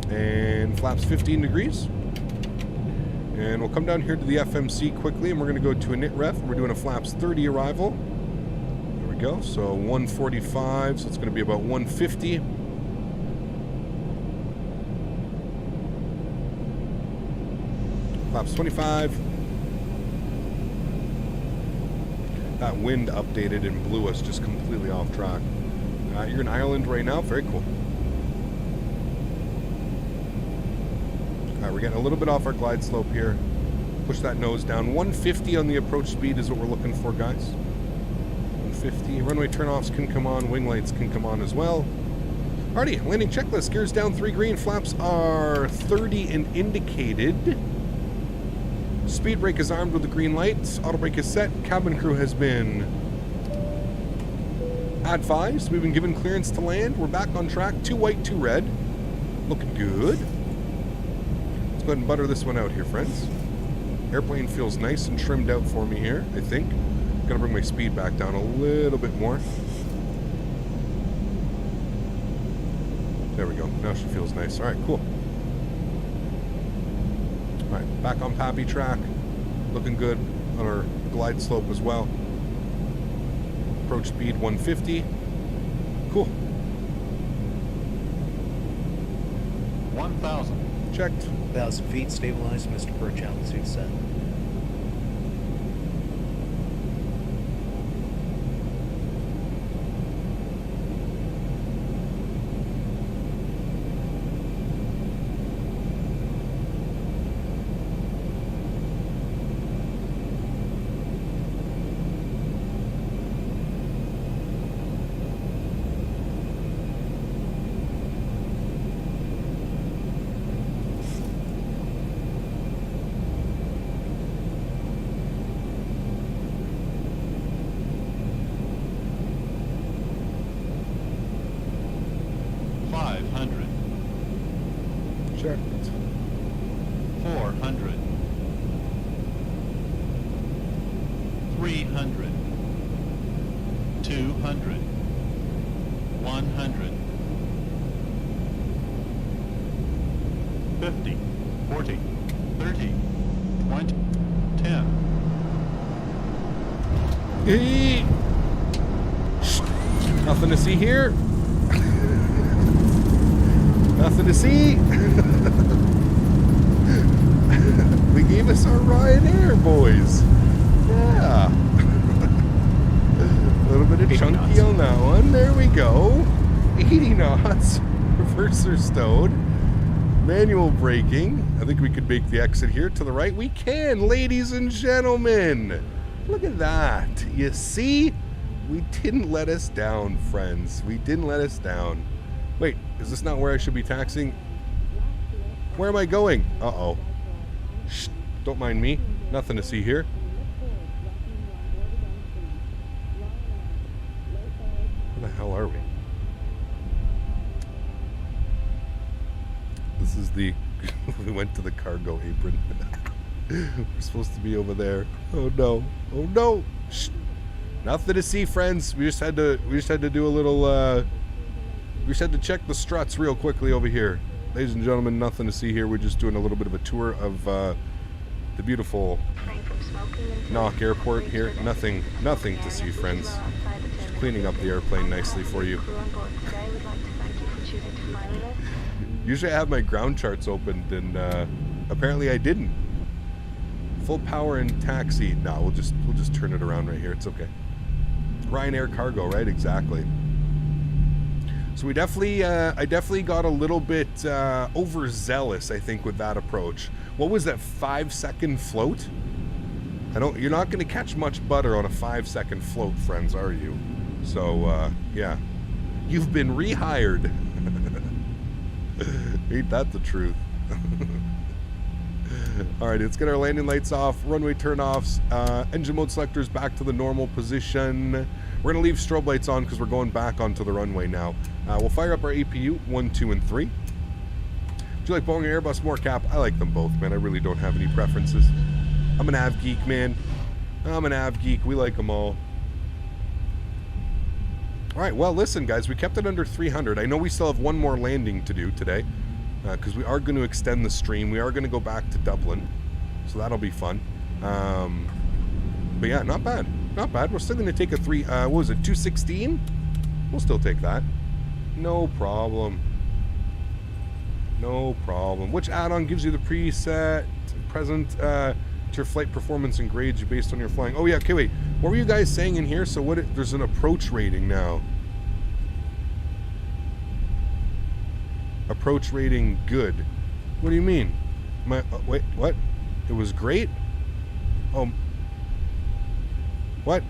And flaps 15 degrees. And we'll come down here to the FMC quickly, and we're going to go to a knit ref. We're doing a flaps 30 arrival. There we go. So 145, so it's going to be about 150. Flaps 25. That wind updated and blew us just completely off track. You're in Ireland right now. Very cool. Alright, we're getting a little bit off our glide slope here. Push that nose down. 150 on the approach speed is what we're looking for, guys. 150. Runway turnoffs can come on. Wing lights can come on as well. Alrighty, landing checklist. Gears down 3 green. Flaps are 30 and indicated. Speed brake is armed with the green light. Auto brake is set. Cabin crew has been advised. We've been given clearance to land. We're back on track. 2 white, 2 red. Looking good. Let's go ahead and butter this one out here, friends. Airplane feels nice and trimmed out for me here, I think. Gotta bring my speed back down a little bit more. There we go. Now she feels nice. Alright, cool. Alright, back on Pappy track. Looking good on our glide slope as well. Approach speed 150. Cool. 1,000. Checked. 1,000 feet, stabilized, Mr. Birch, altitude set. Checked. 400. 300. 200. 100. 50. 40. 30. 20. 10. Hey. Nothing to see here. Nothing to see. We gave us our Ryanair, boys. Yeah. A little bit of chunky on that one. There we go. 80 knots. Reverser stowed. Manual braking. I think we could make the exit here to the right. We can, ladies and gentlemen. Look at that. You see? We didn't let us down, friends. We didn't let us down. Wait, is this not where I should be taxiing? Where am I going? Uh-oh. Shh, don't mind me. Nothing to see here. Where the hell are we? This is the... we went to the cargo apron. We're supposed to be over there. Oh no. Oh no. Shh. Nothing to see, friends. We just had to do a little we just had to check the struts real quickly over here. Ladies and gentlemen, nothing to see here. We're just doing a little bit of a tour of the beautiful Knock Airport here. Nothing to see, friends. Just cleaning up the airplane nicely for you. Usually I have my ground charts opened, and apparently I didn't. Full power and taxi. No, we'll just turn it around right here. It's okay. Ryanair cargo, right? Exactly. So we definitely, I definitely got a little bit overzealous, I think, with that approach. What was that 5-second float? You're not going to catch much butter on a 5-second float, friends, are you? So, yeah. You've been rehired. Ain't that the truth? Alright, let's get our landing lights off, runway turn-offs, engine mode selectors back to the normal position. We're going to leave strobe lights on because we're going back onto the runway now. We'll fire up our APU, 1, 2, and 3. Do you like Boeing or Airbus more, Cap? I like them both, man. I really don't have any preferences. I'm an av geek, man. I'm an av geek. We like them all. Alright, well, listen, guys. We kept it under 300. I know we still have one more landing to do today, because we are going to extend the stream. We are going to go back to Dublin, so that'll be fun. But yeah, not bad. Not bad. We're still going to take a what was it, 216? We'll still take that. No problem. No problem. Which add-on gives you the preset present to your flight performance and grades you based on your flying? Oh yeah, okay, wait. What were you guys saying in here? So there's an approach rating now. Approach rating good. What do you mean? Wait, what? It was great? Oh. What?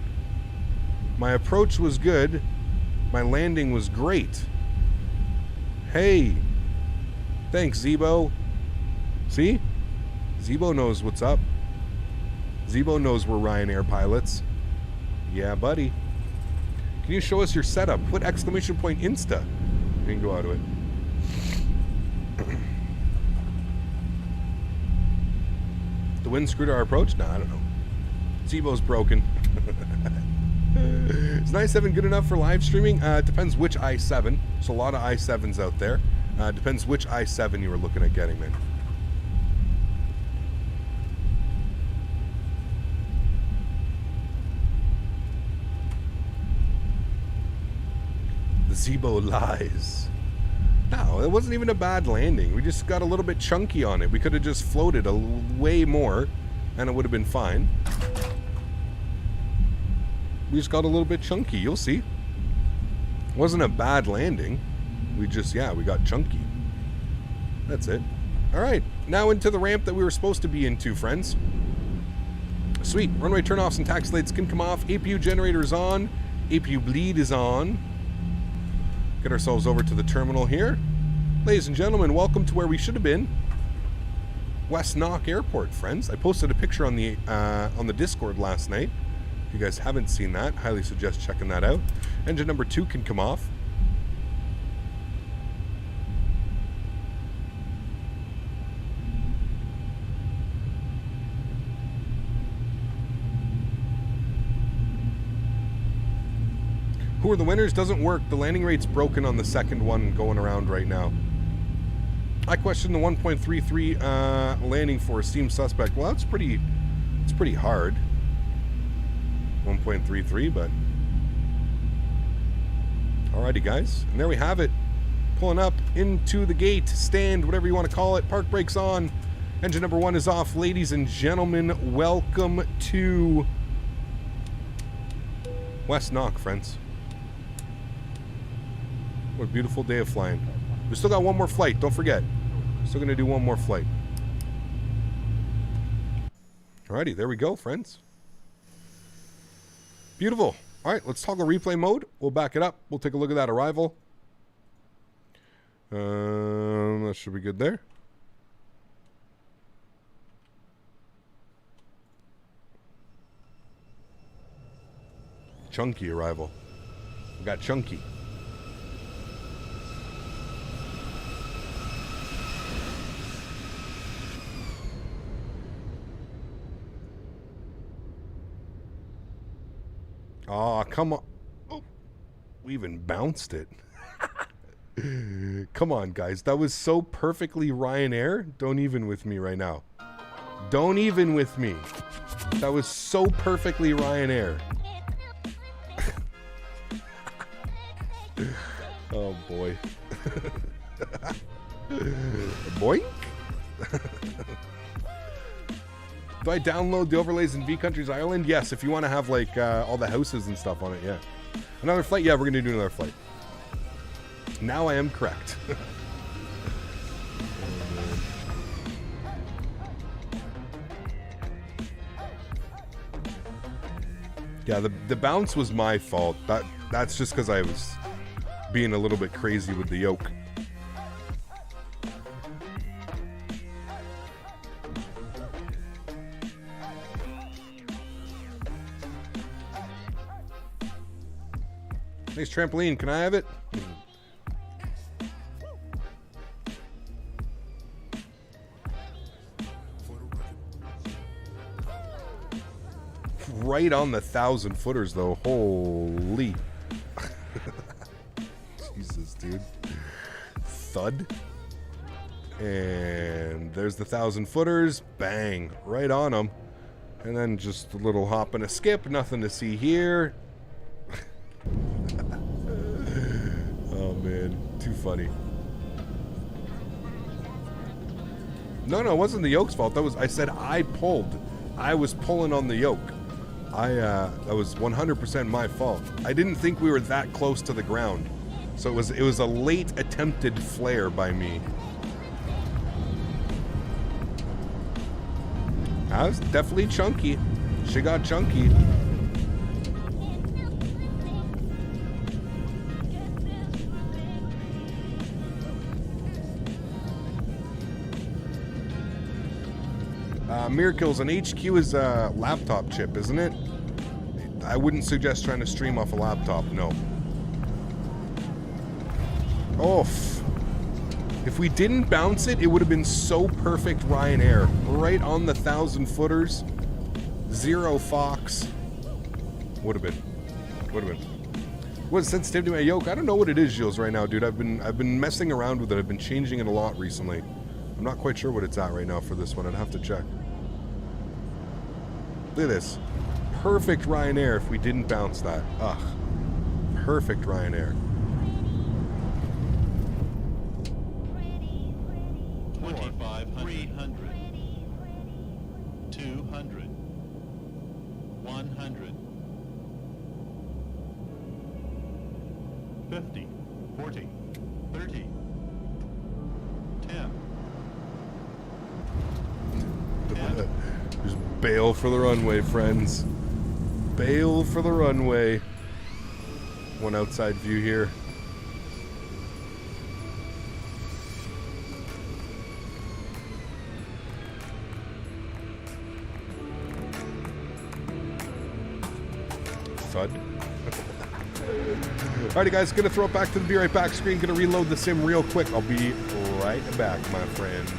My approach was good. My landing was great. Hey. Thanks, Zebo. See? Zebo knows what's up. Zebo knows we're Ryanair pilots. Yeah, buddy. Can you show us your setup? Put exclamation point Insta. You can go out of it. The wind screwed our approach? Nah, I don't know. Zebo's broken. Is an i7 good enough for live streaming? It depends which i7. There's a lot of i7s out there. Depends which i7 you were looking at getting, man. The Zebo lies. No, No, it wasn't even a bad landing. We just got a little bit chunky on it. We could have just floated way more, and it would have been fine. We just got a little bit chunky. You'll see. It wasn't a bad landing. We just, yeah, we got chunky. That's it. All right, now into the ramp that we were supposed to be into, friends. Sweet. Runway turnoffs and taxi lights can come off. APU generator is on. APU bleed is on. Get ourselves over to the terminal here. Ladies and gentlemen, welcome to where we should have been. West Knock Airport, friends. I posted a picture on the Discord last night. If you guys haven't seen that, highly suggest checking that out. Engine number 2 can come off. Who are the winners? Doesn't work. The landing rate's broken on the second one going around right now. I question the 1.33 landing force seems suspect. Well, it's pretty hard. 1.33, but alrighty, guys. And there we have it. Pulling up into the gate, stand, whatever you want to call it. Park brakes on. Engine number 1 is off. Ladies and gentlemen, welcome to West Knock, friends. What a beautiful day of flying. We still got one more flight, don't forget. Still gonna do one more flight. Alrighty, there we go, friends. Beautiful. Alright, let's toggle replay mode. We'll back it up. We'll take a look at that arrival. That should be good there. Chunky arrival. We got chunky. Oh, come on. Oh, we even bounced it. Come on, guys. That was so perfectly Ryanair. Don't even with me right now. Don't even with me. That was so perfectly Ryanair. Oh, boy. Boink. Do I download the overlays in VCountries Ireland? Yes, if you want to have like all the houses and stuff on it, yeah. Another flight? Yeah, we're going to do another flight. Now I am correct. Yeah, the bounce was my fault. That's just because I was being a little bit crazy with the yoke. Nice trampoline. Can I have it? Right on the 1,000 footers, though. Holy. Jesus, dude. Thud. And there's the 1,000 footers. Bang. Right on them. And then just a little hop and a skip. Nothing to see here. Oh man, too funny. No, it wasn't the yoke's fault. I said I pulled. I was pulling on the yoke. That was 100% my fault. I didn't think we were that close to the ground. So it was a late attempted flare by me. That was definitely chunky. She got chunky. Miracles, an HQ is a laptop chip, isn't it? I wouldn't suggest trying to stream off a laptop, no. Oh, if we didn't bounce it, it would have been so perfect Ryanair. Right on the 1,000 footers. 0 Fox. Would have been. What's sensitivity to my yoke? I don't know what it is, Gilles, right now, dude. I've been messing around with it. I've been changing it a lot recently. I'm not quite sure what it's at right now for this one. I'd have to check. Look at this. Perfect Ryanair if we didn't bounce that. Ugh. Perfect Ryanair. 200, 100, 50, 40, 30, 10. Just bail for the runway, friends. Bail for the runway. One outside view here. Thud. Alrighty, guys, gonna throw it back to the be right back screen. Gonna reload the sim real quick. I'll be right back, my friends.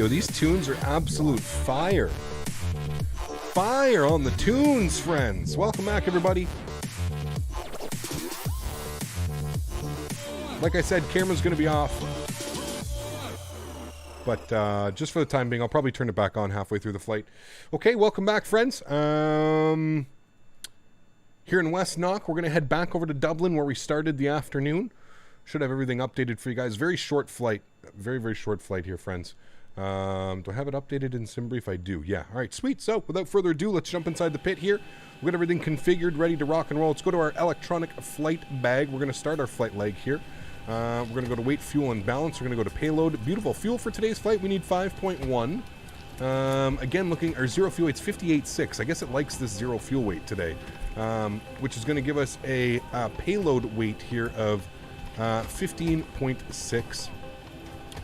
Yo, these tunes are absolute fire. Fire on the tunes, friends. Welcome back, everybody. Like I said, camera's going to be off. But just for the time being, I'll probably turn it back on halfway through the flight. Okay, welcome back, friends. Here in West Knock, we're going to head back over to Dublin where we started the afternoon. Should have everything updated for you guys. Very short flight. Very, very short flight here, friends. Do I have it updated in SimBrief? I do. Yeah. All right, sweet. So without further ado, let's jump inside the pit here. We've got everything configured, ready to rock and roll. Let's go to our electronic flight bag. We're going to start our flight leg here. We're going to go to weight, fuel, and balance. We're going to go to payload. Beautiful. Fuel for today's flight, we need 5.1. Again, looking, our zero fuel weight's 58.6. I guess it likes this zero fuel weight today, which is going to give us a payload weight here of 15.6.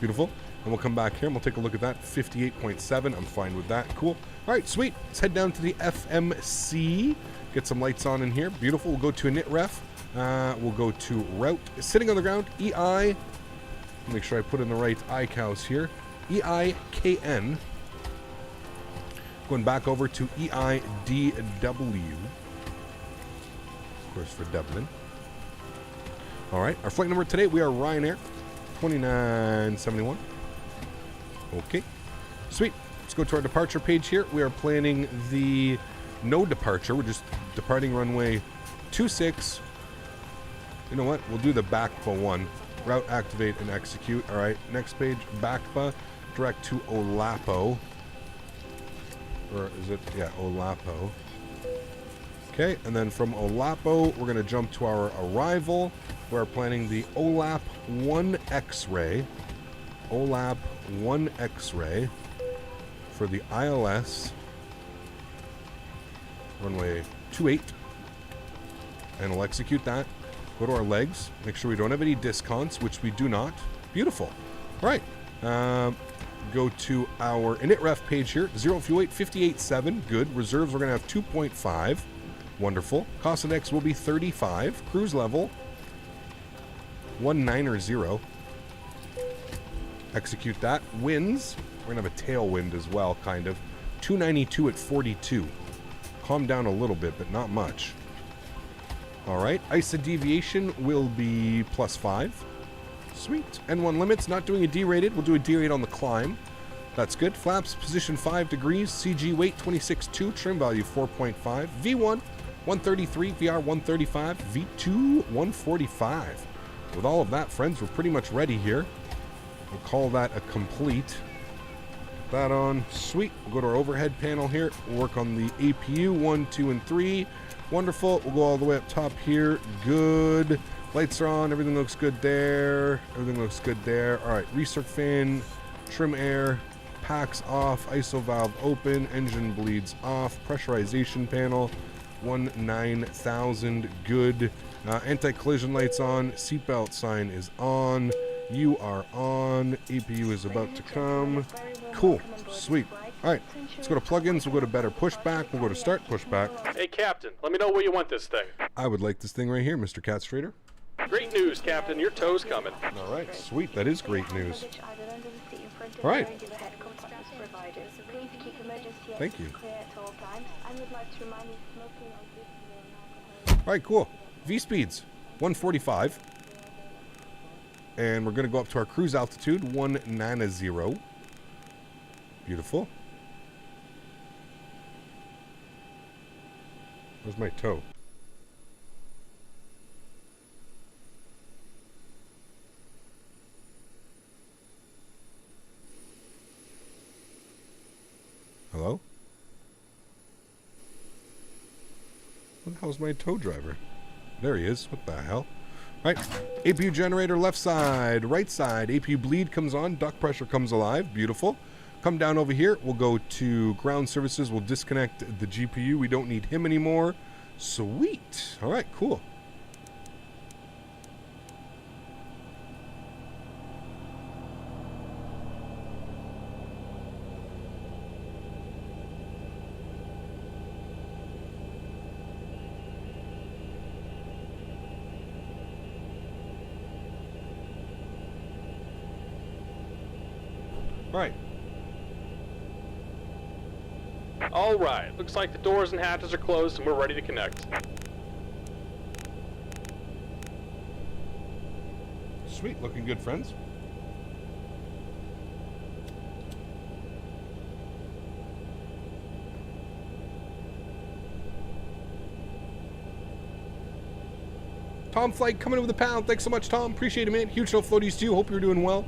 Beautiful. And we'll come back here and we'll take a look at that. 58.7. I'm fine with that. Cool. All right, sweet. Let's head down to the FMC. Get some lights on in here. Beautiful. We'll go to init ref. We'll go to route. Sitting on the ground, EI. Make sure I put in the right iCows here. EIKN. Going back over to EIDW. Of course, for Dublin. All right. Our flight number today, we are Ryanair 2971. Okay. Sweet. Let's go to our departure page here. We are planning the no departure. We're just departing runway 26. You know what? We'll do the BACPA one. Route, activate, and execute. All right. Next page, BACPA, direct to Olapo. Or is it? Yeah, Olapo. Okay. And then from Olapo, we're going to jump to our arrival. We're planning the OLAP 1 X-ray. OLAP 1 X-ray for the ILS. Runway 28. And we'll execute that. Go to our legs. Make sure we don't have any discounts, which we do not. Beautiful. All right. Go to our init ref page here. Zero fuel weight, 58.7. Good. Reserves, we're going to have 2.5. Wonderful. Cost of X will be 35. Cruise level, 190. Execute that. Winds, we're going to have a tailwind as well, kind of. 292 at 42. Calm down a little bit, but not much. All right. ISA deviation will be +5. Sweet. N1 limits, not doing a D-rated. We'll do a D-rate on the climb. That's good. Flaps, position 5 degrees. CG weight 26.2. Trim value 4.5. V1, 133. VR, 135. V2, 145. With all of that, friends, we're pretty much ready here. We'll call that a complete. Put that on. Sweet. We'll go to our overhead panel here. We'll work on the APU 1, 2, and 3. Wonderful. We'll go all the way up top here. Good. Lights are on. Everything looks good there. Everything looks good there. All right. Recirc fan. Trim air. Packs off. ISO valve open. Engine bleeds off. Pressurization panel. 19,000. Good. Anti-collision lights on. Seatbelt sign is on. You are on. APU is about to come. Cool. Sweet. All right. Let's go to plugins. We'll go to better pushback. We'll go to start pushback. Hey, Captain, let me know where you want this thing. I would like this thing right here, Mr. Cat Strader. Great news, Captain. Your tow's coming. All right. Sweet. That is great news. All right. Thank you. All right, cool. V-speeds, 145. And we're going to go up to our cruise altitude, 190. Beautiful. Where's my toe? Hello? What the hell's my tow driver? There he is. What the hell? All right. APU generator left side, right side. APU bleed comes on. Duct pressure comes alive. Beautiful. Come down over here. We'll go to ground services. We'll disconnect the GPU. We don't need him anymore. Sweet. All right, cool. All right. All right, looks like the doors and hatches are closed and we're ready to connect. Sweet, looking good, friends. Tom Flite coming in with £1. Thanks so much, Tom. Appreciate it, man. Huge no floaties to you. Hope you're doing well.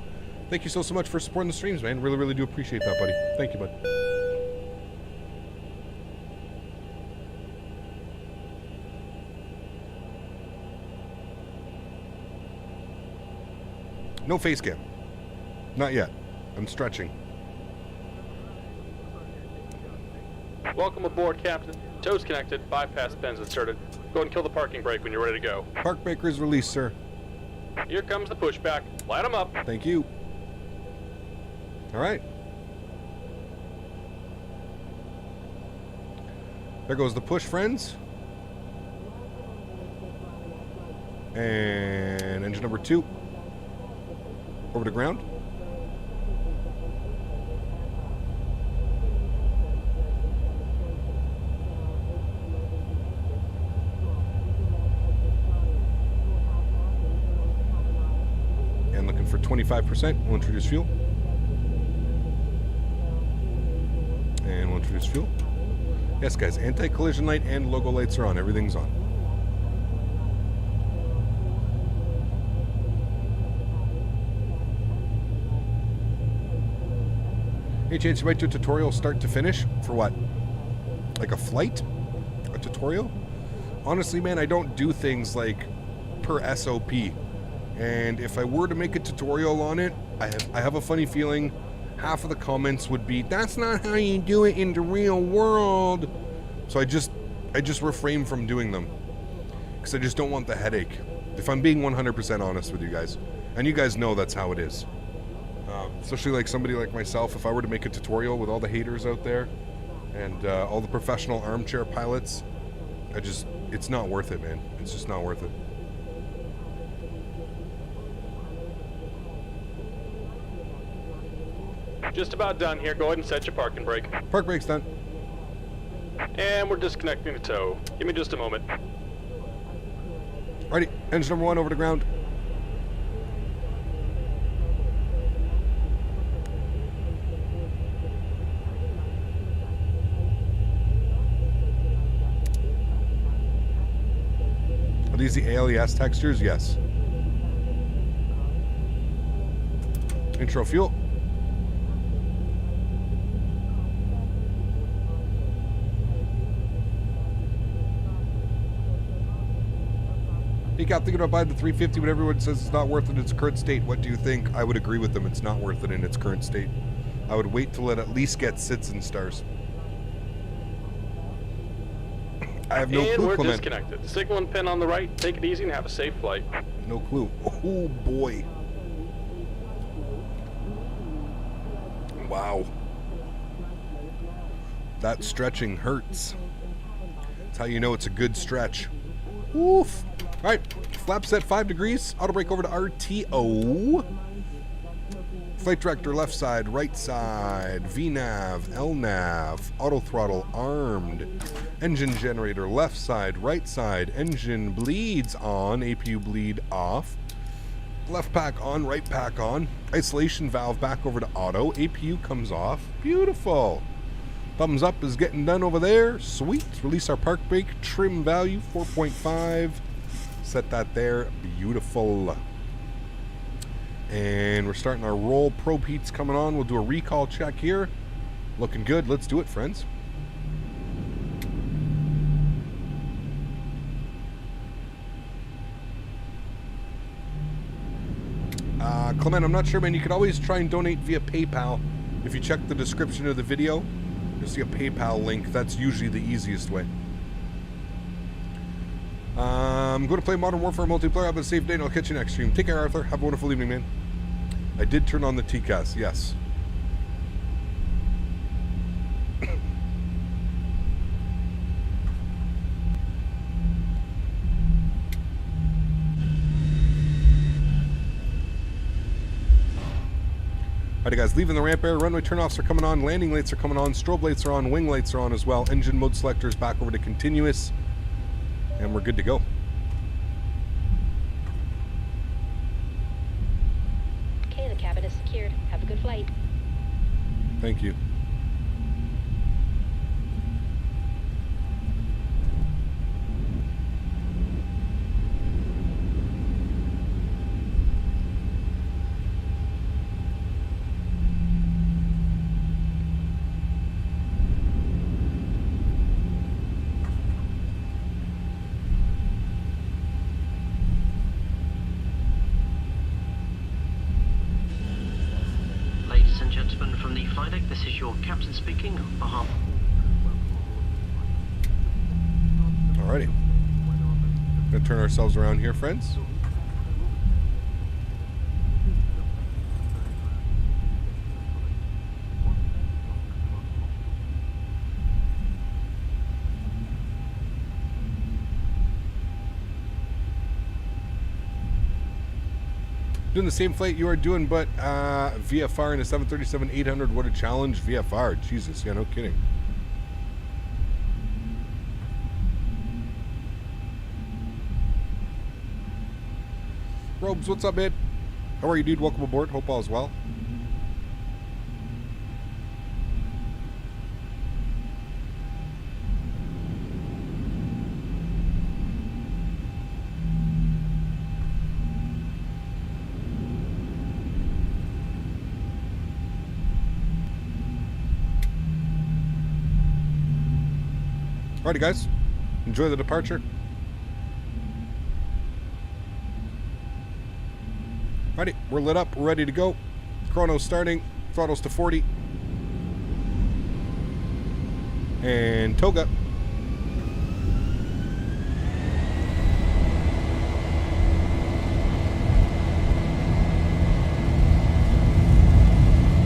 Thank you so much for supporting the streams, man. Really, really do appreciate that, buddy. Thank you, bud. No face cam. Not yet. I'm stretching. Welcome aboard, Captain. Toes connected, bypass pins inserted. Go and kill the parking brake when you're ready to go. Park breaker is released, sir. Here comes the pushback. Light them up. Thank you. All right. There goes the push, friends. And engine number 2. Over to ground. And looking for 25%. We'll introduce fuel. And we'll introduce fuel. Yes, guys, anti-collision light and logo lights are on. Everything's on. Hey, Chance, you might do a tutorial start to finish for what? Like a flight? A tutorial? Honestly, man, I don't do things like per SOP. And if I were to make a tutorial on it, I have a funny feeling half of the comments would be, that's not how you do it in the real world. So I just refrain from doing them. Because I just don't want the headache. If I'm being 100% honest with you guys. And you guys know that's how it is. Especially like somebody like myself, if I were to make a tutorial with all the haters out there and all the professional armchair pilots, it's not worth it, man. It's just not worth it. Just about done here. Go ahead and set your parking brake. Park brake's done. And we're disconnecting the tow. Give me just a moment. Righty, engine number 1 over to ground. Are these the ALES textures? Yes. Intro fuel. Hey, Cal, thinking about buying the 350, but everyone says it's not worth it in its current state. What do you think? I would agree with them. It's not worth it in its current state. I would wait till it at least gets Citizen stars. I have no clue, And we're Clement. disconnected. Signal and pin on the right. Take it easy and have a safe flight. No clue. Oh, boy. Wow. That stretching hurts. That's how you know it's a good stretch. Woof. All right, flap set 5 degrees. Auto brake over to RTO. Flight director left side, right side. VNav, LNav. Auto throttle armed. Engine generator left side, right side. Engine bleeds on. APU bleed off. Left pack on, right pack on. Isolation valve back over to auto. APU comes off. Beautiful. Thumbs up is getting done over there. Sweet. Release our park brake. Trim value 4.5. Set that there. Beautiful. And we're starting our roll. Probe heat's coming on. We'll do a recall check here. Looking good. Let's do it, friends. Clement, I'm not sure, man. You could always try and donate via PayPal. If you check the description of the video, you'll see a PayPal link. That's usually the easiest way. I'm going to play Modern Warfare multiplayer. Have a safe day, and I'll catch you next stream. Take care, Arthur. Have a wonderful evening, man. I did turn on the TCAS, yes. Alrighty guys, leaving the ramp area, runway turnoffs are coming on, landing lights are coming on, strobe lights are on, wing lights are on as well, engine mode selector is back over to continuous, and we're good to go. Okay, the cabin is secured. Have a good flight. Thank you. Ladies and gentlemen from the flight deck, this is your captain speaking on behalf. Alrighty. Gonna turn ourselves around here, friends. Doing the same flight you are doing, but VFR in a 737-800. What a challenge. VFR. Jesus, yeah, no kidding. Robes, what's up, man? How are you, dude? Welcome aboard. Hope all is well. Alrighty, guys. Enjoy the departure. Alrighty, we're lit up. We're ready to go. Chrono's starting. Throttle's to 40. And toga.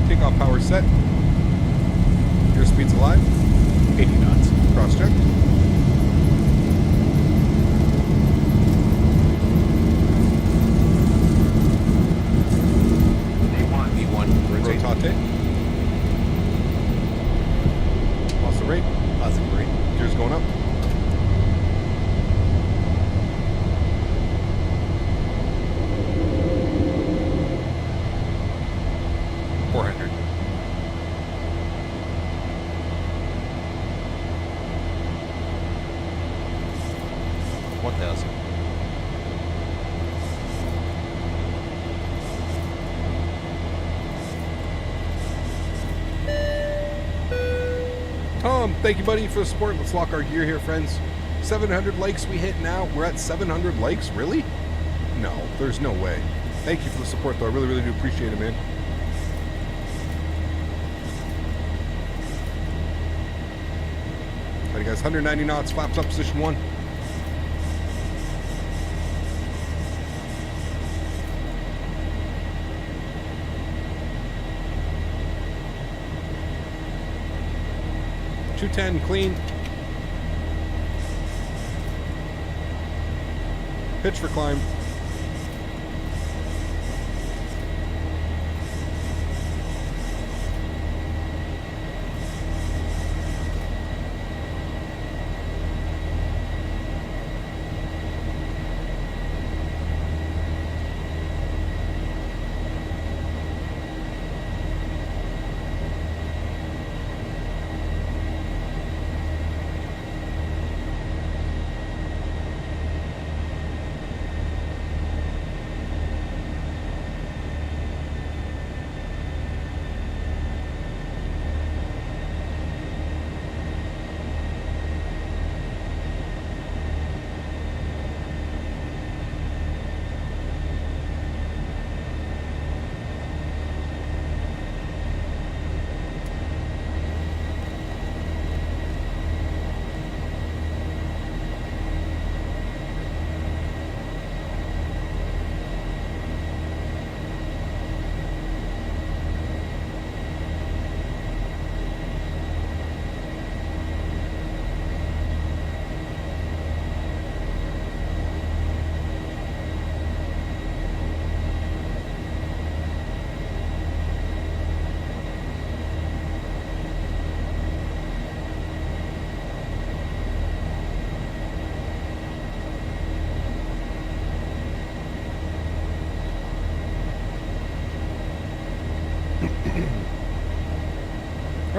Takeoff power set. Your speed's alive. 80 knots. Cross check. V1. Rotate. Positive rate. Positive rate. Gears going up. Thank you, buddy, for the support. Let's lock our gear here, friends. 700 likes we hit now. We're at 700 likes? Really? No, there's no way. Thank you for the support, though. I really, really do appreciate it, man. All right, guys, 190 knots, flaps up, position 1. .210 clean. Pitch for climb.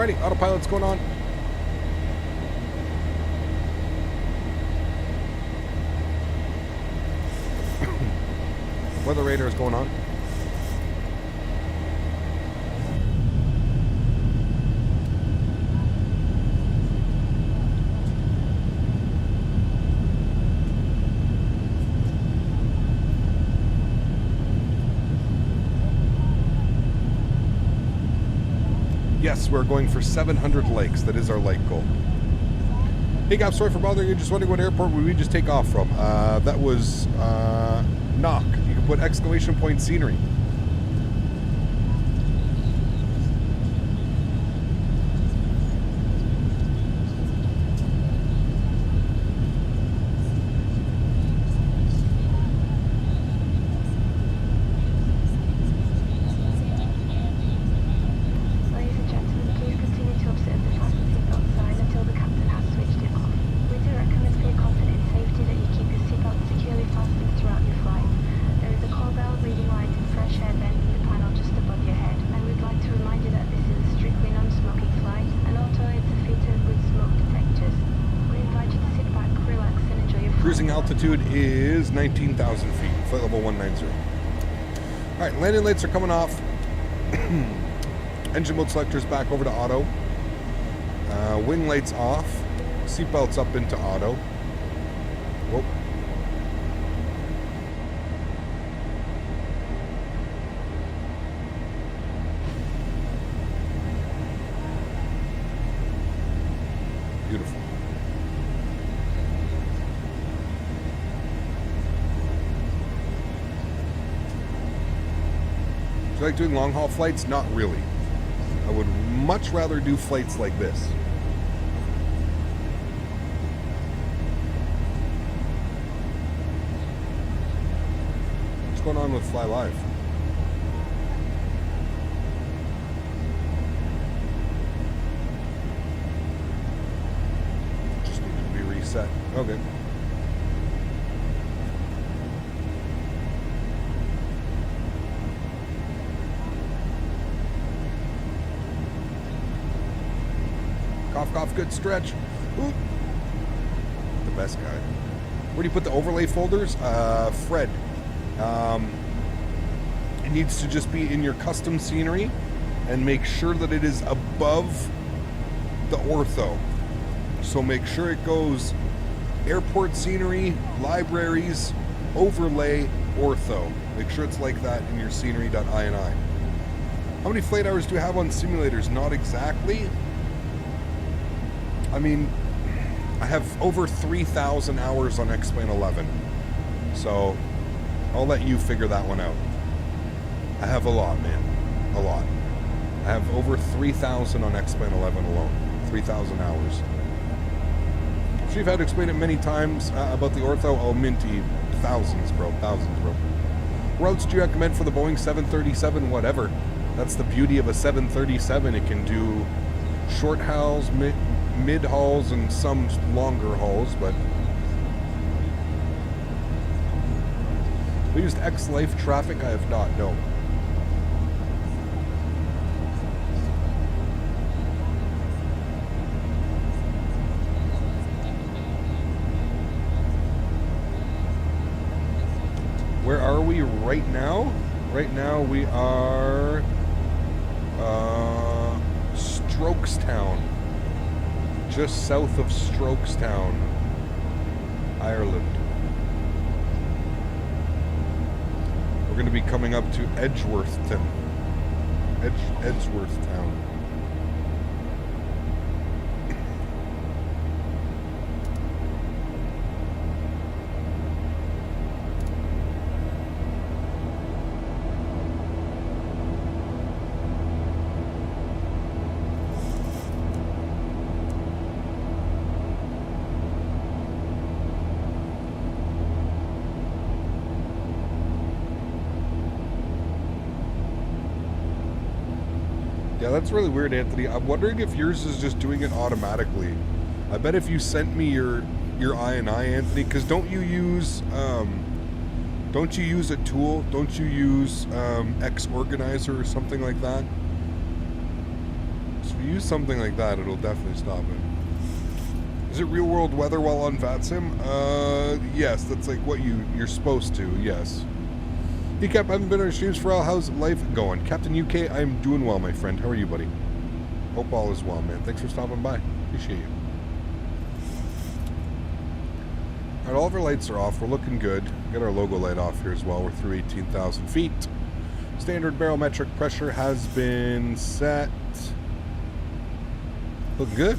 Alrighty, autopilot's going on. Weather radar is going on. Yes, we're going for 700 likes. That is our like goal. Hey, Gap, sorry for bothering you. Just wondering what airport would we just take off from? That was Knock. You can put exclamation point scenery. Altitude is 19,000 feet, flight level 190. Alright, landing lights are coming off. Engine mode selectors back over to auto. Wing lights off. Seatbelts up into auto. Whoa. Beautiful. Do you like doing long haul flights? Not really. I would much rather do flights like this. What's going on with Fly Live? Just needed to be reset. Okay. Cough, good stretch. Ooh. The best guy. Where do you put the overlay folders? Fred. It needs to just be in your custom scenery and make sure that it is above the ortho. So make sure it goes airport scenery, libraries, overlay, ortho. Make sure it's like that in your scenery.ini. How many flight hours do you have on simulators? Not exactly. I mean, I have over 3,000 hours on X-Plane 11, so I'll let you figure that one out. I have a lot, man. A lot. I have over 3,000 on X-Plane 11 alone. 3,000 hours. I'm sure you've had to explain it many times about the ortho. Oh, Minty. Thousands, bro. Thousands, bro. Routes do you recommend for the Boeing 737? Whatever. That's the beauty of a 737. It can do short hauls, mid hauls, and some longer hauls, but we used X-Life traffic. I have not, no. Where are we right now? Right now we are Strokestown. Just south of Strokestown, Ireland. We're going to be coming up to Edgeworthtown. Edgeworthtown. Yeah, that's really weird, Anthony. I'm wondering if yours is just doing it automatically. I bet if you sent me your INI, Anthony, because don't you use a tool? Don't you use X Organizer or something like that? So you use something like that, it'll definitely stop it. Is it real world weather while on VATSIM? Yes, that's like what you're supposed to, yes. Hey Cap, I haven't been on your streams for a while. How's life going? Captain UK, I'm doing well, my friend. How are you, buddy? Hope all is well, man. Thanks for stopping by. Appreciate you. Alright, all of our lights are off. We're looking good. Get our logo light off here as well. We're through 18,000 feet. Standard barometric pressure has been set. Looking good.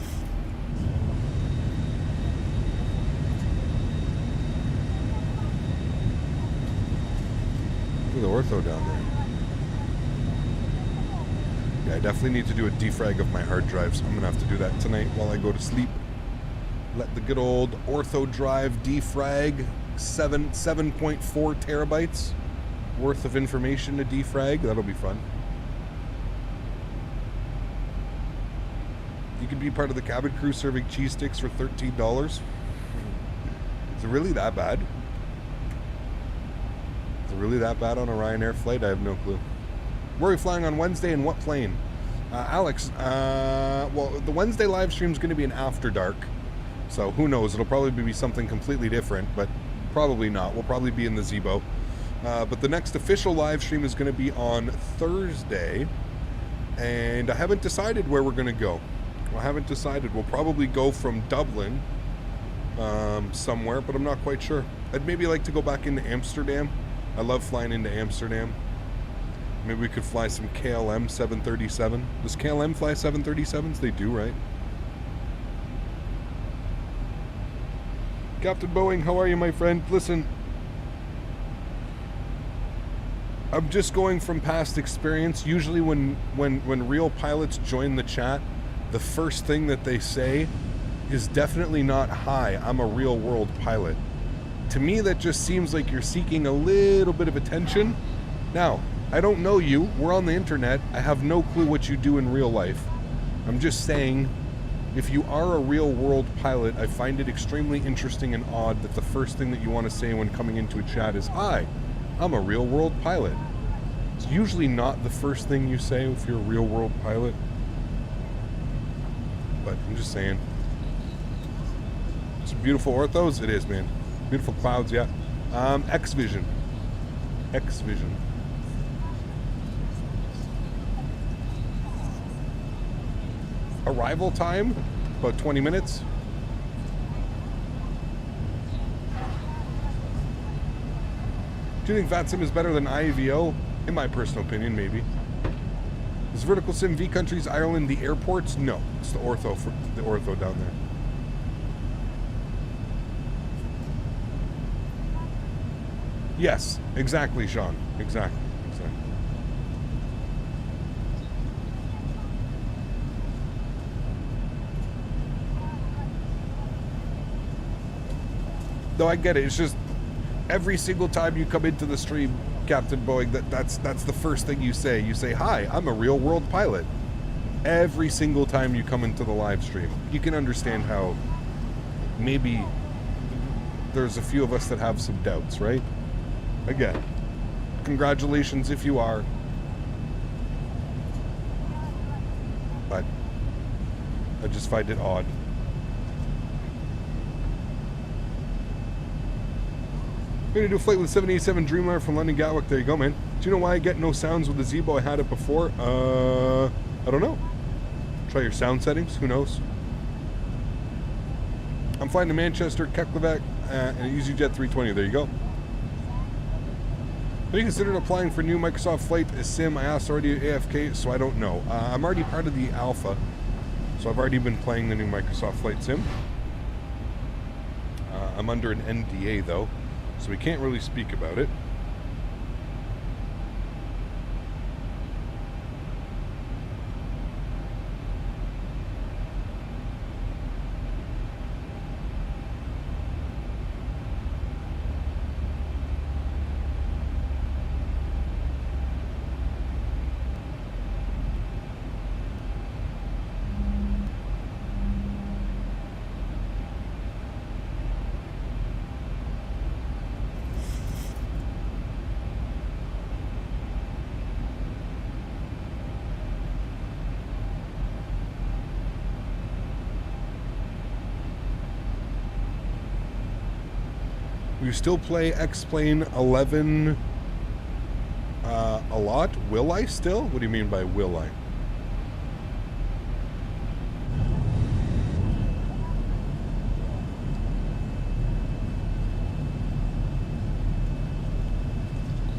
Look at the ortho down there. Yeah, I definitely need to do a defrag of my hard drives. I'm gonna have to do that tonight while I go to sleep. Let the good old ortho drive defrag 7.4 terabytes worth of information to defrag. That'll be fun. You could be part of the cabin crew serving cheese sticks for $13. Is it really that bad? Is it really that bad on a Ryanair flight? I have no clue. Where are we flying on Wednesday and what plane? Alex, well, the Wednesday live stream is going to be an after dark. So who knows? It'll probably be something completely different, but probably not. We'll probably be in the Zebo. But the next official live stream is going to be on Thursday. And I haven't decided where we're going to go. I haven't decided. We'll probably go from Dublin somewhere, but I'm not quite sure. I'd maybe like to go back into Amsterdam. I love flying into Amsterdam. Maybe we could fly some KLM 737. Does KLM fly 737s? They do, right? Captain Boeing, how are you, my friend? Listen, I'm just going from past experience. Usually when real pilots join the chat, the first thing that they say is definitely not, "Hi, I'm a real world pilot." To me, that just seems like you're seeking a little bit of attention. Now, I don't know you. We're on the internet. I have no clue what you do in real life. I'm just saying, if you are a real world pilot, I find it extremely interesting and odd that the first thing that you want to say when coming into a chat is, "Hi, I'm a real world pilot." It's usually not the first thing you say if you're a real world pilot. But I'm just saying. It's beautiful orthos. It is, man. Beautiful clouds, yeah. XVision. XVision. Arrival time, about 20 minutes. Do you think VATSIM is better than IVO? In my personal opinion, maybe. Is VerticalSim VCountries Ireland the airports? No, it's the ortho for the ortho down there. Yes, exactly, Sean. Exactly. No, I get it. It's just every single time you come into the stream, Captain Boeing, that's the first thing you say. You say, "Hi, I'm a real world pilot." Every single time you come into the live stream. You can understand how maybe there's a few of us that have some doubts, right? Again, congratulations if you are. But I just find it odd. We're gonna do a flight with 787 Dreamliner from London Gatwick. There you go, man. Do you know why I get no sounds with the Zebo? I had it before. I don't know. Try your sound settings. Who knows? I'm flying to Manchester, Keflavik, and a EasyJet 320. There you go. Have you considered applying for new Microsoft Flight Sim? I asked already AFK, so I don't know. I'm already part of the alpha, so I've already been playing the new Microsoft Flight Sim. I'm under an NDA though, so we can't really speak about it. still play X-Plane 11 a lot? Will I still? What do you mean by will I?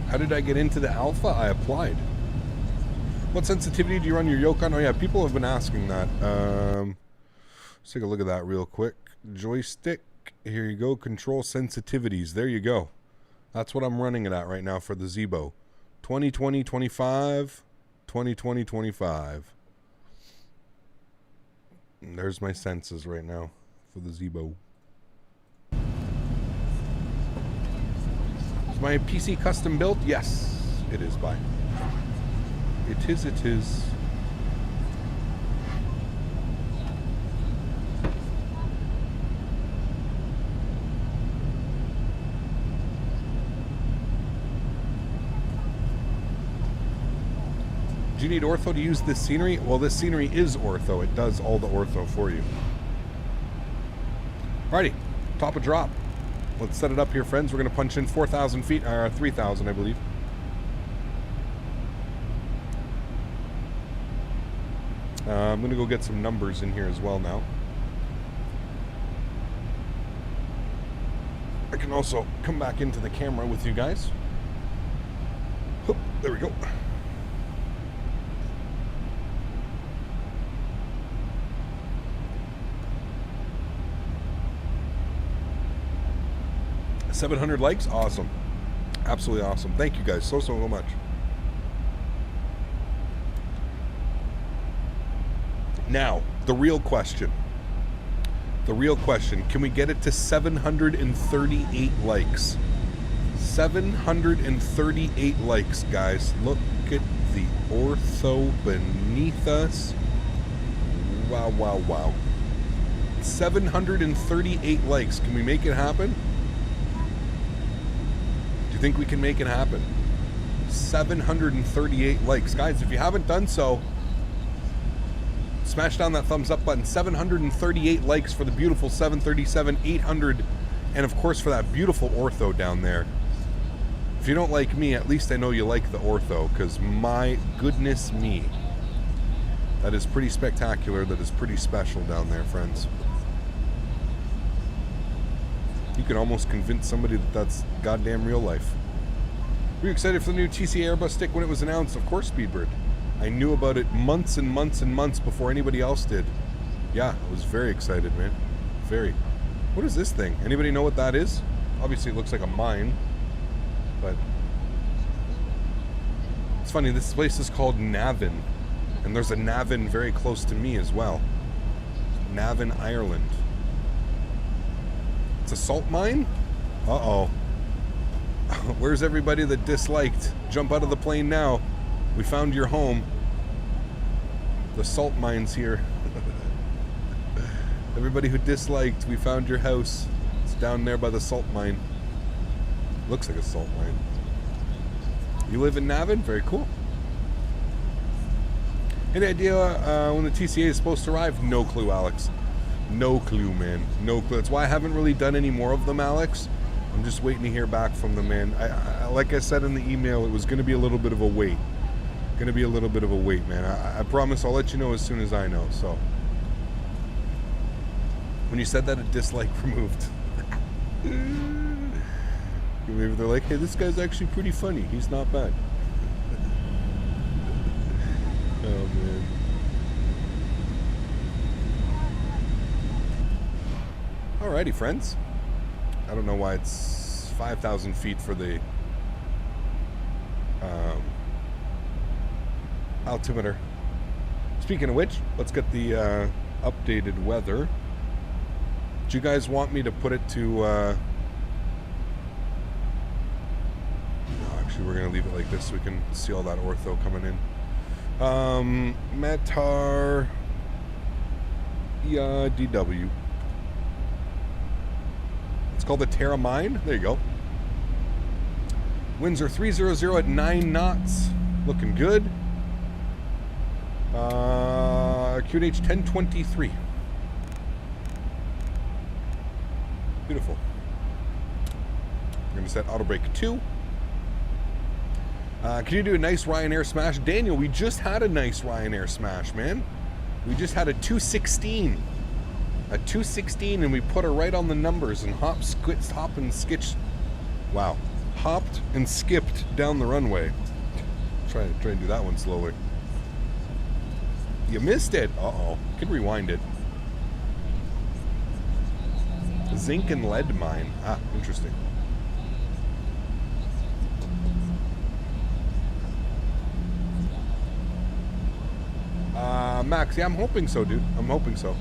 How did I get into the alpha? I applied. What sensitivity do you run your yoke on? Oh yeah, people have been asking that. Let's take a look at that real quick. Joystick. Here you go. Control sensitivities. There you go. That's what I'm running it at right now for the Zebo. 2020 25. 2020 25. And there's my senses right now for the Zebo. Is my PC custom built? Yes, it is by. It is, it is. Do you need ortho to use this scenery? Well, this scenery is ortho. It does all the ortho for you. Alrighty, top of drop. Let's set it up here, friends. We're going to punch in 4,000 feet, or 3,000, I believe. I'm going to go get some numbers in here as well now. I can also come back into the camera with you guys. Oop, there we go. $700 likes? Awesome. Absolutely awesome. Thank you guys so much. Now, the real question. The real question. Can we get it to 738 likes? 738 likes, guys. Look at the ortho beneath us. Wow, wow, wow. 738 likes. Can we make it happen? Do you think we can make it happen? 738 likes. Guys, if you haven't done so, smash down that thumbs up button. 738 likes for the beautiful 737, 800, and of course for that beautiful ortho down there. If you don't like me, at least I know you like the ortho, because my goodness me, that is pretty spectacular. That is pretty special down there, friends. You can almost convince somebody that that's goddamn real life. Were you excited for the new TC Airbus stick when it was announced? Of course, Speedbird. I knew about it months and months and months before anybody else did. Yeah, I was very excited, man. Very. What is this thing? Anybody know what that is? Obviously, it looks like a mine. But it's funny, this place is called Navan. And there's a Navan very close to me as well. Navan, Ireland. It's a salt mine? Uh-oh. Where's everybody that disliked? Jump out of the plane now. We found your home. The salt mine's here. Everybody who disliked, we found your house. It's down there by the salt mine. Looks like a salt mine. You live in Navan? Very cool. Any idea when the TCA is supposed to arrive? No clue, Alex. No clue, man. No clue. That's why I haven't really done any more of them, Alex. I'm just waiting to hear back from them, man. I like I said in the email, it was going to be a little bit of a wait. Going to be a little bit of a wait, man. I promise I'll let you know as soon as I know, so. When you said that, a dislike removed. Maybe they're like, hey, this guy's actually pretty funny. He's not bad. Oh, man. Alrighty, friends. I don't know why it's 5,000 feet for the altimeter. Speaking of which, let's get the updated weather. Do you guys want me to put it to... No, actually, we're going to leave it like this so we can see all that ortho coming in. Matar... Yeah, DW. It's called the Terra Mine. There you go. Winds are 300 at 9 knots. Looking good. QNH 1023. Beautiful. going to set auto brake 2. Can you do a nice Ryanair smash? Daniel, we just had a nice Ryanair smash, man. We just had a 216. A 216, and we put her right on the numbers and hop and skitched. Wow. Hopped and skipped down the runway. Try and do that one slowly. You missed it. Uh-oh. Could rewind it. Zinc and lead mine. Ah, interesting. Max, yeah, I'm hoping so, dude. I'm hoping so.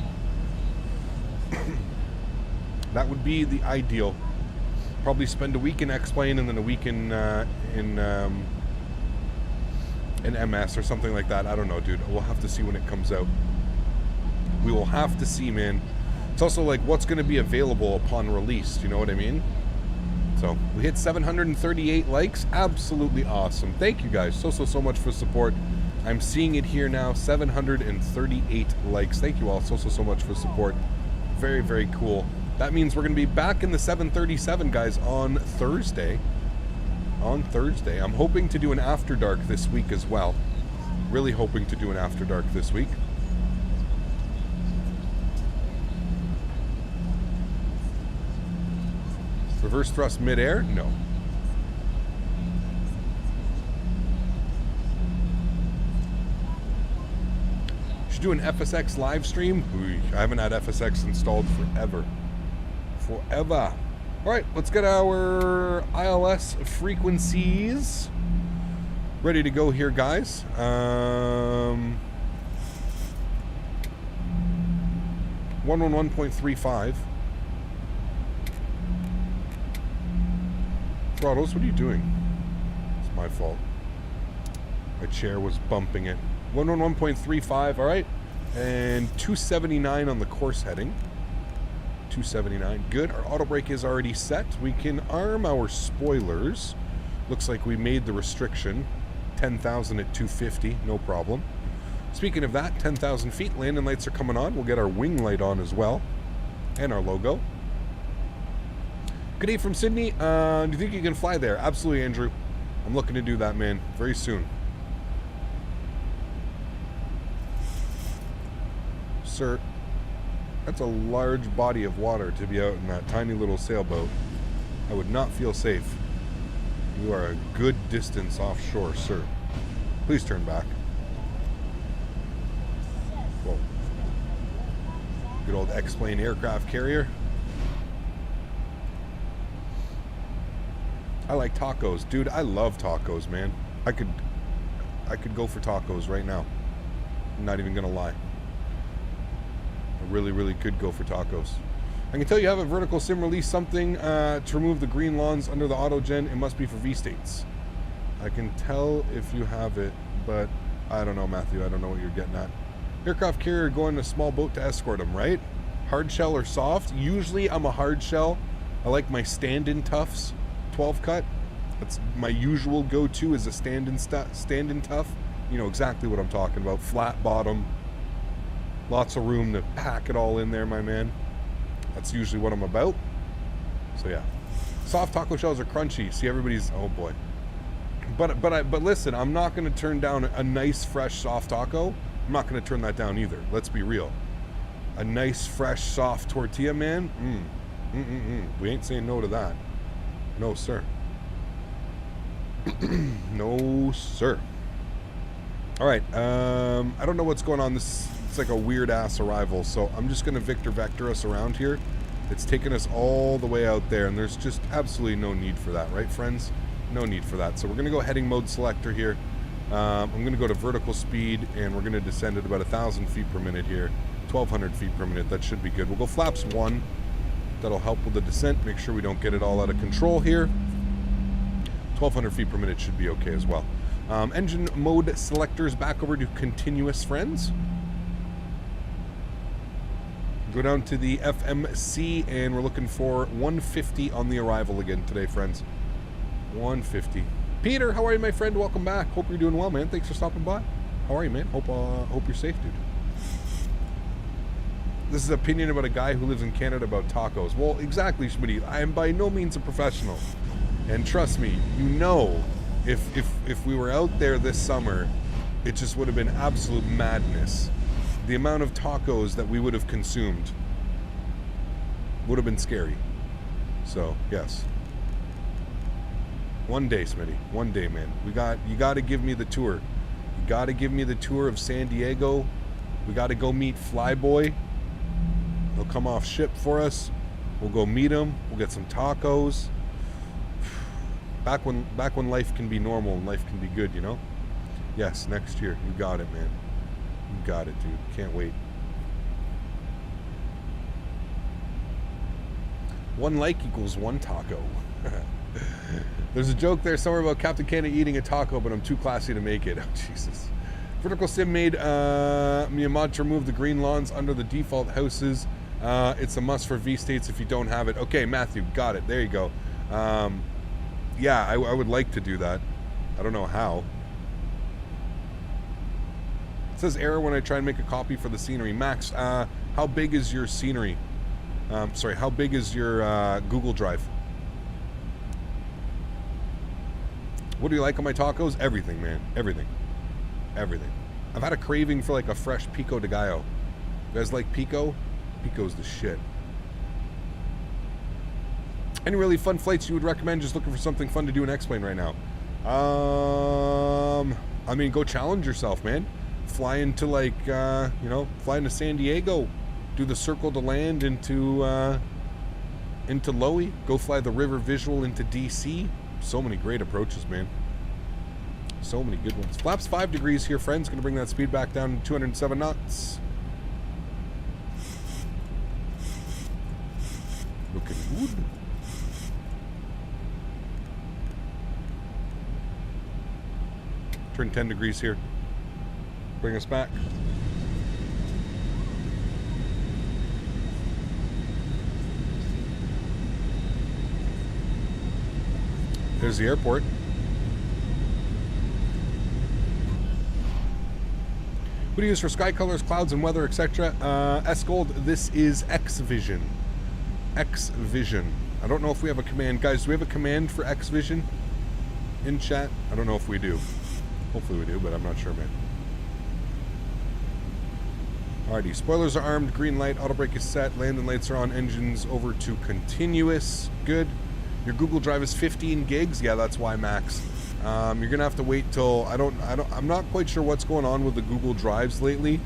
That would be the ideal. Probably spend a week in X-Plane and then a week in MS or something like that. I don't know, dude. We'll have to see when it comes out. We will have to see, man. It's also like what's going to be available upon release. You know what I mean? So we hit 738 likes. Absolutely awesome. Thank you guys so much for support. I'm seeing it here now. 738 likes. Thank you all so much for support. Very, very cool. That means we're going to be back in the 737, guys, on Thursday. On Thursday. I'm hoping to do an After Dark this week as well. Really hoping to do an After Dark this week. Reverse thrust midair? No. Should do an FSX live stream? I haven't had FSX installed forever. Forever. Alright, let's get our ILS frequencies ready to go here, guys. 111.35. Throttles, what are you doing? It's my fault. My chair was bumping it. 111.35, alright. And 279 on the course heading. 279, good. Our auto brake is already set. We can arm our spoilers. Looks like we made the restriction. 10,000 at 250, no problem. Speaking of that, 10,000 feet, landing lights are coming on. We'll get our wing light on as well. And our logo. Good day from Sydney. Do you think you can fly there? Absolutely, Andrew. I'm looking to do that, man, very soon. Sir, that's a large body of water to be out in that tiny little sailboat. I would not feel safe. You are a good distance offshore, sir. Please turn back. Whoa. Good old X-Plane aircraft carrier. I like tacos. Dude, I love tacos, man. I could go for tacos right now. I'm not even gonna lie. I really could go for tacos. I can tell you have a VerticalSim release something to remove the green lawns under the autogen. It must be for V-States. I can tell if you have it, but I don't know, Matthew. I don't know what you're getting at. Aircraft carrier going in a small boat to escort them, right? Hard shell or soft? Usually I'm a hard shell. I like my stand-in Tufts 12 cut. That's my usual go-to is a stand-in tough. You know exactly what I'm talking about. Flat bottom. Lots of room to pack it all in there, my man. That's usually what I'm about. So yeah. Soft taco shells are crunchy. See, everybody's, oh boy. But listen, I'm not going to turn down a nice fresh soft taco. I'm not going to turn that down either. Let's be real. A nice fresh soft tortilla, man. We ain't saying no to that. No, sir. No, sir. All right. I don't know what's going on. This it's like a weird ass arrival, so I'm just going to vector us around here. It's taken us all the way out there, and there's just absolutely no need for that, right, friends? No need for that. So we're going to go heading mode selector here. I'm going to go to vertical speed, and we're going to descend at about 1,000 feet per minute here. 1,200 feet per minute. That should be good. We'll go flaps 1. That'll help with the descent. Make sure we don't get it all out of control here. 1,200 feet per minute should be okay as well. Engine mode selectors back over to continuous, friends. Go down to the FMC, and we're looking for 150 on the arrival again today, friends. 150. Peter, how are you, my friend? Welcome back. Hope you're doing well, man. Thanks for stopping by. How are you, man? Hope you're safe, dude. This is an opinion about a guy who lives in Canada about tacos. Well, exactly, Smitty. I am by no means a professional. And trust me, you know, if we were out there this summer, it just would have been absolute madness. The amount of tacos that we would have consumed would have been scary. So, yes. One day, Smitty. One day, man. You got to give me the tour. You got to give me the tour of San Diego. We got to go meet Flyboy. He'll come off ship for us. We'll go meet him. We'll get some tacos. Back when life can be normal and life can be good, you know? Yes, next year. You got it, man. You got it, dude. Can't wait. One like equals one taco. There's a joke there somewhere about Captain Canada eating a taco, but I'm too classy to make it. Oh, Jesus. VerticalSim made me a mod to remove the green lawns under the default houses. It's a must for V-States if you don't have it. Okay, Matthew, got it. There you go. Yeah, I would like to do that. I don't know how. It says error when I try and make a copy for the scenery. Max, how big is your scenery? Sorry, how big is your Google Drive? What do you like on my tacos? Everything, man. Everything. Everything. I've had a craving for like a fresh pico de gallo. You guys like pico? Pico's the shit. Any really fun flights you would recommend? Just looking for something fun to do and explain right now. I mean, go challenge yourself, man. Fly into like, you know, fly into San Diego. Do the circle to land into Lowy. Go fly the river visual into DC. So many great approaches, man. So many good ones. Flaps 5 degrees here, friends. Going to bring that speed back down to 207 knots. Looking good. Turn 10 degrees here. Bring us back. There's the airport. What do you use for sky colors, clouds, and weather, etc.? S-Gold, this is XVision. XVision. I don't know if we have a command. Guys, do we have a command for XVision in chat? I don't know if we do. Hopefully we do, but I'm not sure, man. Alrighty, spoilers are armed, green light, auto brake is set, landing lights are on, engines over to continuous. Good. Your Google Drive is 15 gigs. Yeah, that's why, Max. You're gonna have to wait till I'm not quite sure what's going on with the Google Drives lately,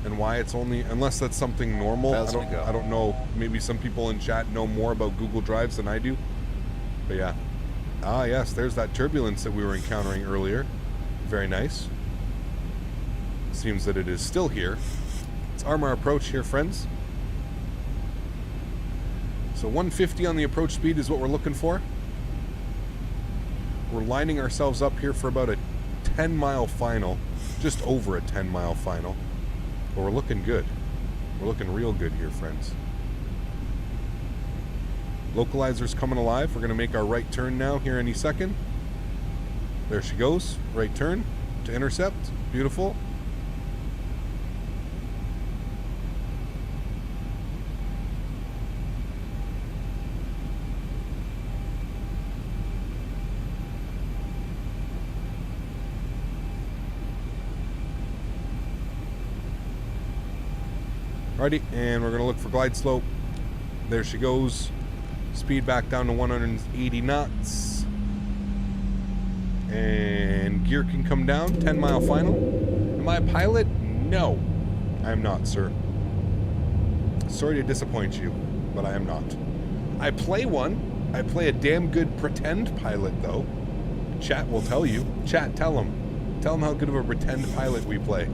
and why it's only, unless that's something normal. I don't know. Maybe some people in chat know more about Google Drives than I do. But yeah. Ah, yes. There's that turbulence that we were encountering earlier. Very nice. Seems that it is still here. Let's arm our approach here, friends. So 150 on the approach speed is what we're looking for. We're lining ourselves up here for about a 10-mile final. Just over a 10-mile final. But we're looking good. We're looking real good here, friends. Localizer's coming alive. We're going to make our right turn now here any second. There she goes. Right turn to intercept. Beautiful. Alrighty, and we're going to look for glide slope. There she goes. Speed back down to 180 knots. And gear can come down. 10-mile final. Am I a pilot? No, I am not, sir. Sorry to disappoint you, but I am not. I play one. I play a damn good pretend pilot, though. Chat will tell you. Chat, tell them. Tell them how good of a pretend pilot we play.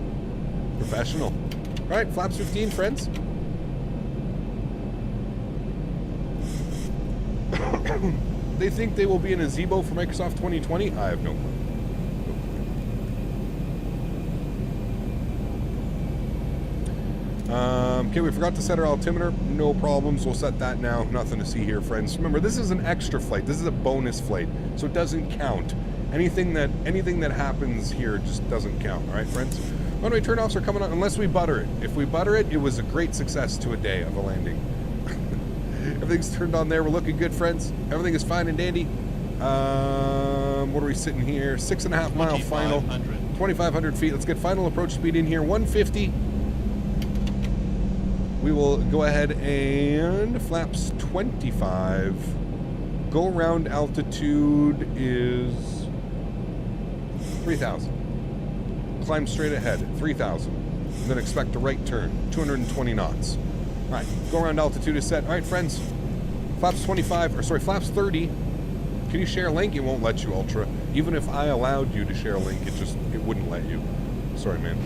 Professional. All right, flaps 15, friends. They think they will be in a Zebo for Microsoft 2020? I have no clue. Okay, we forgot to set our altimeter. No problems. We'll set that now. Nothing to see here, friends. Remember, this is an extra flight. This is a bonus flight, so it doesn't count. Anything that happens here just doesn't count. All right, friends? Runway turnoffs are coming on unless we butter it. If we butter it, it was a great success to a day of a landing. Everything's turned on there. We're looking good, friends. Everything is fine and dandy. What are we sitting here? 6.5 mile final. 2,500 feet. Let's get final approach speed in here. 150. We will go ahead and flaps 25. Go around altitude is 3,000. Climb straight ahead, 3,000. And then expect a right turn, 220 knots. All right, go around altitude is set. All right, friends. Flaps 25, or sorry, flaps 30. Can you share a link? It won't let you, Ultra. Even if I allowed you to share a link, it wouldn't let you. Sorry, man.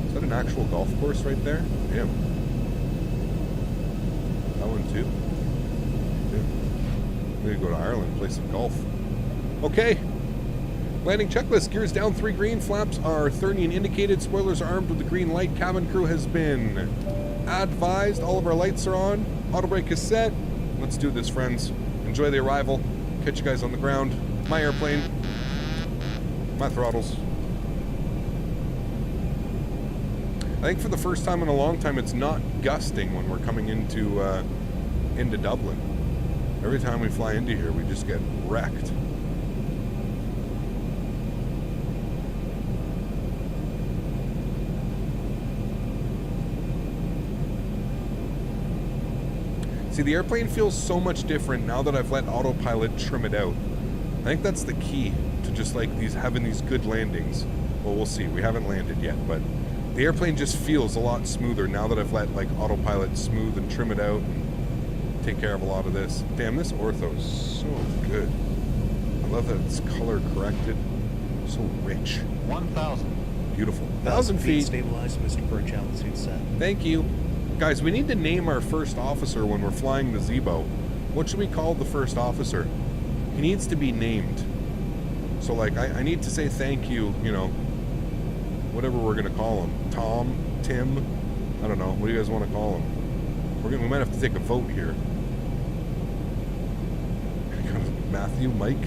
Is that an actual golf course right there? Damn. That one too? Yeah. We need to go to Ireland, play some golf. Okay. Landing checklist. Gears down 3 green. Flaps are 30 and indicated. Spoilers are armed with the green light. Cabin crew has been advised. All of our lights are on. Auto brake is set. Let's do this, friends. Enjoy the arrival. Catch you guys on the ground. My airplane. My throttles. I think for the first time in a long time, it's not gusting when we're coming into Dublin. Every time we fly into here, we just get wrecked. See, the airplane feels so much different now that I've let autopilot trim it out. I think that's the key to just like having these good landings. Well, we'll see. We haven't landed yet, but the airplane just feels a lot smoother now that I've let like autopilot smooth and trim it out and take care of a lot of this. Damn, this ortho is so good. I love that it's color corrected. So rich. 1,000. Beautiful. 1,000 feet. Stabilized, Mr. Birch, altitude set. Thank you. Guys, we need to name our first officer when we're flying the Zebo. What should we call the first officer? He needs to be named. So, like, I need to say thank you, you know, whatever we're going to call him. Tom, Tim, I don't know. What do you guys want to call him? We might have to take a vote here. Matthew, Mike,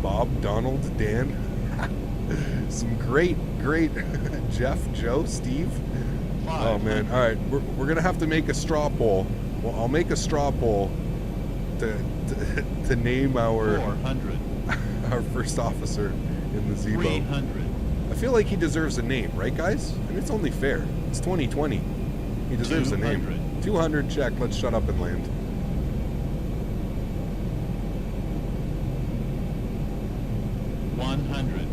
Bob, Donald, Dan. Some great Jeff, Joe, Steve. Oh man! All right, we're gonna have to make a straw poll. Well, I'll make a straw poll to name our 400. Our first officer in the Zebo. 300. I feel like he deserves a name, right, guys? I mean, it's only fair. It's 2020. He deserves 200. a name. 200. Check. Let's shut up and land. $100.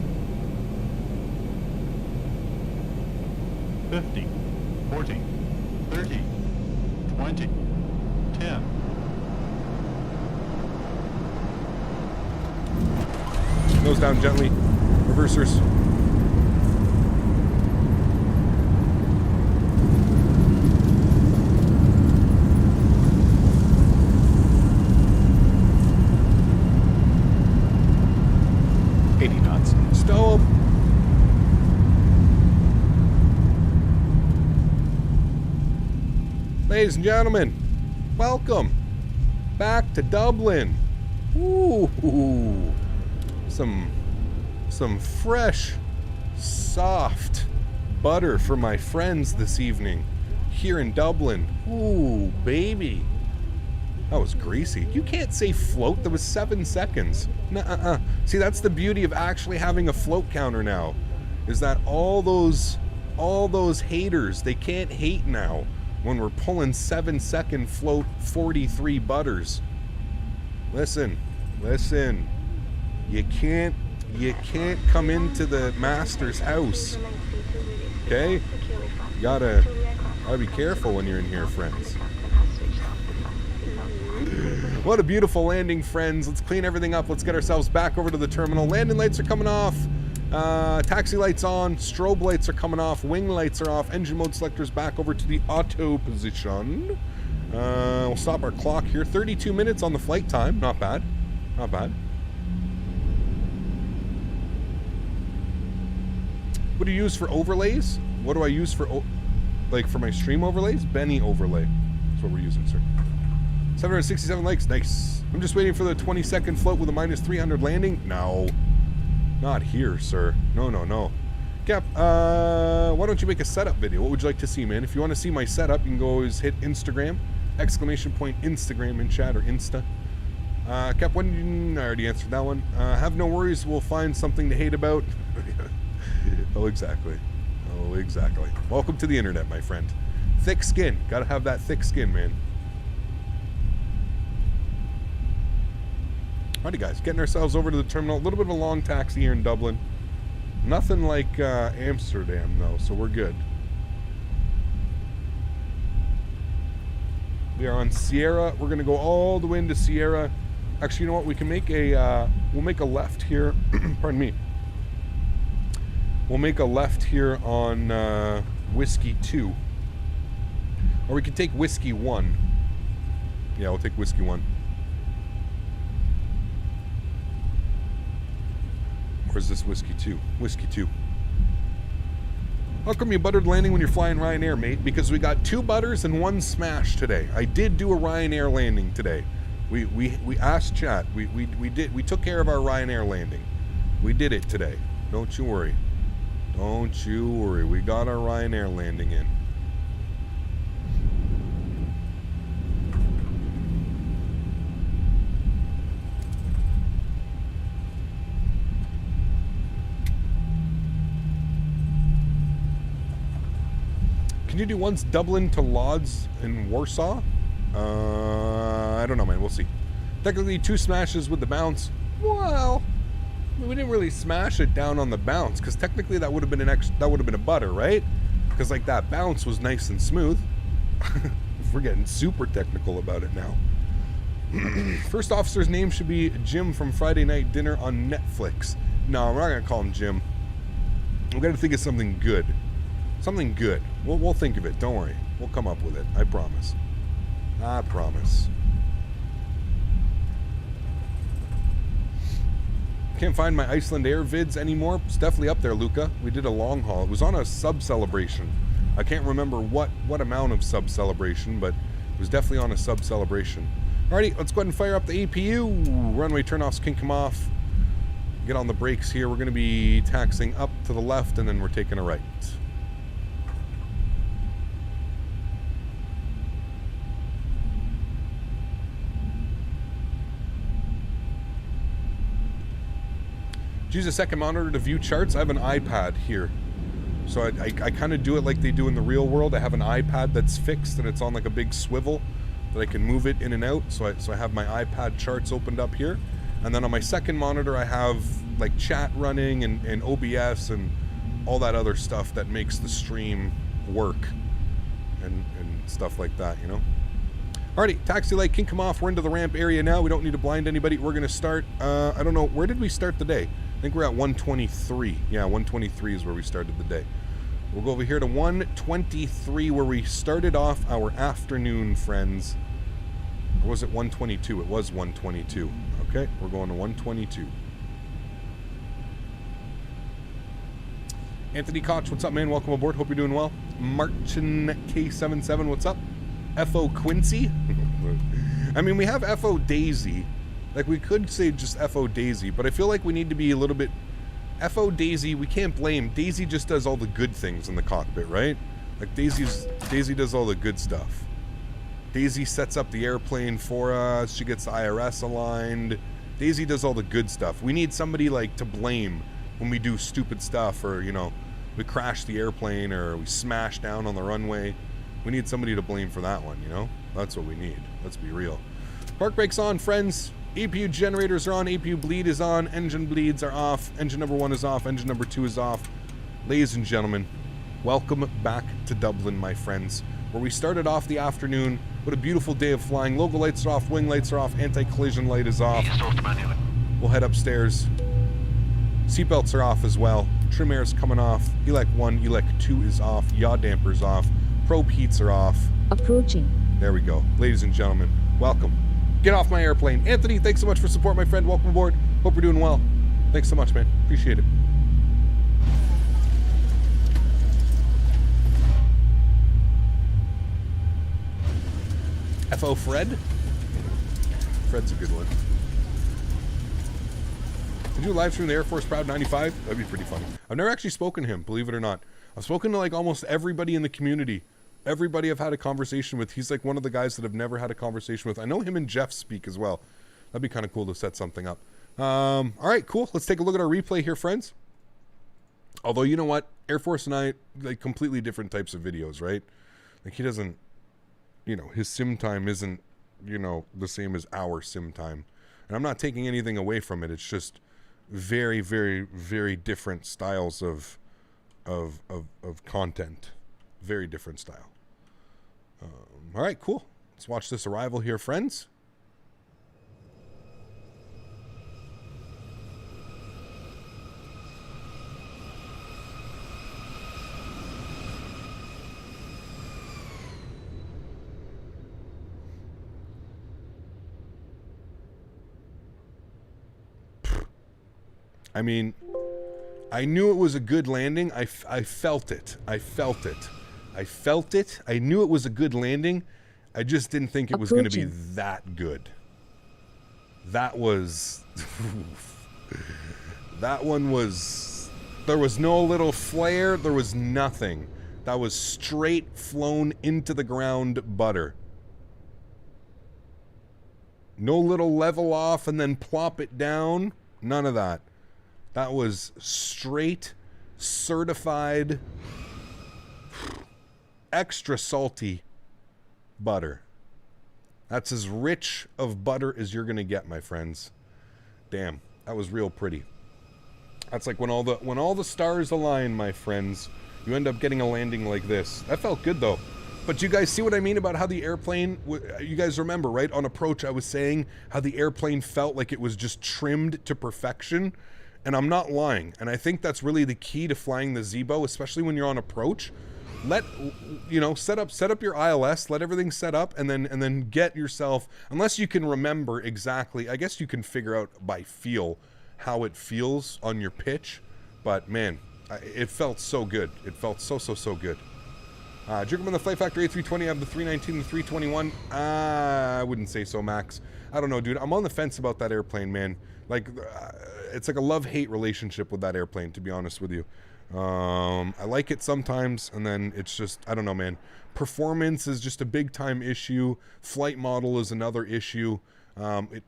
50. 40, 30, 20, 10. Nose down gently. Reversers. Stow 'em. Ladies and gentlemen, welcome back to Dublin. Ooh, some fresh, soft butter for my friends this evening here in Dublin. Ooh, baby. That was greasy. You can't say float. That was 7 seconds. Nuh-uh. See, that's the beauty of actually having a float counter now, is that all those haters, they can't hate now when we're pulling 7-second float 43 butters. Listen. You can't come into the master's house. Okay? You gotta be careful when you're in here, friends. What a beautiful landing, friends. Let's clean everything up. Let's get ourselves back over to the terminal. Landing lights are coming off. Taxi lights on. Strobe lights are coming off. Wing lights are off. Engine mode selectors back over to the auto position. We'll stop our clock here. 32 minutes on the flight time. Not bad. Not bad. What do you use for overlays? What do I use for, for my stream overlays? Benny overlay. That's what we're using, sir. 767 likes. Nice. I'm just waiting for the 20-second float with a -300 landing. No. Not here, sir. No. Cap, why don't you make a setup video? What would you like to see, man? If you want to see my setup, you can go always hit Instagram. ! Instagram in chat or Insta. Cap, when I already answered that one. Have no worries, we'll find something to hate about. Oh, exactly. Oh, exactly. Welcome to the internet, my friend. Thick skin. Gotta have that thick skin, man. Alrighty, guys. Getting ourselves over to the terminal. A little bit of a long taxi here in Dublin. Nothing like Amsterdam, though, so we're good. We are on Sierra. We're going to go all the way into Sierra. Actually, you know what? We can make a, we'll make a left here. Pardon me. We'll make a left here on Whiskey 2. Or we could take Whiskey 1. Yeah, we'll take Whiskey 1. Or is this Whiskey 2? Whiskey 2. How come you buttered landing when you're flying Ryanair, mate? Because we got 2 butters and 1 smash today. I did do a Ryanair landing today. We asked chat. We took care of our Ryanair landing. We did it today. Don't you worry. Don't you worry. We got our Ryanair landing in. Can you do once Dublin to Lodz in Warsaw? I don't know, man. We'll see. Technically, 2 smashes with the bounce. Well, we didn't really smash it down on the bounce because technically that would have been a butter, right? Because like that bounce was nice and smooth. We're getting super technical about it now. First officer's name should be Jim from Friday Night Dinner on Netflix. No, we're not gonna call him Jim. We got to think of something good. Something good. We'll think of it. Don't worry. We'll come up with it. I promise. I promise. Can't find my Iceland Air vids anymore. It's definitely up there, Luca. We did a long haul. It was on a sub celebration. I can't remember what amount of sub celebration, but it was definitely on a sub celebration. Alrighty, let's go ahead and fire up the APU. Runway turnoffs can come off. Get on the brakes here. We're going to be taxiing up to the left, and then we're taking a right. Use a second monitor to view charts. I have an iPad here. So I kind of do it like they do in the real world. I have an iPad that's fixed and it's on like a big swivel that I can move it in and out. So I have my iPad charts opened up here. And then on my second monitor, I have like chat running and OBS and all that other stuff that makes the stream work and stuff like that, you know? Alrighty, taxi light can come off. We're into the ramp area now. We don't need to blind anybody. We're going to start, I don't know, where did we start the day? I think we're at 123. Yeah, 123 is where we started the day. We'll go over here to 123 where we started off our afternoon, friends. Or was it 122? It was 122. Okay, we're going to 122. Anthony Koch, what's up, man? Welcome aboard. Hope you're doing well. Martin K77, what's up? FO Quincy. I mean, we have FO Daisy. Like, we could say just FO Daisy, but I feel like we need to be a little bit... FO Daisy, we can't blame. Daisy just does all the good things in the cockpit, right? Like, Daisy does all the good stuff. Daisy sets up the airplane for us. She gets the IRS aligned. Daisy does all the good stuff. We need somebody, like, to blame when we do stupid stuff or, you know, we crash the airplane or we smash down on the runway. We need somebody to blame for that one, you know? That's what we need. Let's be real. Park brakes on, friends. APU generators are on, APU bleed is on, engine bleeds are off, engine number 1 is off, engine number 2 is off. Ladies and gentlemen, welcome back to Dublin, my friends, where we started off the afternoon. What a beautiful day of flying. Logo lights are off, wing lights are off, anti-collision light is off. We'll head upstairs. Seatbelts are off as well. Trim air is coming off. Elec 1, Elec 2 is off. Yaw dampers off. Probe heats are off. Approaching. There we go. Ladies and gentlemen, welcome. Get off my airplane. Anthony, thanks so much for support, my friend. Welcome aboard. Hope you're doing well. Thanks so much, man. Appreciate it. FO Fred? Fred's a good one. Did you live stream the Air Force Proud 95? That'd be pretty funny. I've never actually spoken to him, believe it or not. I've spoken to like almost everybody in the community. Everybody I've had a conversation with. He's like one of the guys that I've never had a conversation with. I know him and Jeff speak as well. That'd be kind of cool to set something up. All right, cool. Let's take a look at our replay here, friends. Although, you know what? Air Force and I, like, completely different types of videos, right? Like, he doesn't, you know, his sim time isn't, you know, the same as our sim time. And I'm not taking anything away from it. It's just very, very, very different styles of content. Very different style. All right, cool. Let's watch this arrival here, friends. I mean, I knew it was a good landing. I felt it. I felt it. I felt it. I knew it was a good landing. I just didn't think it was going to be that good. That was... that one was... There was no little flare. There was nothing. That was straight flown into the ground butter. No little level off and then plop it down. None of that. That was straight, certified, extra salty butter. That's as rich of butter as you're gonna get, my friends. Damn, that was real pretty. That's like when all the stars align, my friends, you end up getting a landing like this. That felt good though. But you guys see what I mean about how the airplane, you guys remember, right? On approach, I was saying how the airplane felt like it was just trimmed to perfection. And I'm not lying. And I think that's really the key to flying the Zibo, especially when you're on approach. Let, you know, set up your ILS, let everything set up, and then get yourself, unless you can remember exactly, I guess you can figure out by feel how it feels on your pitch. But man, it felt so good. It felt so good. Jerk on the Flight Factor A320 out of the 319 and the 321. I wouldn't say so, Max. I don't know, dude. I'm on the fence about that airplane, man. Like, it's like a love-hate relationship with that airplane, to be honest with you. I like it sometimes, and then it's just, I don't know, man. Performance is just a big-time issue. Flight model is another issue. It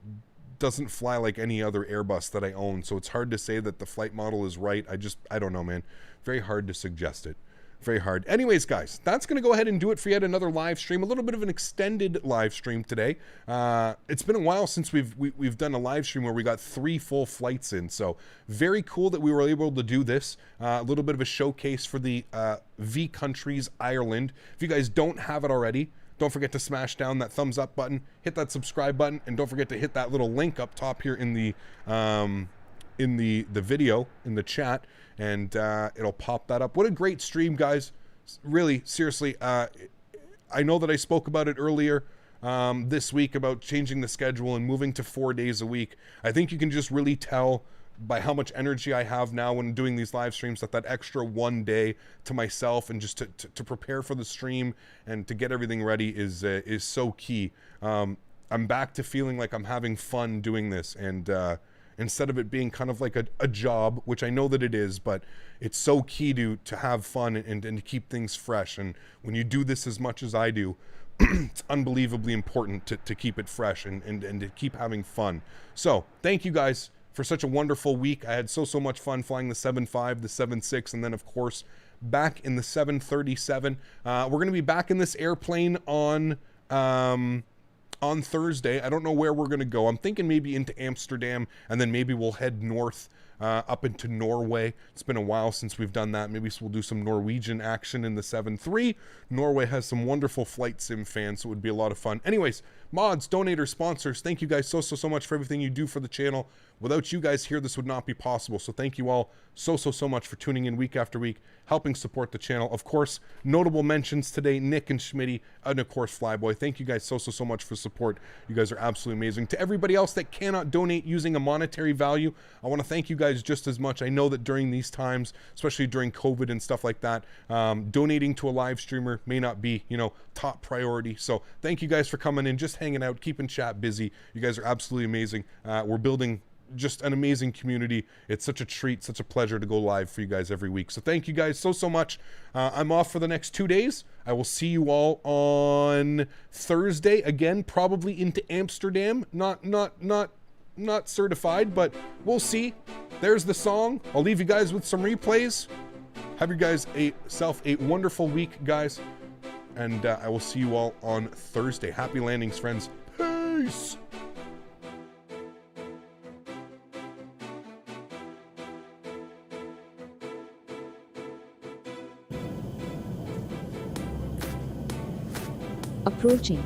doesn't fly like any other Airbus that I own, so it's hard to say that the flight model is right. I don't know, man. Very hard to suggest it. Very hard. Anyways, guys, that's going to go ahead and do it for yet another live stream. A little bit of an extended live stream today. It's been a while since we've done a live stream where we got 3 full flights in. So very cool that we were able to do this. A little bit of a showcase for the VCountries Ireland. If you guys don't have it already, don't forget to smash down that thumbs up button, hit that subscribe button, and don't forget to hit that little link up top here in the video, in the chat, and it'll pop that up. What a great stream, guys. Really, seriously, I know that I spoke about it earlier this week about changing the schedule and moving to 4 days a week. I think you can just really tell by how much energy I have now when doing these live streams that extra 1 day to myself and just to prepare for the stream and to get everything ready is so key. I'm back to feeling like I'm having fun doing this, and instead of it being kind of like a job, which I know that it is, but it's so key to have fun and to keep things fresh. And when you do this as much as I do, it's unbelievably important to keep it fresh and to keep having fun. So thank you guys for such a wonderful week. I had so much fun flying the 7.5, the 7.6, and then of course back in the 737. We're going to be back in this airplane on Thursday. I don't know where we're going to go. I'm thinking maybe into Amsterdam, and then maybe we'll head north up into Norway. It's been a while since we've done that. Maybe we'll do some Norwegian action in the 7.3. Norway has some wonderful flight sim fans, so it would be a lot of fun. Anyways, mods, donators, sponsors, thank you guys so much for everything you do for the channel. Without you guys here, this would not be possible. So thank you all so much for tuning in week after week, helping support the channel. Of course, notable mentions today, Nick and Smitty, and of course, Flyboy. Thank you guys so much for support. You guys are absolutely amazing. To everybody else that cannot donate using a monetary value, I want to thank you guys just as much. I know that during these times, especially during COVID and stuff like that, donating to a live streamer may not be, top priority. So thank you guys for coming in, just hanging out, keeping chat busy. You guys are absolutely amazing. We're building just an amazing community. It's such a treat, such a pleasure to go live for you guys every week. So thank you guys so much. I'm off for the next 2 days. I will see you all on Thursday again, probably into Amsterdam. Not certified, but we'll see. There's the song. I'll leave you guys with some replays. Have you guys a wonderful week, guys. And I will see you all on Thursday. Happy landings, friends. Peace. Approaching